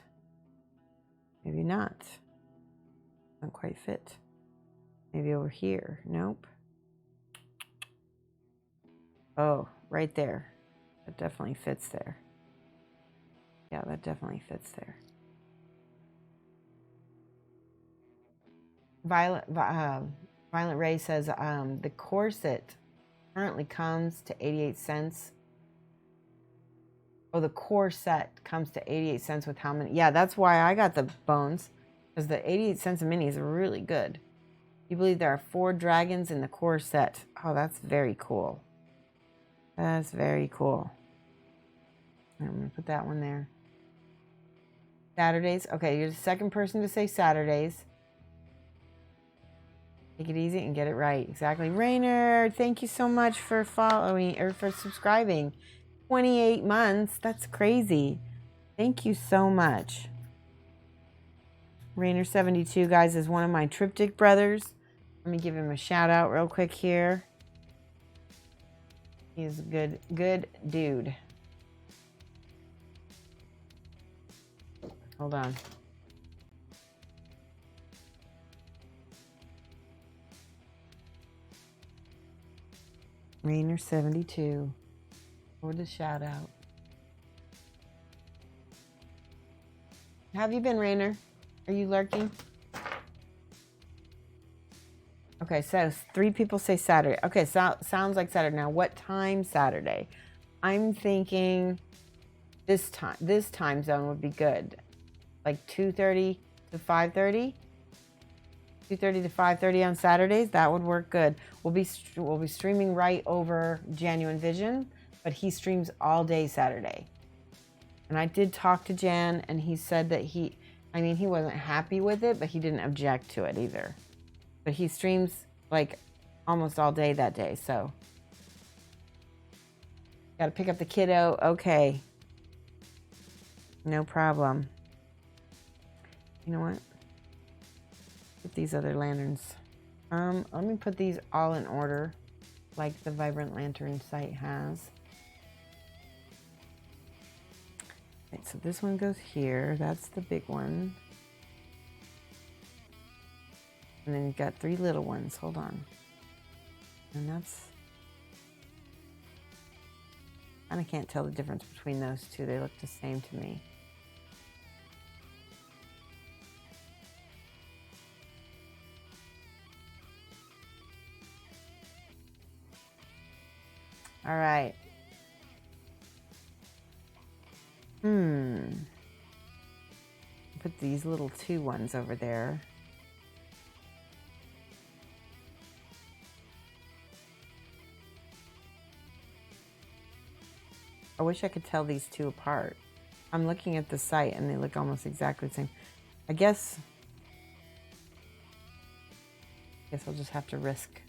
Maybe not. Doesn't quite fit. Maybe over here. Nope. Oh, right there. That definitely fits there. Yeah, that definitely fits there. Violet Ray says the corset currently comes to 88 cents. Oh, the core set comes to 88 cents with how many? Yeah, that's why I got the bones, because the 88 cents a mini is really good. You believe there are 4 dragons in the core set. Oh, that's very cool. That's very cool. I'm going to put that one there. Saturdays. Okay, you're the second person to say Saturdays. Take it easy and get it right. Exactly. Rainer, thank you so much for following or for subscribing. 28 months. That's crazy. Thank you so much. Rainer72, guys, is one of my triptych brothers. Let me give him a shout out real quick here. He's a good dude. Hold on. Rainer72 for the shout out. Have you been, Rainer? Are you lurking? Okay, so 3 people say Saturday. Okay, so sounds like Saturday. Now, what time Saturday? I'm thinking this time zone would be good. Like 2:30 to 5:30. 2:30 to 5:30 on Saturdays. That would work good. We'll be streaming right over Genuine Vision, but he streams all day Saturday. And I did talk to Jan, and he said that he wasn't happy with it, but he didn't object to it either. But he streams like almost all day that day, so. Got to pick up the kiddo. Okay. No problem. You know what? Put these other lanterns. Let me put these all in order, like the Vibrant Lantern site has. Right, so this one goes here. That's the big one. And then you've got 3 little ones. Hold on. And that's... I can't tell the difference between those 2. They look the same to me. All right. Put these little 2 ones over there. I wish I could tell these 2 apart. I'm looking at the site and they look almost exactly the same. I guess I'll just have to risk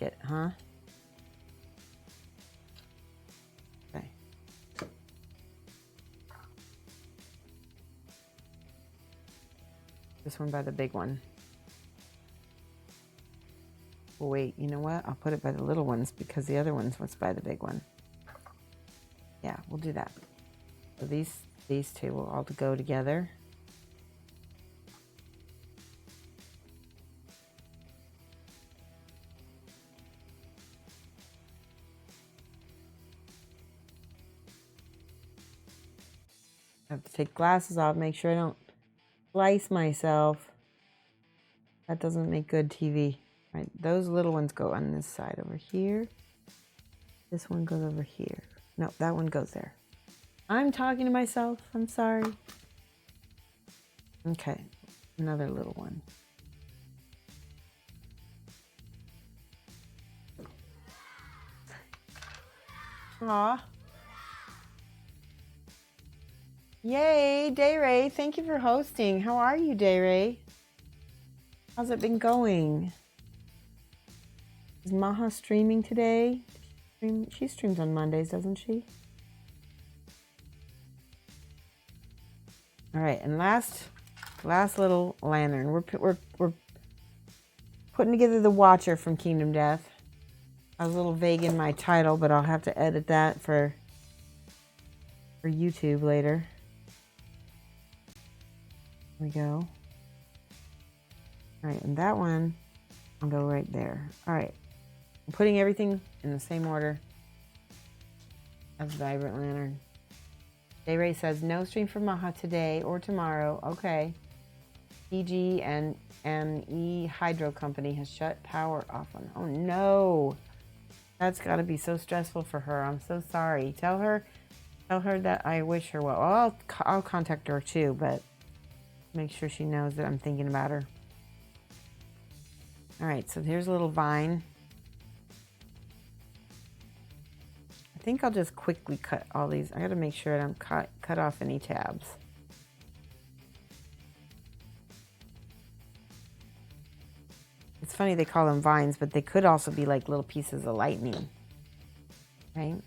it, huh? Okay. This one by the big one. Well, wait, you know what? I'll put it by the little ones because the other one's what's by the big one. Yeah, we'll do that. So these 2 will all go together. I have to take glasses off, make sure I don't slice myself. That doesn't make good TV. Right, those little ones go on this side over here. This one goes over here. No, that one goes there. I'm talking to myself. I'm sorry. Okay, another little one. Aw. Yay, Dayray. Thank you for hosting. How are you, Dayray? How's it been going? Is Maha streaming today? She streams on Mondays, doesn't she? All right, and last little lantern. We're putting together the Watcher from Kingdom Death. I was a little vague in my title, but I'll have to edit that for YouTube later. There we go. All right, and that one, I'll go right there. All right, I'm putting everything in the same order as Vibrant Lantern. Dayray says, no stream for Maha today or tomorrow. Okay. EG and E Hydro Company has shut power off on. Oh no. That's got to be so stressful for her. I'm so sorry. Tell her that I wish her well. I'll contact her too, but make sure she knows that I'm thinking about her. All right, so here's a little vine. I think I'll just quickly cut all these. I got to make sure I don't cut off any tabs. It's funny they call them vines, but they could also be like little pieces of lightning, right?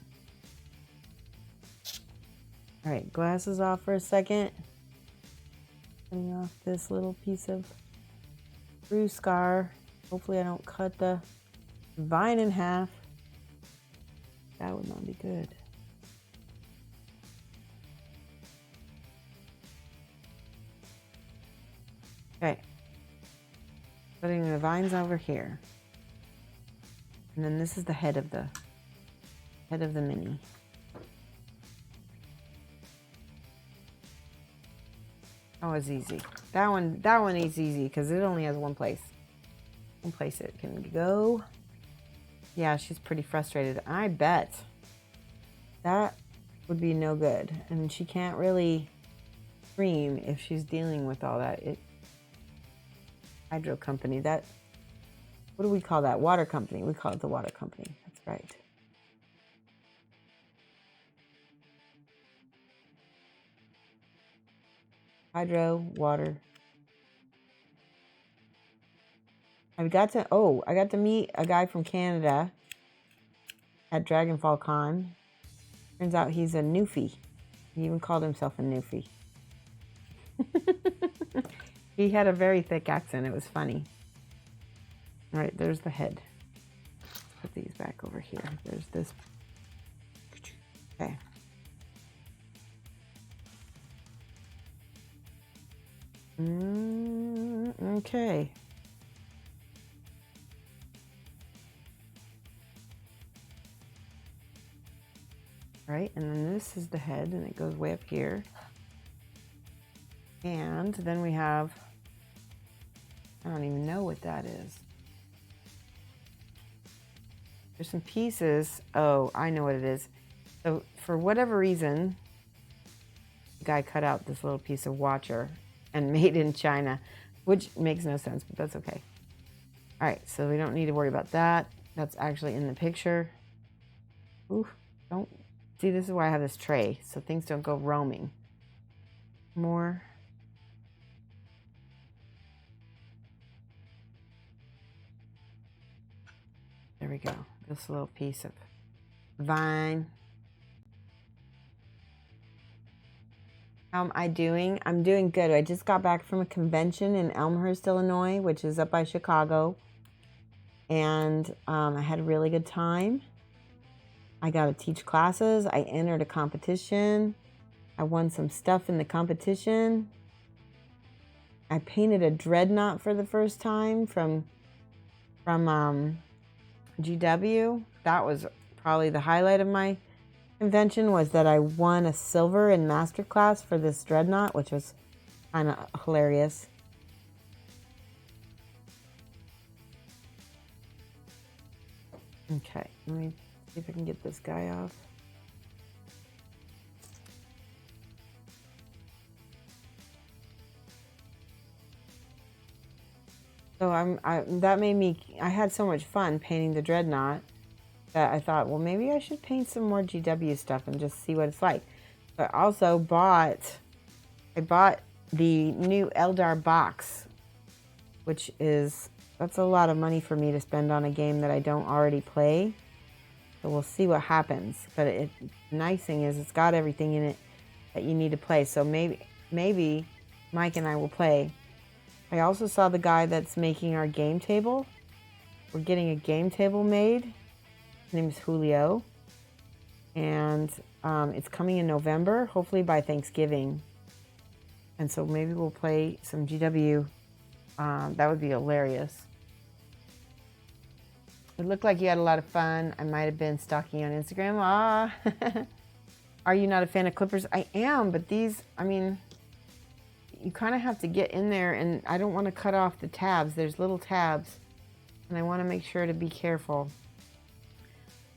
All right, glasses off for a second. Cutting off this little piece of bruise scar. Hopefully I don't cut the vine in half. That would not be good. Okay. Putting the vines over here. And then this is the head of the mini. Oh, it's easy. That one is easy because it only has one place. One place it can go. Yeah, she's pretty frustrated. I bet that would be no good. And she can't really scream if she's dealing with all that. Hydro company, that, what do we call that? Water company. We call it the water company. That's right. Hydro, water. I got to meet a guy from Canada at Dragonfall Con. Turns out he's a Newfie. He even called himself a Newfie. He had a very thick accent. It was funny. All right, there's the head. Put these back over here. There's this. Okay. Okay. Right, and then this is the head, and it goes way up here. And then we have, I don't even know what that is. There's some pieces. Oh, I know what it is. So for whatever reason, the guy cut out this little piece of watcher and made in China, which makes no sense, but that's okay. All right, so we don't need to worry about that. That's actually in the picture. Ooh, don't. See, this is why I have this tray, so things don't go roaming. More. There we go. This little piece of vine. How am I doing? I'm doing good. I just got back from a convention in Elmhurst, Illinois, which is up by Chicago. And I had a really good time. I got to teach classes. I entered a competition. I won some stuff in the competition. I painted a dreadnought for the first time from GW. That was probably the highlight of my convention, was that I won a silver in masterclass for this dreadnought, which was kind of hilarious. Okay, let me see if I can get this guy off. So that made me, I had so much fun painting the dreadnought that I thought, well, maybe I should paint some more GW stuff and just see what it's like. But I also bought the new Eldar box, which is, that's a lot of money for me to spend on a game that I don't already play. So we'll see what happens. But the nice thing is it's got everything in it that you need to play. So maybe Mike and I will play. I also saw the guy that's making our game table. We're getting a game table made. His name is Julio. And it's coming in November, hopefully by Thanksgiving. And so maybe we'll play some GW. That would be hilarious. It looked like you had a lot of fun. I might have been stalking you on Instagram. Ah, are you not a fan of clippers? I am, but these, I mean, you kind of have to get in there, and I don't want to cut off the tabs. There's little tabs, and I want to make sure to be careful.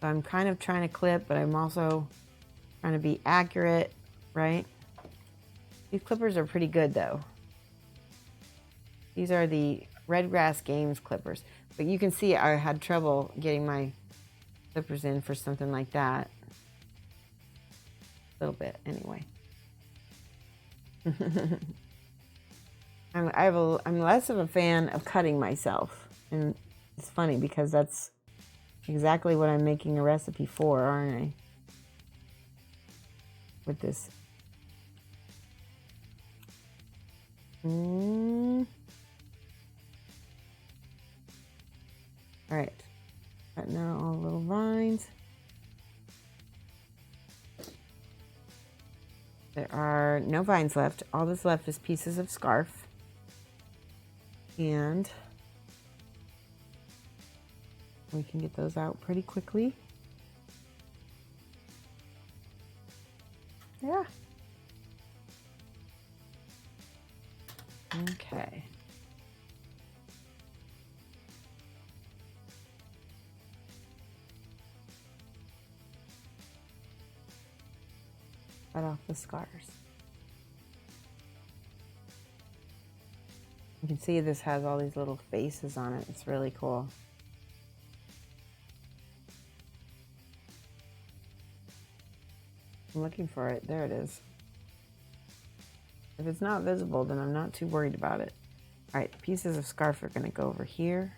So I'm kind of trying to clip, but I'm also trying to be accurate, right? These clippers are pretty good, though. These are the Redgrass Games clippers. But you can see I had trouble getting my clippers in for something like that. A little bit, anyway. I'm less of a fan of cutting myself. And it's funny because that's exactly what I'm making a recipe for, aren't I? With this. All right, cutting out all the little vines. There are no vines left. All that's left is pieces of scarf. And we can get those out pretty quickly. Yeah. Okay. Cut off the scars. You can see this has all these little faces on it. It's really cool. I'm looking for it. There it is. If it's not visible, then I'm not too worried about it. All right, pieces of scarf are going to go over here.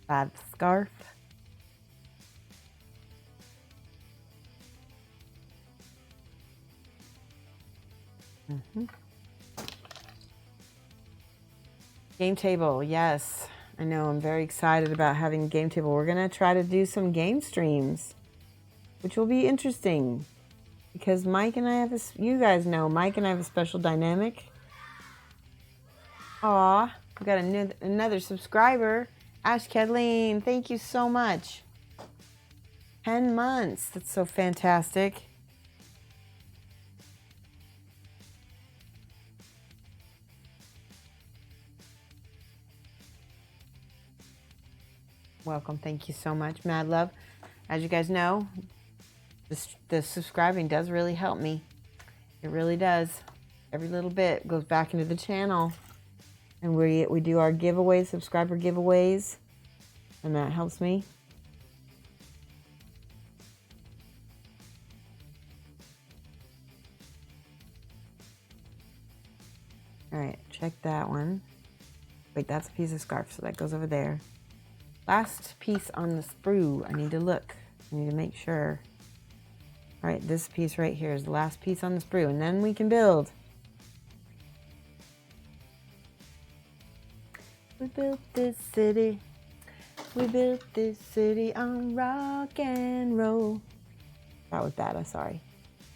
That scarf. Game table, yes. I know, I'm very excited about having a game table. We're going to try to do some game streams, which will be interesting. Because Mike and I have this, you guys know, Mike and I have a special dynamic. Aw, we got another subscriber. Ash Kathleen, thank you so much. 10 months, that's so fantastic. Welcome, thank you so much, Mad Love. As you guys know, the subscribing does really help me. It really does. Every little bit goes back into the channel. And we do our giveaways, subscriber giveaways. And that helps me. All right, check that one. Wait, that's a piece of scarf, so that goes over there. Last piece on the sprue. I need to look. I need to make sure. All right, this piece right here is the last piece on the sprue, and then we can build. We built this city. We built this city on rock and roll. That was bad, I'm sorry.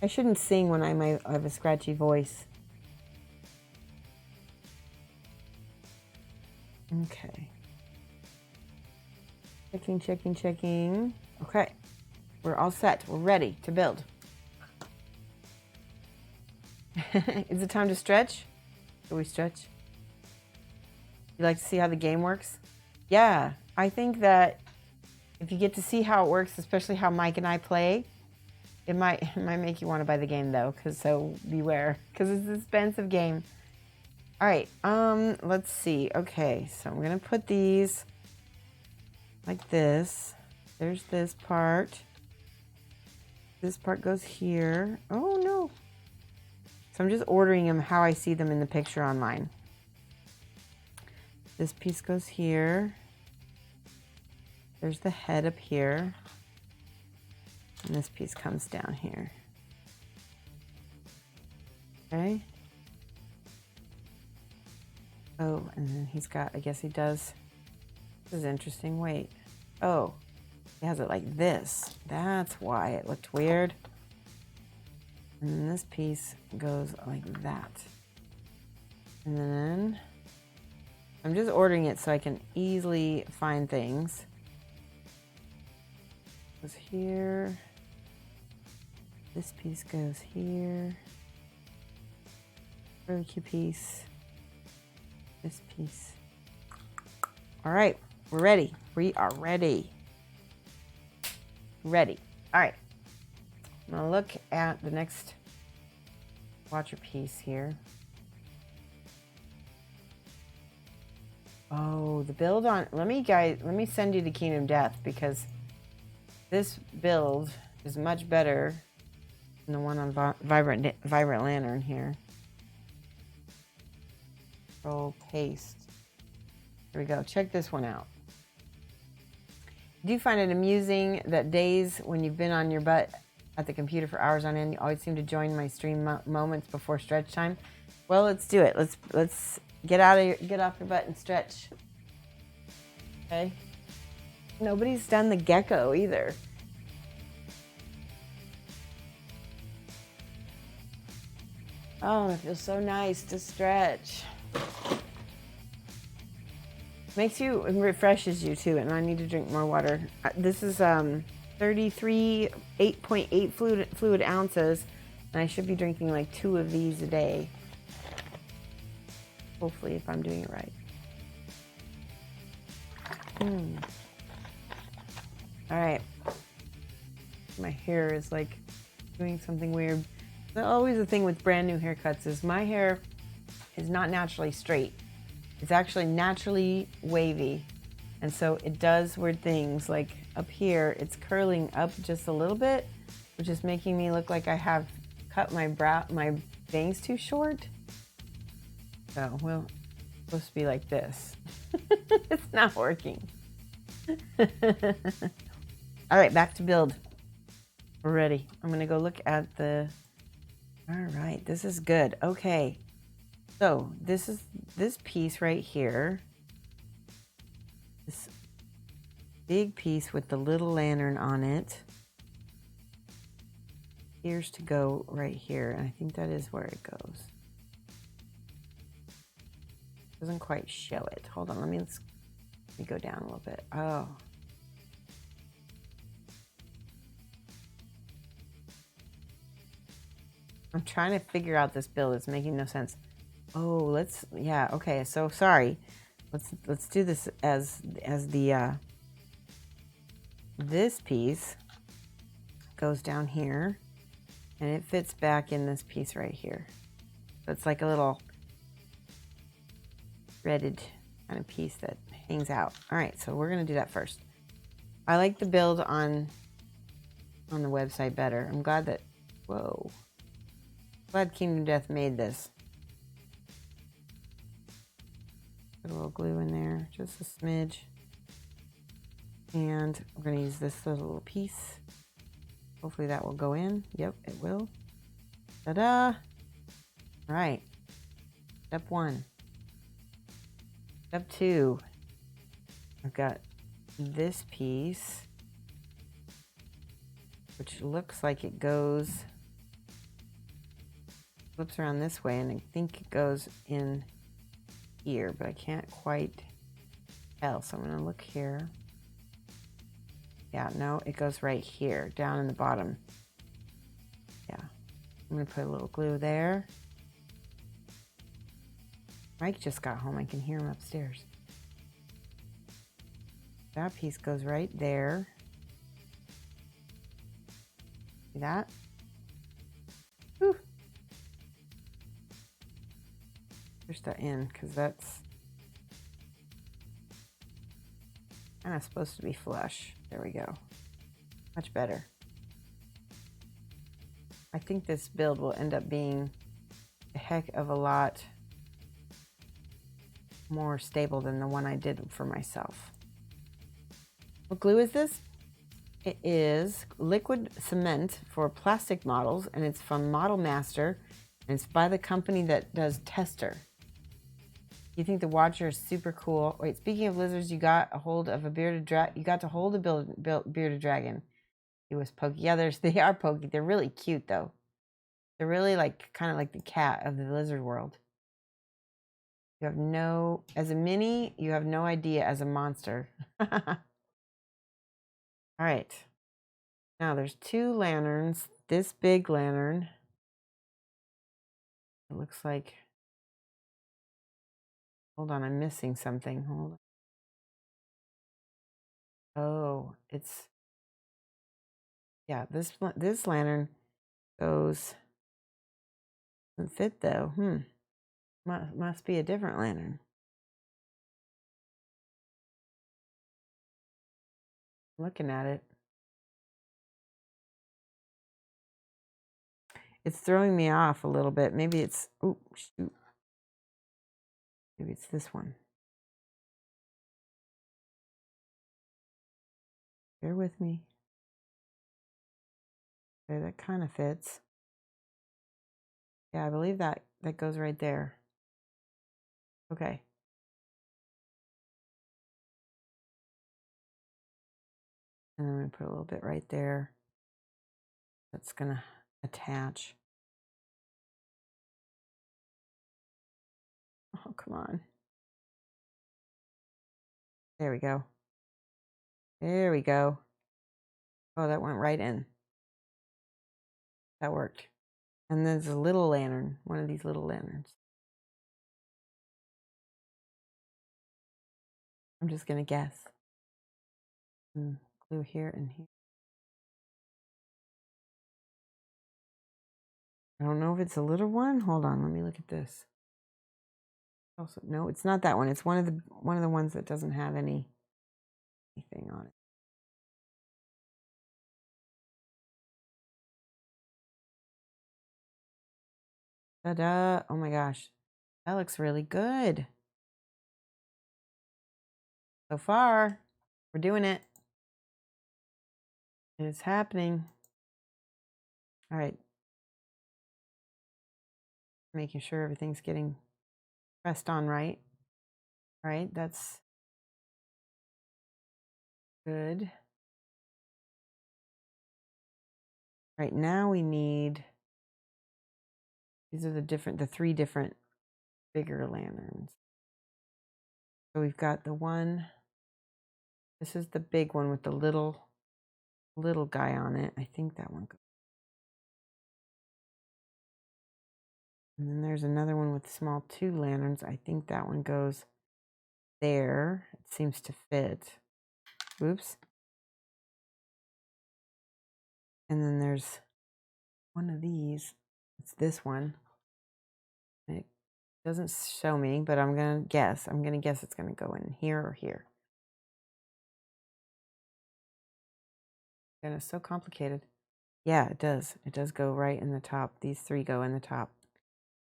I shouldn't sing when I have a scratchy voice. Okay. Checking. Okay. We're all set. We're ready to build. Is it time to stretch? Do we stretch? You like to see how the game works? Yeah. I think that if you get to see how it works, especially how Mike and I play, it might make you want to buy the game though, so beware, because it's an expensive game. All right, let's see. Okay, so I'm gonna put these like this. There's this part. This part goes here. Oh no. So I'm just ordering them how I see them in the picture online. This piece goes here. There's the head up here. And this piece comes down here. Okay. Oh, and then he's got, I guess he does. This is interesting. Wait. Oh, he has it like this. That's why it looked weird. And then this piece goes like that. And then I'm just ordering it so I can easily find things. Goes here. This piece goes here. Really cute piece. This piece. All right, we're ready. We are ready. Ready. All right. I'm gonna look at the next watcher piece here. Oh, the build on, let me send you to Kingdom Death, because this build is much better than the one on Vibrant Lantern here. Control paste. Here we go. Check this one out. Do you find it amusing that days when you've been on your butt at the computer for hours on end, you always seem to join my stream moments before stretch time? Well, let's do it. Let's get off your butt and stretch. Okay. Nobody's done the gecko either. Oh, it feels so nice to stretch. Makes you, and refreshes you too, and I need to drink more water. This is 33 8.8 fluid ounces, and I should be drinking like 2 of these a day. Hopefully, if I'm doing it right. All right. My hair is like doing something weird. Always the thing with brand new haircuts is my hair is not naturally straight. It's actually naturally wavy. And so it does weird things, like up here, it's curling up just a little bit, which is making me look like I have cut my bangs too short. So, well, it's supposed to be like this. It's not working. All right, back to build. We're ready. I'm gonna go look at the, all right, this is good. Okay, so this is this piece right here. This big piece with the little lantern on it. Appears to go right here, and I think that is where it goes. Doesn't quite show it. Hold on, let me go down a little bit. Oh. I'm trying to figure out this build. It's making no sense. Oh, yeah, okay, so sorry. Let's do this as the, this piece goes down here, and it fits back in this piece right here. So it's like a little threaded kind of piece that hangs out. All right, so we're gonna do that first. I like the build on the website better. I'm glad that, whoa. Glad Kingdom Death made this. Put a little glue in there, just a smidge. And we're gonna use this little piece. Hopefully that will go in. Yep, it will. Ta-da! All right, step 1. Step 2, I've got this piece, which looks like it goes, flips around this way, and I think it goes in here, but I can't quite tell, so I'm gonna look here. Yeah, no, it goes right here, down in the bottom. Yeah, I'm gonna put a little glue there. Mike just got home, I can hear him upstairs. That piece goes right there. See that? Whew. Push that in, because that's kind of supposed to be flush. There we go. Much better. I think this build will end up being a heck of a lot more stable than the one I did for myself. What glue is this? It is liquid cement for plastic models, and it's from Model Master, and it's by the company that does Tester. You think the Watcher is super cool? Wait, speaking of lizards, you got a hold of a bearded dragon. You got to hold a bearded dragon. He was pokey. Yeah, they are pokey. They're really cute though. They're really like kind of like the cat of the lizard world. You have no, as a mini, you have no idea as a monster. All right. Now there's 2 lanterns. This big lantern. It looks like, hold on, I'm missing something. Hold on. Oh, it's, yeah, this lantern goes, doesn't fit though. Must be a different lantern. Looking at it. It's throwing me off a little bit. Maybe it's, oh, shoot. Maybe it's this one. Bear with me. Okay, that kind of fits. Yeah, I believe that goes right there. Okay. And I'm going to put a little bit right there. That's going to attach. Oh, come on. There we go. There we go. Oh, that went right in. That worked. And there's a little lantern, one of these little lanterns. I'm just going to guess. Glue here and here. I don't know if it's a little one. Hold on, let me look at this. Also, no, it's not that one. It's one of the ones that doesn't have anything on it. Ta-da! Oh my gosh, that looks really good. So far, we're doing it. It's happening. All right. Making sure everything's getting pressed on right. All right, that's good. Right now we need, these are the three different bigger lanterns. So we've got the one, this is the big one with the little guy on it. I think that one goes. And then there's another one with small 2 lanterns. I think that one goes there. It seems to fit. Oops. And then there's one of these. It's this one. It doesn't show me, but I'm going to guess. I'm going to guess it's going to go in here or here. And it's so complicated. Yeah, it does. It does go right in the top. These 3 go in the top.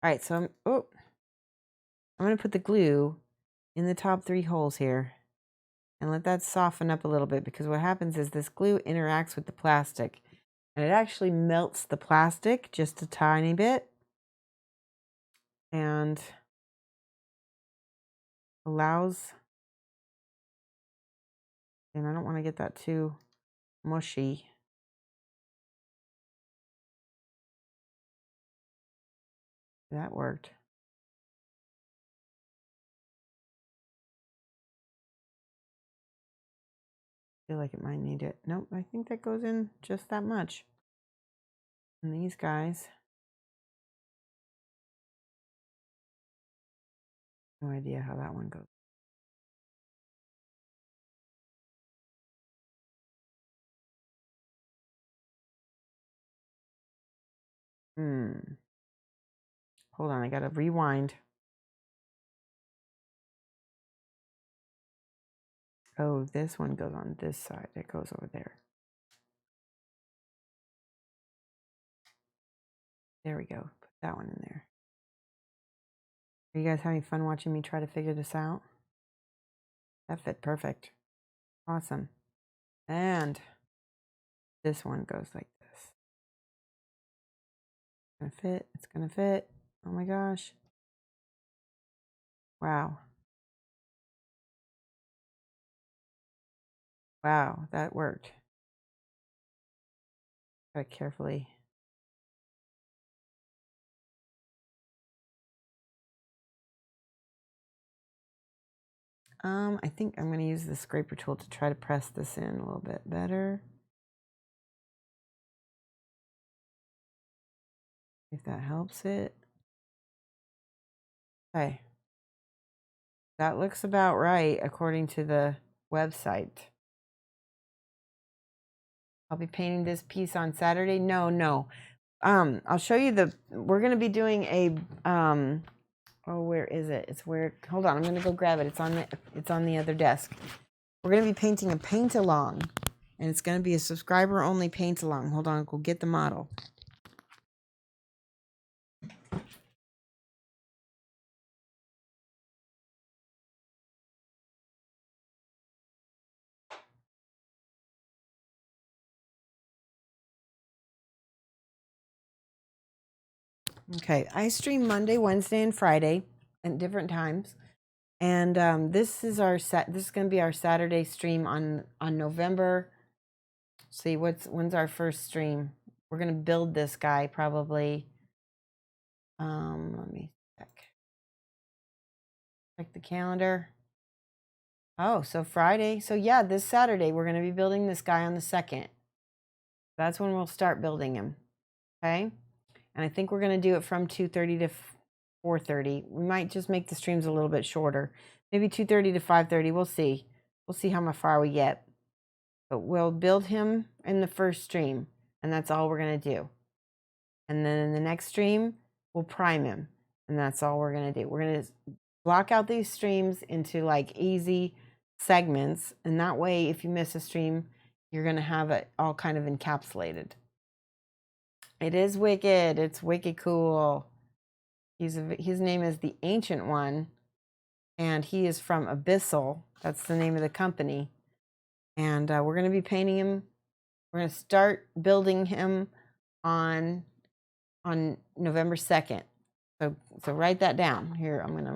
All right, so I'm going to put the glue in the top 3 holes here and let that soften up a little bit, because what happens is this glue interacts with the plastic and it actually melts the plastic just a tiny bit and allows, and I don't want to get that too mushy. That worked. I feel like it might need it. Nope, I think that goes in just that much. And these guys, no idea how that one goes. Hold on, I gotta rewind. Oh, this one goes on this side. It goes over there. There we go. Put that one in there. Are you guys having fun watching me try to figure this out? That fit perfect. Awesome. And this one goes like this. It's gonna fit. It's gonna fit. Oh my gosh. Wow. Wow, that worked. Gotta carefully. I think I'm gonna use the scraper tool to try to press this in a little bit better. If that helps it. Okay. That looks about right according to the website. I'll be painting this piece on Saturday. No. I'll show you we're going to be doing a, oh, where is it? It's where, hold on, I'm going to go grab it. It's on the other desk. We're going to be painting a paint along, and it's going to be a subscriber only paint along. Hold on, I'll go get the model. Okay, I stream Monday, Wednesday, and Friday at different times. And this is going to be our Saturday stream on November. See, when's our first stream? We're going to build this guy probably. Let me check the calendar. Oh, so Friday. So yeah, this Saturday we're going to be building this guy on the 2nd. That's when we'll start building him. Okay? And I think we're going to do it from 2:30 to 4:30. We might just make the streams a little bit shorter Maybe 2:30 to 5:30. We'll see. We'll see how far we get. But we'll build him in the first stream, and that's all we're going to do. And then in the next stream, we'll prime him, and that's all we're going to do. We're going to block out these streams into like easy segments, and that way, if you miss a stream, you're going to have it all kind of encapsulated. It is wicked. It's wicked cool. His name is the Ancient One, and he is from Abyssal. That's the name of the company. And we're going to be painting him. We're going to start building him on November 2nd. So write that down. Here, I'm going to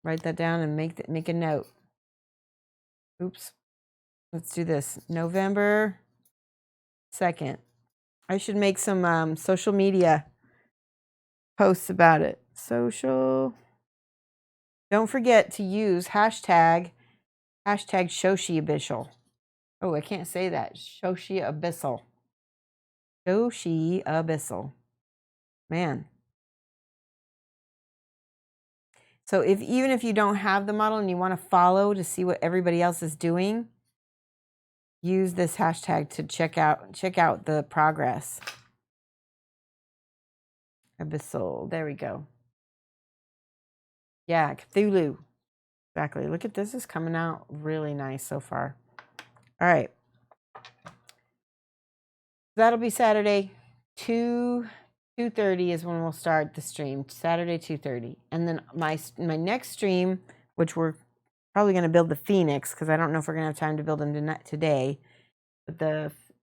write that down and make a note. Oops. Let's do this. November 2nd. I should make some social media posts about it. Don't forget to use hashtag Shoshie Abyssal. Oh, I can't say that. Shoshie Abyssal. Shoshie Abyssal. Man. So even if you don't have the model and you want to follow to see what everybody else is doing, use this hashtag to check out the progress. Abyssal. There we go. Yeah, Cthulhu. Exactly. Look at this. Is coming out really nice so far. All right. That'll be Saturday. 2:30 is when we'll start the stream. Saturday 2:30. And then my next stream, which we're probably going to build the Phoenix, because I don't know if we're going to have time to build them today. But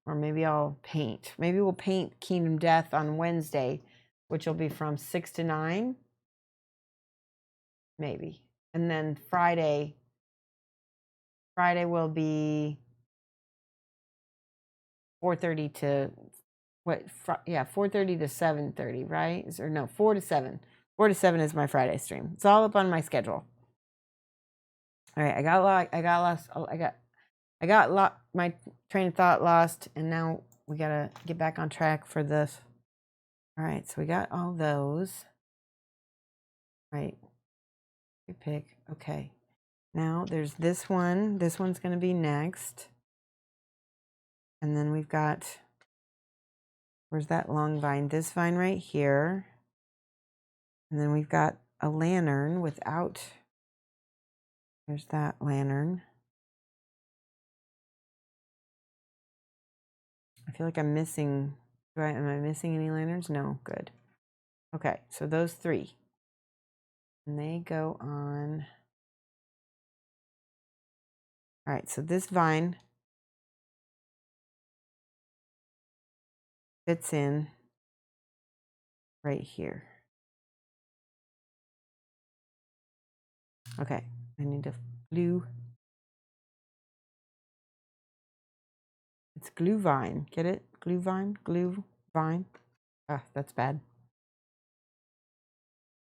or maybe I'll paint. Maybe we'll paint Kingdom Death on Wednesday, which will be from 6 to 9. Maybe. And then Friday will be 4:30 to 4:30 to 7:30, right? Or no, 4 to 7. 4 to 7 is my Friday stream. It's all up on my schedule. All right, I got my train of thought lost, and now we gotta get back on track for this. All right, so we got all those. Right. We pick. Okay. Now there's this one. This one's gonna be next. And then we've got, where's that long vine? This vine right here. And then we've got a lantern without, there's that lantern. I feel like I'm missing, am I missing any lanterns? No, good. Okay, so those 3. And they go on. All right, so this vine fits in right here. Okay, I need to glue. It's glue vine. Get it? Glue vine? Glue vine? Ah, that's bad.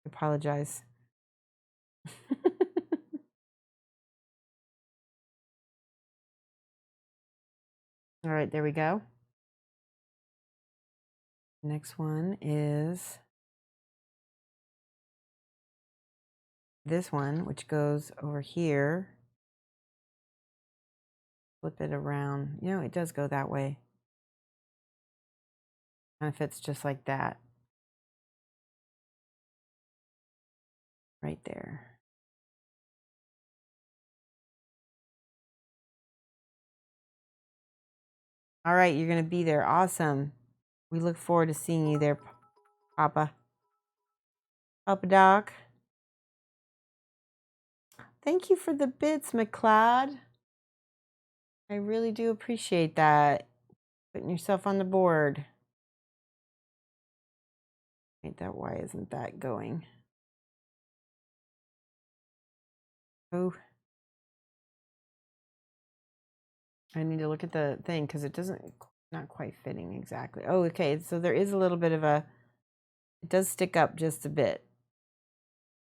I apologize. All right, there we go. Next one is this one, which goes over here. Flip it around. You know, it does go that way. Kind of fits just like that. Right there. All right, you're going to be there. Awesome. We look forward to seeing you there, Papa. Papa Doc. Thank you for the bits, McLeod. I really do appreciate that. Putting yourself on the board. Wait, why isn't that going? Oh. I need to look at the thing because it not quite fitting exactly. Oh, okay. So there is a little bit of it does stick up just a bit.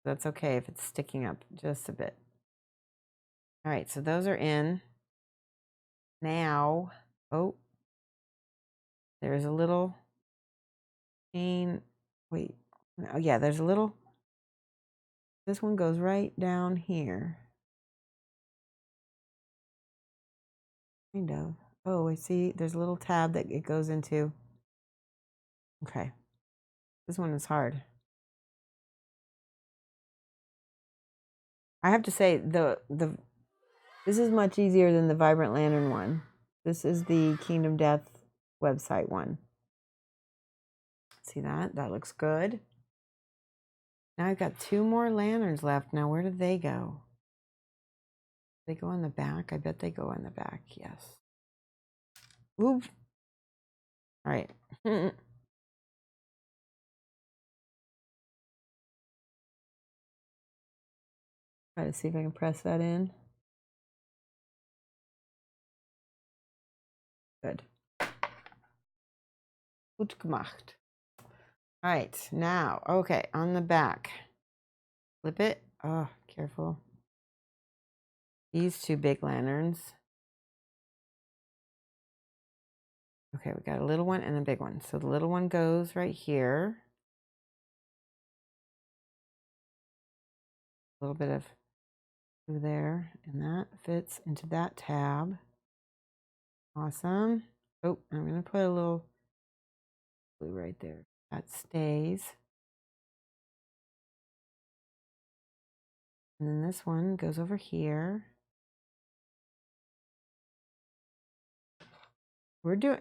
That's okay if it's sticking up just a bit. All right, so those are in. Now, oh, there's a little chain. Wait, oh yeah, there's a little This one goes right down here. Kind of. Oh, I see. There's a little tab that it goes into. Okay. This one is hard. I have to say this is much easier than the Vibrant Lantern one. This is the Kingdom Death website one. See that? That looks good. Now I've got 2 more lanterns left. Now where do they go? They go on the back? I bet they go on the back. Yes. Oops. All right. Try to see if I can press that in. Good. Gut gemacht. All right, now, okay, on the back. Flip it. Oh, careful. These 2 big lanterns. Okay, we got a little one and a big one. So the little one goes right here. A little bit of glue there, and that fits into that tab. Awesome. Oh, I'm going to put a little glue right there. That stays. And then this one goes over here.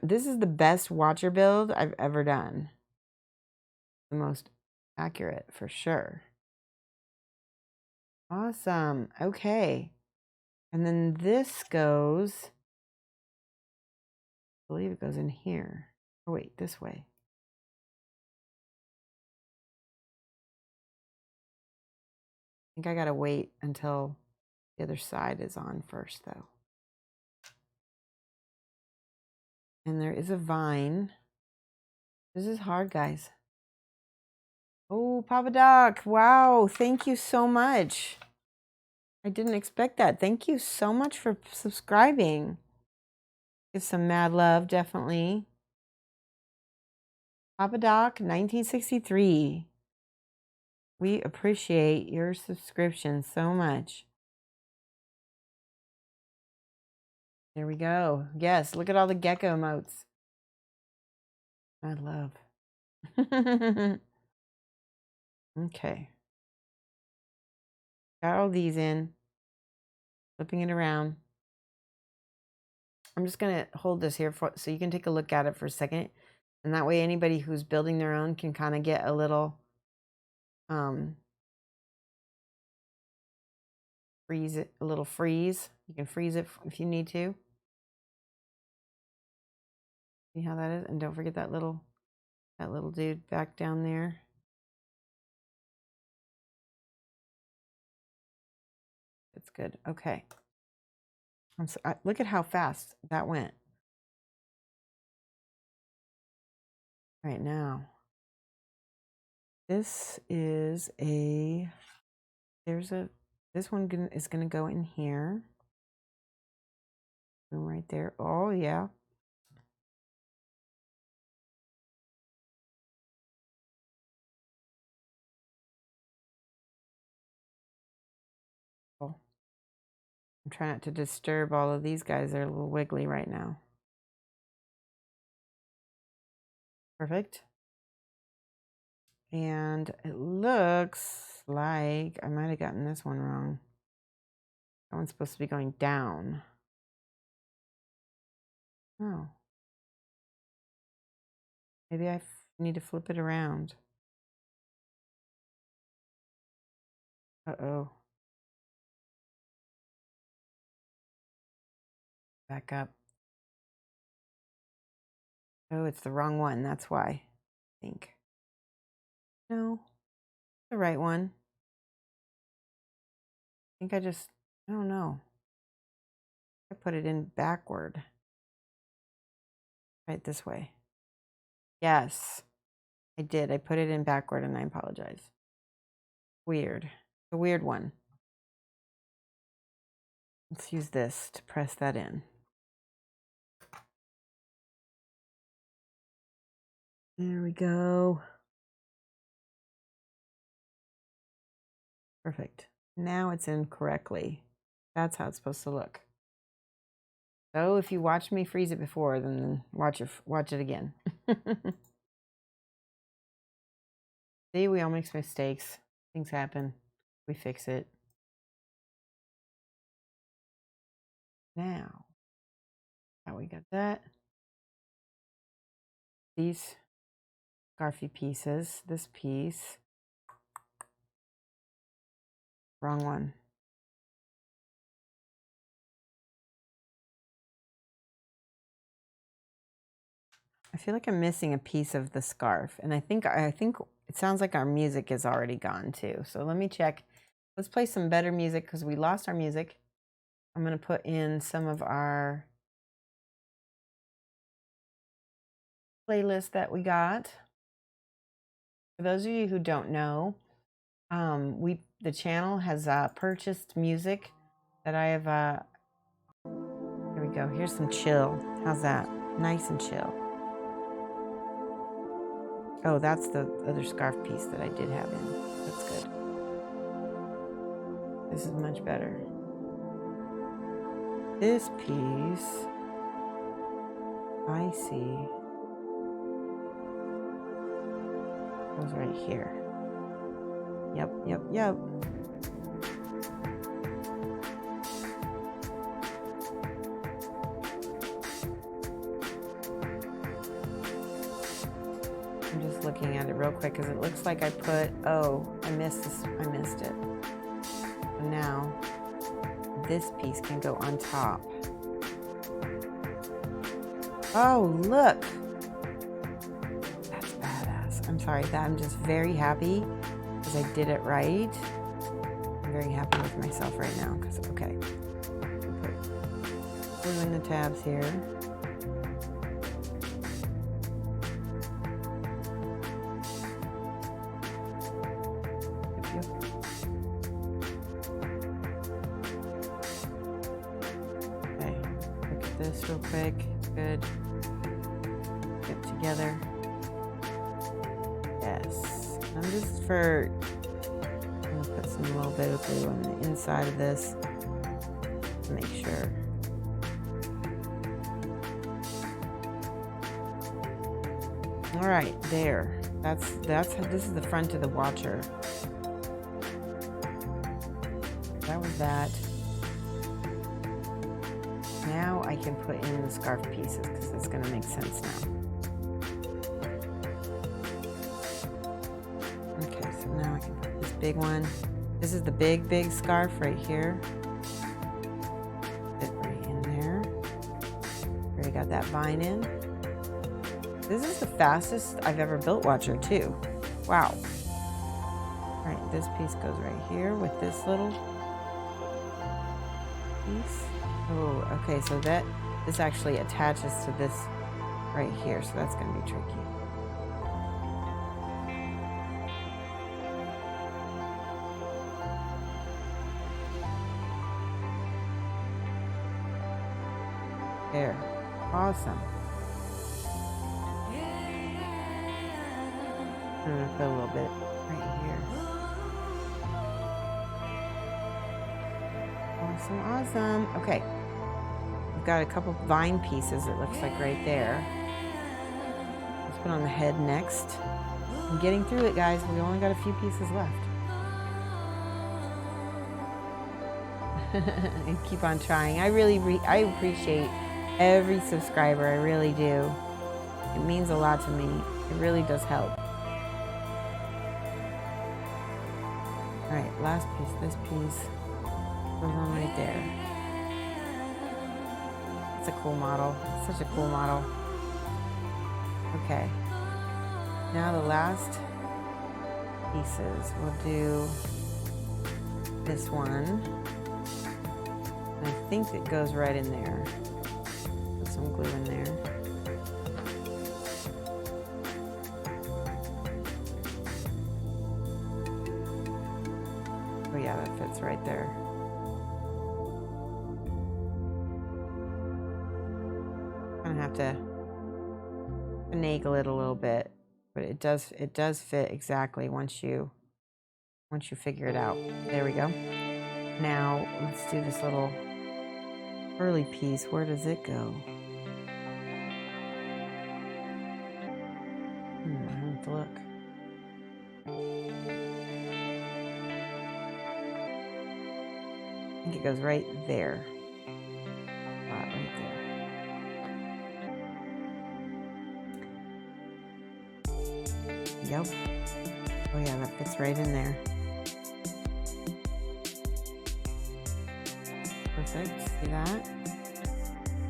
This is the best Watcher build I've ever done. The most accurate for sure. Awesome. Okay. And then this goes, I believe it goes in here. Oh, wait, this way. I think I gotta wait until the other side is on first, though. And there is a vine. This is hard, guys. Oh, Papa Doc. Wow. Thank you so much. I didn't expect that. Thank you so much for subscribing. Give some mad love, definitely. Papa Doc, 1963. We appreciate your subscription so much. There we go. Yes, look at all the gecko emotes. Mad love. Okay. Got all these in. Flipping it around. I'm just going to hold this here so you can take a look at it for a second. And that way anybody who's building their own can kind of get a little freeze. You can freeze it if you need to. See how that is? And don't forget that little dude back down there. It's good. Okay. Look at how fast that went. Right now. This is this one is going to go in here. Boom, right there. Oh, yeah. Oh. I'm trying not to disturb all of these guys. They're a little wiggly right now. Perfect. And it looks like I might have gotten this one wrong. That one's supposed to be going down. Oh. Maybe I need to flip it around. Uh-oh. Back up. Oh, it's the wrong one. That's why, I think. No, the right one. I think I don't know. I put it in backward. Right this way. Yes, I did. I put it in backward and I apologize. Weird. The weird one. Let's use this to press that in. There we go. Perfect. Now it's in correctly. That's how it's supposed to look. So if you watched me freeze it before, then watch it again. See, we all make mistakes. Things happen. We fix it. Now we got that. These scarfy pieces. This piece. Wrong one. I feel like I'm missing a piece of the scarf, and I think it sounds like our music is already gone too. So let me check. Let's play some better music because we lost our music. I'm going to put in some of our playlist that we got. For those of you who don't know, the channel has purchased music that I have. Here we go. Here's some chill. How's that? Nice and chill. Oh, that's the other scarf piece that I did have in. That's good. This is much better. This piece, I see, goes right here. Yep. I'm just looking at it real quick because it looks like I put, I missed it. And now this piece can go on top. Oh, look. That's badass. I'm sorry, I'm just very happy because I did it right. I'm very happy with myself right now because, okay. Glue in the tabs here. This real quick. Good. Get together. Yes. I'm going to put a little bit of glue on the inside of this to make sure. All right, there. This is the front of the watcher. That was that. Now I can put in the scarf pieces because that's going to make sense now. Okay, so now I can put this big one. This is the big scarf right here. Fit right in there. Already got that vine in. This is the fastest I've ever built watcher too. Wow. All right, this piece goes right here with this little piece. Oh, okay, so this actually attaches to this right here, so that's going to be tricky. There. Awesome. I'm going to put a little bit right here. Awesome. Okay. We've got a couple vine pieces, it looks like right there. Let's put on the head next. I'm getting through it, guys. We only got a few pieces left. And keep on trying. I appreciate every subscriber. I really do. It means a lot to me. It really does help. All right, last piece. This piece goes on right there. It's a cool model. It's such a cool model. Okay. Now the last pieces. We'll do this one. I think it goes right in there. Put some glue in there. Oh yeah, that fits right there. Kind of have to finagle it a little bit, but it does fit exactly once you once you figure it out. There we go. Now let's do this little curly piece. Where does it go? I have to look. I think it goes right there. Right there. Yep. Oh yeah, that fits right in there. Perfect. See that?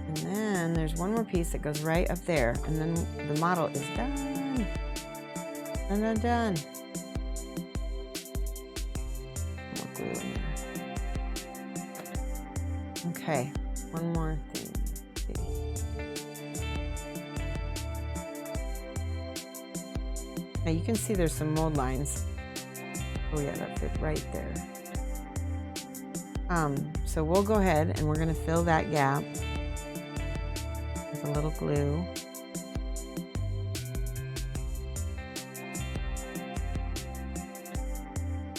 And then there's one more piece that goes right up there, and then the model is done. Done. More glue in there. Okay, one more thing. Now you can see there's some mold lines. Oh yeah, that fit right there. So we'll go ahead and we're going to fill that gap with a little glue.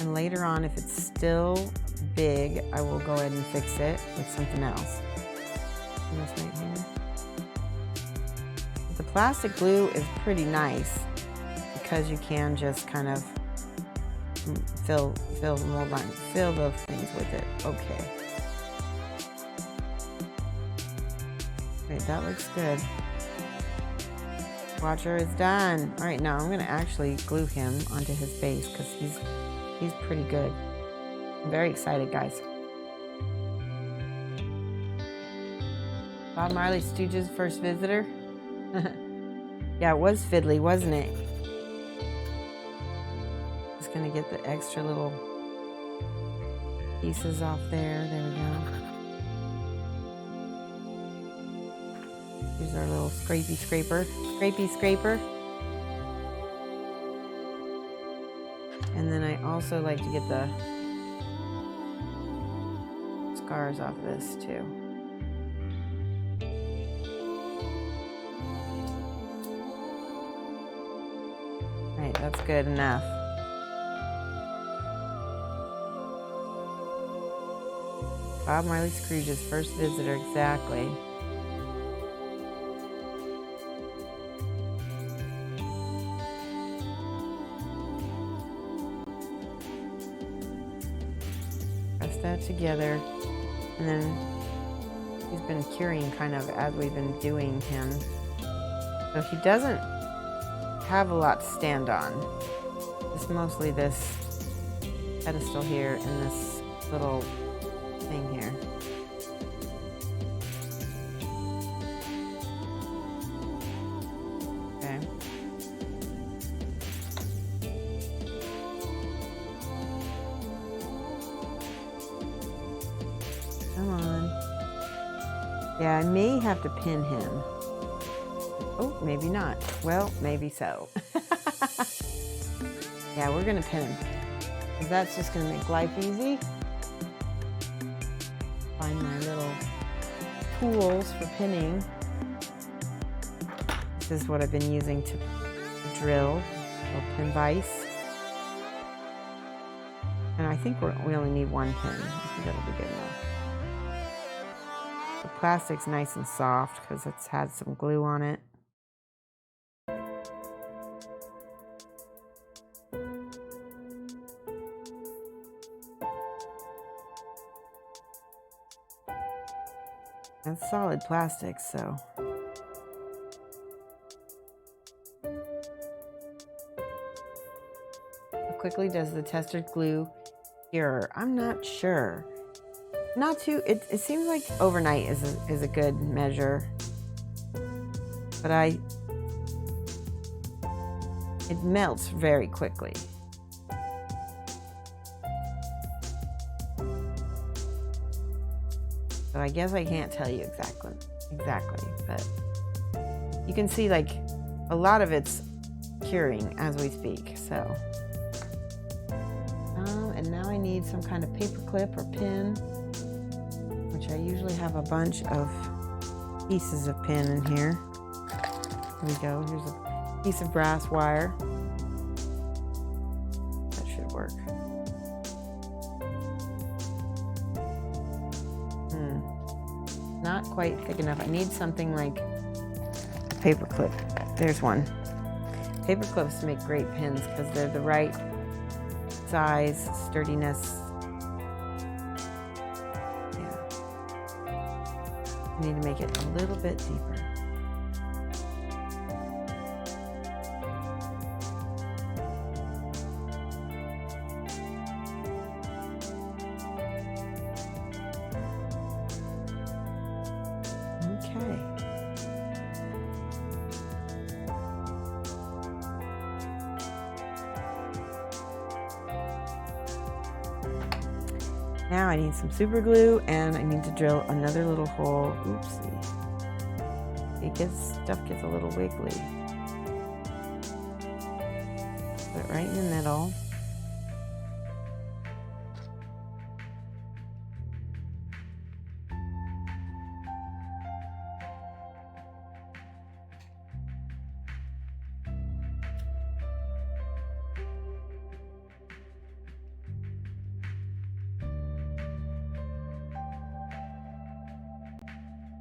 And later on, if it's still big, I will go ahead and fix it with something else. This right here. But the plastic glue is pretty nice because you can just kind of fill the mold line, fill those things with it. Okay. Great, that looks good. Watcher is done. All right, now I'm gonna actually glue him onto his base because he's pretty good. I'm very excited, guys. Bob Marley Stooges' first visitor. Yeah, it was fiddly, wasn't it? Just gonna get the extra little pieces off there. There we go. Here's our little scrapey scraper. And then I also like to get the scars off this too. All right, that's good enough. Bob Marley Scrooge's first visitor, exactly. Press that together, and then he's been curing kind of as we've been doing him. So he doesn't have a lot to stand on. It's mostly this pedestal here and this little thing here. Okay. Come on. Yeah, I may have to pin him. Oh, maybe not. Well, maybe so. Yeah, we're gonna pin him. That's just gonna make life easy. Find my little tools for pinning. This is what I've been using to drill, little pin vise. And I think we only need one pin. I think that'll be good enough. The plastic's nice and soft because it's had some glue on it. It's solid plastic, so. How quickly does the tested glue cure? I'm not sure. Not too, it seems like overnight is a good measure. But it melts very quickly. But I guess I can't tell you exactly, but you can see like a lot of it's curing as we speak, so. And now I need some kind of paper clip or pin, which I usually have a bunch of pieces of pin in here. Here we go, here's a piece of brass wire. That should work. not quite thick enough. I need something like a paper clip. There's one. Paper clips make great pins because they're the right size, sturdiness. Yeah. I need to make it a little bit deeper. Okay. Now I need some super glue and I need to drill another little hole. Oopsie. Stuff gets a little wiggly. Put it right in the middle.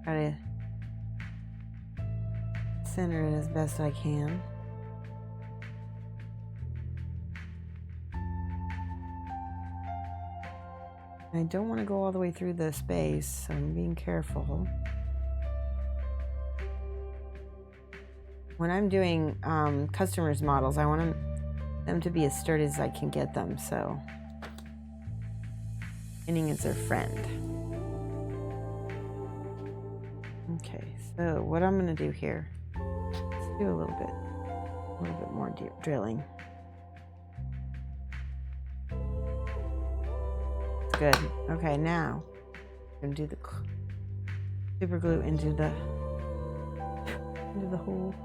Try to center it as best I can. I don't want to go all the way through the space, so I'm being careful. When I'm doing customers' models, I want them to be as sturdy as I can get them, so pinning is their friend. Okay, so what I'm going to do here, let's do a little bit more drilling. Good. Okay, now I'm going to do the super glue into the hole.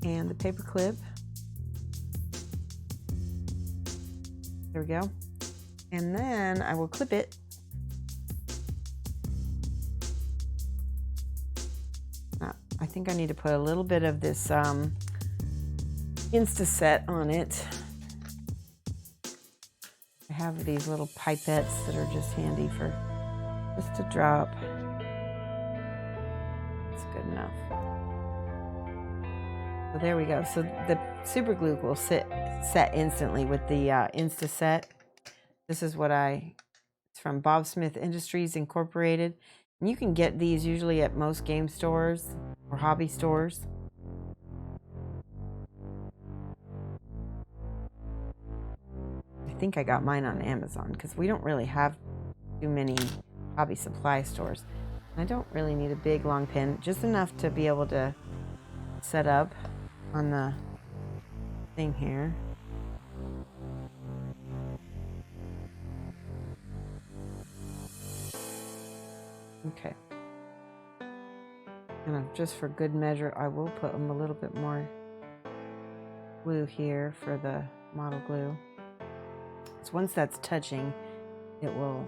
And the paper clip. There we go. And then I will clip it. I think I need to put a little bit of this Insta-Set on it. I have these little pipettes that are just handy for just a drop. It's good enough. So there we go. So the super glue will set instantly with the Insta-Set. This is it's from Bob Smith Industries Incorporated. And you can get these usually at most game stores or hobby stores. I think I got mine on Amazon because we don't really have too many hobby supply stores. I don't really need a big long pin, just enough to be able to set up on the thing here. Okay. And just for good measure, I will put them a little bit more glue here for the model glue. So once that's touching, it will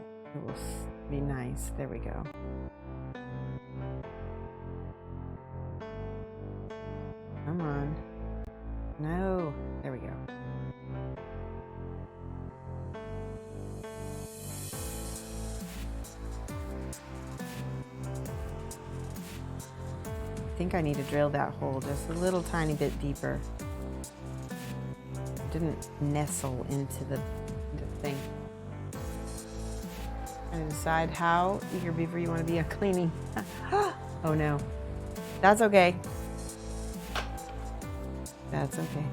be nice. There we go. Come on. No. There we go. I think I need to drill that hole just a little tiny bit deeper. It didn't nestle into the thing. And decide how eager beaver you want to be on cleaning. Oh no. That's okay. That's okay.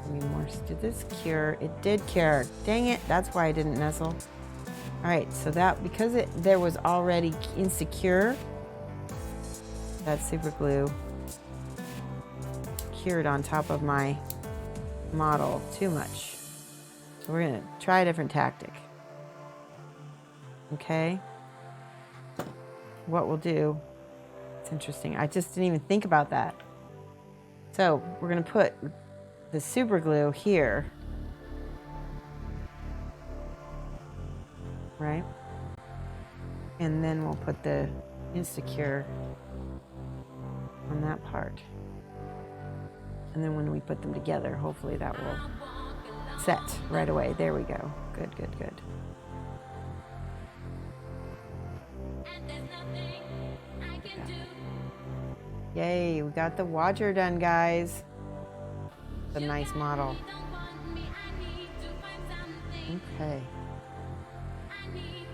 Give me more. Did this cure? It did cure. Dang it. That's why I didn't nestle. All right. So that, because there was already insecure, that super glue cured on top of my model too much. So we're going to try a different tactic. Okay. What we'll do, it's interesting. I just didn't even think about that. So we're going to put the super glue here. Right? And then we'll put the Insecure on that part. And then when we put them together, hopefully that will set right away. There we go. Good, good, good. Yay, we got the watcher done, guys. It's a nice model. Okay.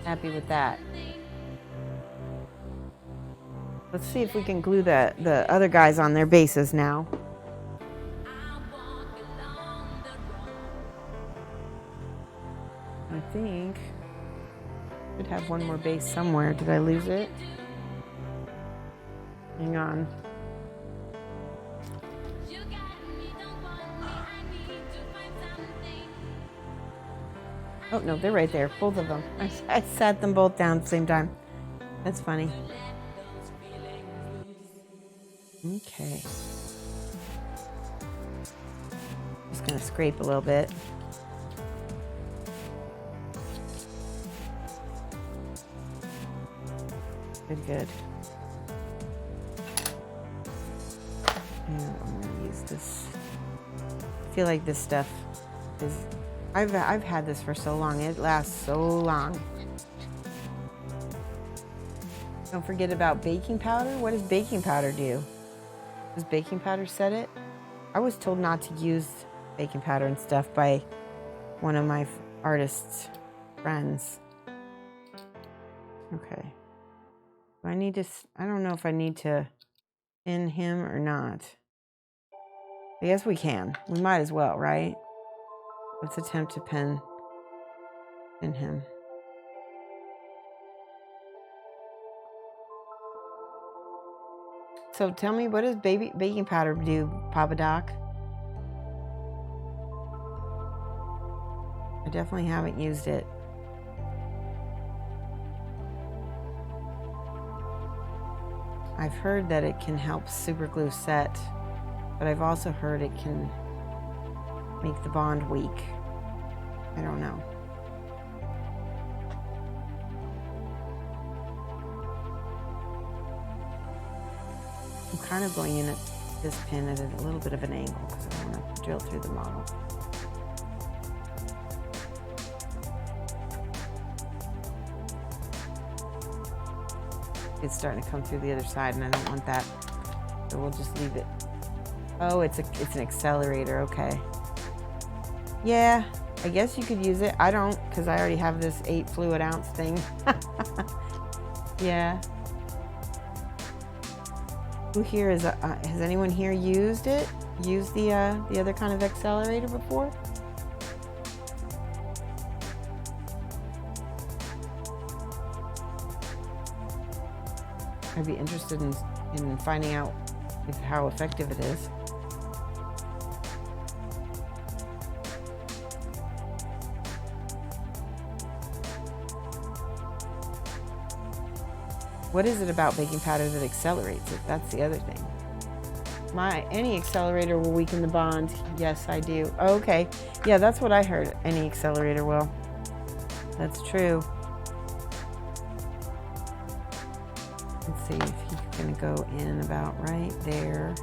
Happy with that. Let's see if we can glue the other guys on their bases now. I think I should have one more base somewhere. Did I lose it? Hang on. Oh, no, they're right there. Both of them. I sat them both down at the same time. That's funny. Okay. Just going to scrape a little bit. Good, good. And I'm going to use this. I feel like this stuff is... I've had this for so long. It lasts so long. Don't forget about baking powder. What does baking powder do? Does baking powder set it? I was told not to use baking powder and stuff by one of my artist's friends. Okay. Do I need to... I don't know if I need to pin him or not. I guess we can. We might as well, right? Let's attempt to pin him. So tell me, what does baking powder do, Papa Doc? I definitely haven't used it. I've heard that it can help super glue set, but I've also heard it can make the bond weak. I don't know. I'm kind of going in at this pin at a little bit of an angle because I want to drill through the model. It's starting to come through the other side and I don't want that, so we'll just leave it. Oh, it's an accelerator, okay. Yeah, I guess you could use it. I don't, because I already have this 8 fluid ounce thing. Yeah. Who here is, has anyone here used it? Used the other kind of accelerator before? I'd be interested in finding out how effective it is. What is it about baking powder that accelerates it? That's the other thing. Any accelerator will weaken the bond. Yes, I do. Okay. Yeah, that's what I heard. Any accelerator will. That's true. Let's see if he's gonna go in about right there.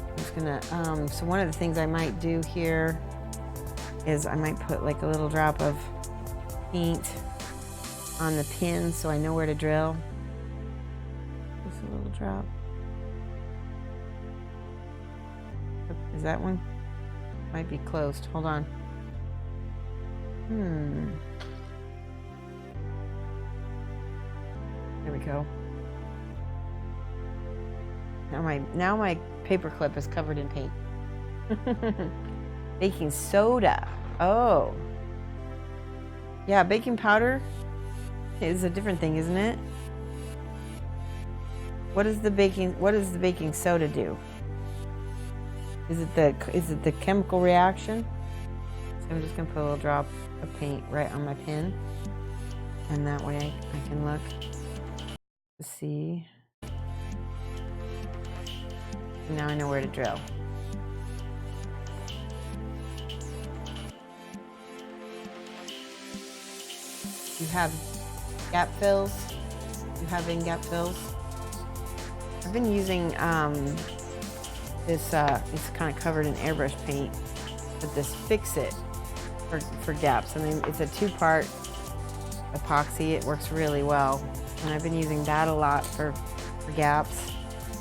I'm just gonna, so one of the things I might do here is I might put like a little drop of paint on the pin so I know where to drill. Just a little drop. Is that one? Might be closed. Hold on. There we go. Now my paper clip is covered in paint. Baking soda. Oh. Yeah, baking powder is a different thing, isn't it? What does the baking soda do? Is it the chemical reaction? So I'm just gonna put a little drop of paint right on my pin, and that way I can look to see. Now I know where to drill. You have gap fills. You have in gap fills. I've been using This it's kind of covered in airbrush paint, but this Fix-It for gaps. I mean, it's a 2-part epoxy. It works really well, and I've been using that a lot for gaps.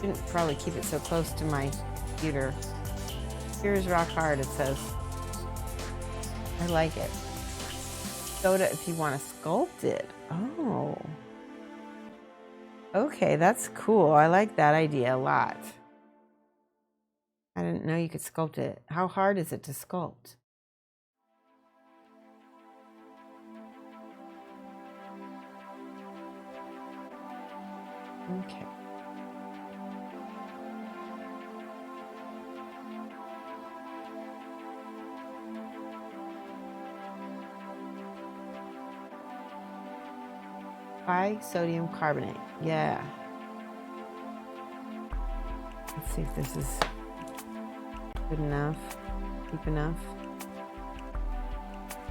Didn't probably keep it so close to my computer. Here's rock hard, it says. I like it. Soda if you want to sculpt it. Oh. Okay, that's cool. I like that idea a lot. I didn't know you could sculpt it. How hard is it to sculpt? Okay. High sodium carbonate. Yeah. Let's see if this is good enough. Deep enough.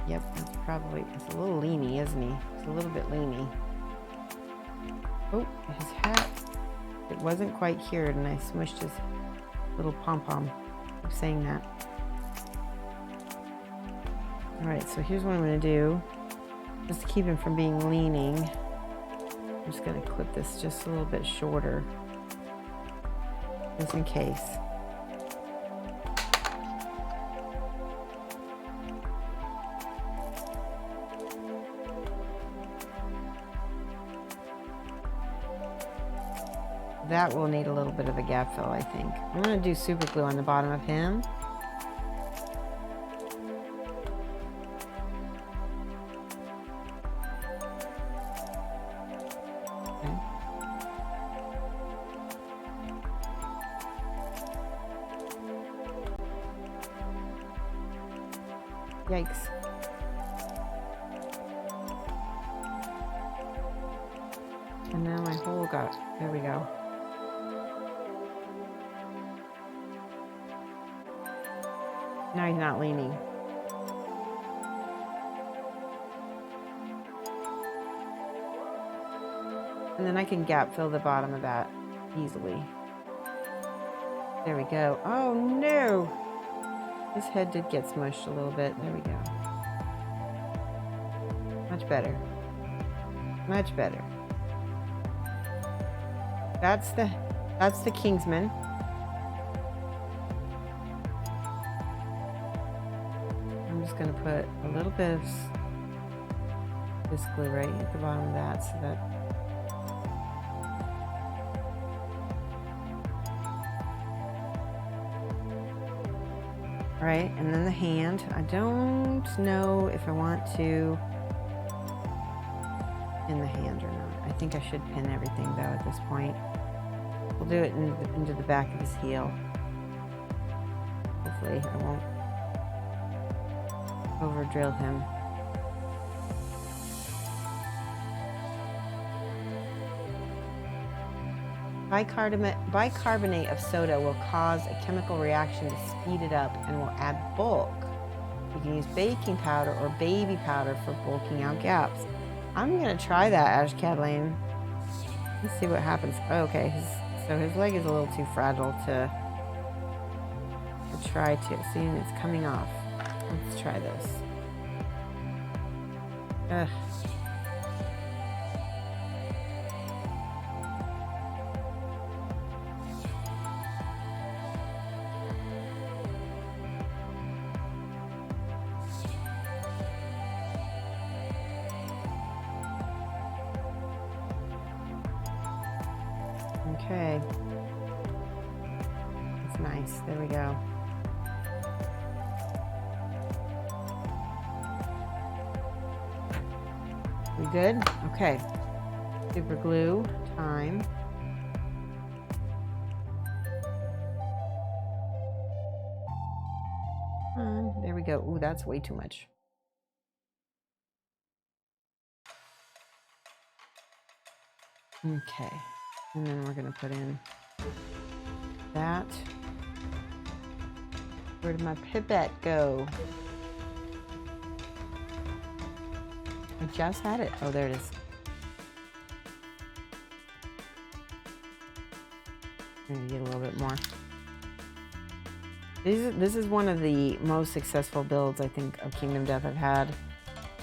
Yep, that's probably, it's a little leany, isn't he? It's a little bit leany. Oh, his hat. It wasn't quite cured and I smushed his little pom-pom. I'm saying that. All right, so here's what I'm gonna do. Just to keep him from being leaning. I'm just going to clip this just a little bit shorter, just in case. That will need a little bit of a gap fill, I think. I'm going to do super glue on the bottom of him. Yikes. And now my hole got, there we go. Now he's not leaning. And then I can gap fill the bottom of that easily. There we go. Oh no! His head did get smushed a little bit. There we go. Much better. Much better. That's the Kingsman. I'm just gonna put a little bit of this glue right at the bottom of that so that right, and then the hand. I don't know if I want to pin the hand or not. I think I should pin everything though at this point. We'll do it into the back of his heel. Hopefully I won't over drill him. Bicarbonate of soda will cause a chemical reaction to speed it up and will add bulk. You can use baking powder or baby powder for bulking out gaps. I'm gonna try that, Ash Catalane. Let's see what happens. Oh, okay, so his leg is a little too fragile to try to. See, it's coming off. Let's try this. Ugh. Okay. That's nice. There we go. We good? Okay. Super glue time. There we go. Ooh, that's way too much. Okay. And then we're going to put in that. Where did my pipette go? I just had it. Oh, there it is. I'm going to get a little bit more. This is one of the most successful builds, I think, of Kingdom Death I've had,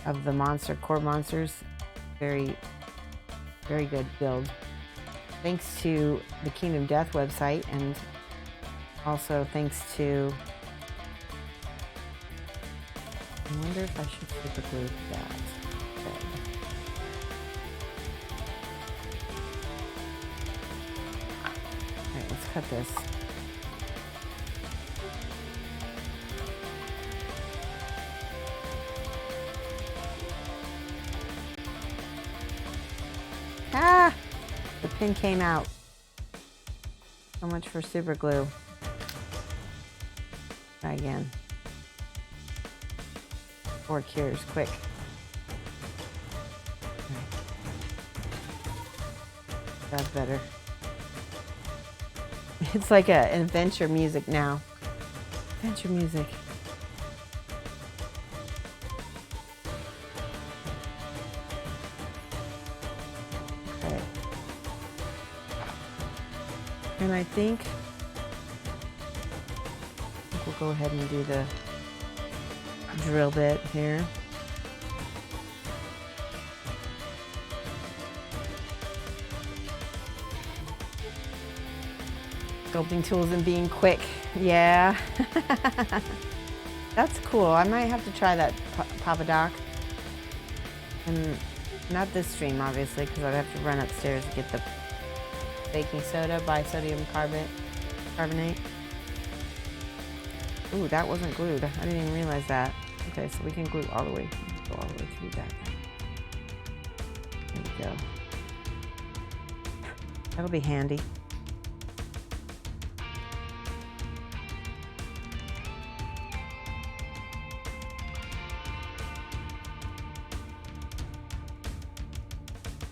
of the core monsters. Very, very good build. Thanks to the Kingdom Death website, and also thanks to... I wonder if I should super glue that. Okay. Alright, let's cut this. Ah! The pin came out. So much for super glue. Try again. Four cures, quick. That's better. It's like an adventure music now. Adventure music. Okay. And I think we'll go ahead and do the drill bit here. Sculpting tools and being quick. Yeah. That's cool. I might have to try that, Papa Doc. And not this stream, obviously, because I'd have to run upstairs to get the baking soda, sodium carbonate. Ooh, that wasn't glued. I didn't even realize that. Okay, so we can glue all the way. Go all the way through that. There we go. That'll be handy.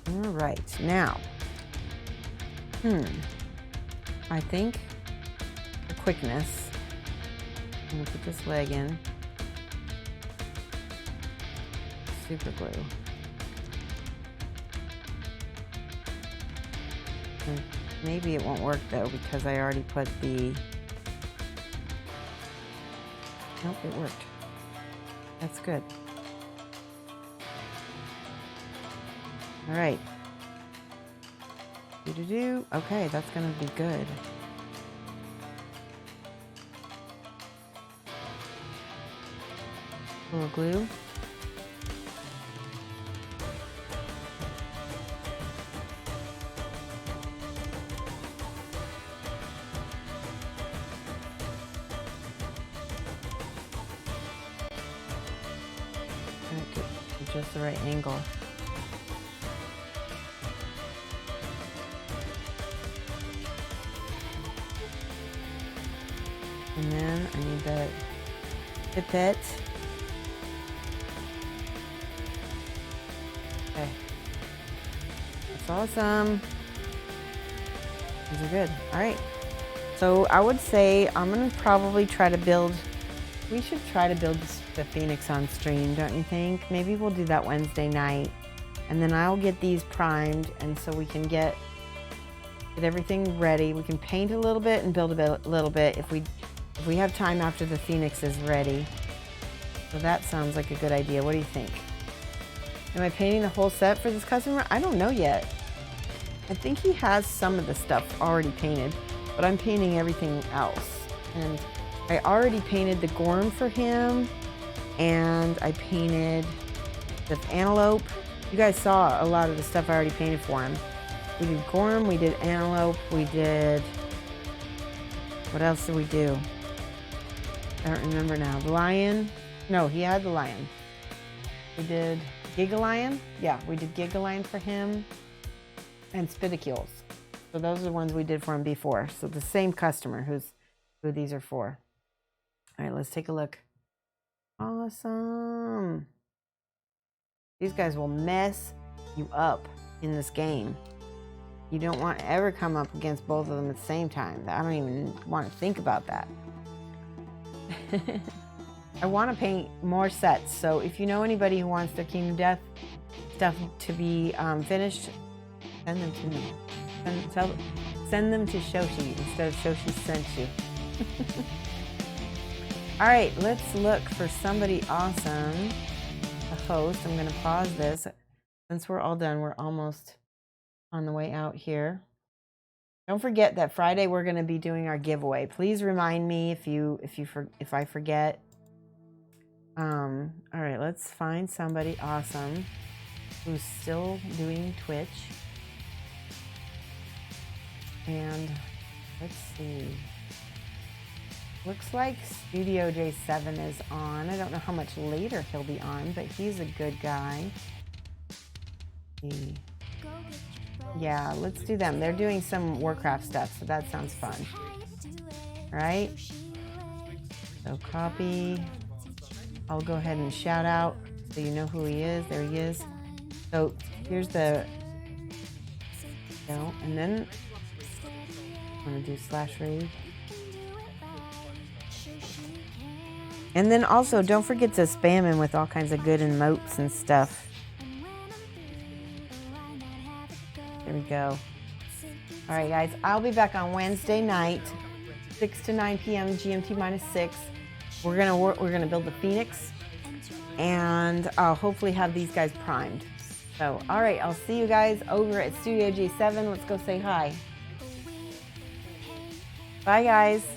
All right, now, I think for quickness, I'm gonna put this leg in. Super glue. And maybe it won't work though because I already put the... Nope, it worked. That's good. All right. Do-do-do. Okay, that's gonna be good. A little glue. Just the right angle. And then I need the pipette. Okay. That's awesome. These are good. All right. So I would say I'm going to probably try to build, we should try to build the Phoenix on stream, don't you think? Maybe we'll do that Wednesday night. And then I'll get these primed, and so we can get everything ready. We can paint a little bit and build a little bit if we have time after the Phoenix is ready. So that sounds like a good idea. What do you think? Am I painting the whole set for this customer? I don't know yet. I think he has some of the stuff already painted, but I'm painting everything else. And I already painted the Gorm for him, and I painted the antelope. You guys saw a lot of the stuff I already painted for him. We did Gorm, we did antelope, we did... What else did we do? I don't remember now. The lion? No, he had the lion. We did Gigalion? Yeah, we did Gigalion for him. And Spidicules. So those are the ones we did for him before. So the same customer who these are for. All right, let's take a look. Awesome. These guys will mess you up in this game. You don't want to ever come up against both of them at the same time. I don't even want to think about that. I want to paint more sets, so if you know anybody who wants their Kingdom Death stuff to be finished, send them to me. Send them to Shoshie instead of Shoshie sent you. All right, let's look for somebody awesome to host. I'm going to pause this. Since we're all done, we're almost on the way out here. Don't forget that Friday we're going to be doing our giveaway. Please remind me if I forget. All right, let's find somebody awesome who's still doing Twitch. And let's see. Looks like Studio J7 is on. I don't know how much later he'll be on, but he's a good guy. Yeah, let's do them. They're doing some Warcraft stuff, so that sounds fun. All right. So copy. I'll go ahead and shout out so you know who he is. There he is. So here's the, and then I'm going to do /raid. And then also don't forget to spam him with all kinds of good emotes and stuff. There we go. All right, guys, I'll be back on Wednesday night, 6 to 9 p.m. GMT -6. We're gonna build the Phoenix, and I'll hopefully have these guys primed. So, all right, I'll see you guys over at Studio J7. Let's go say hi. Bye, guys.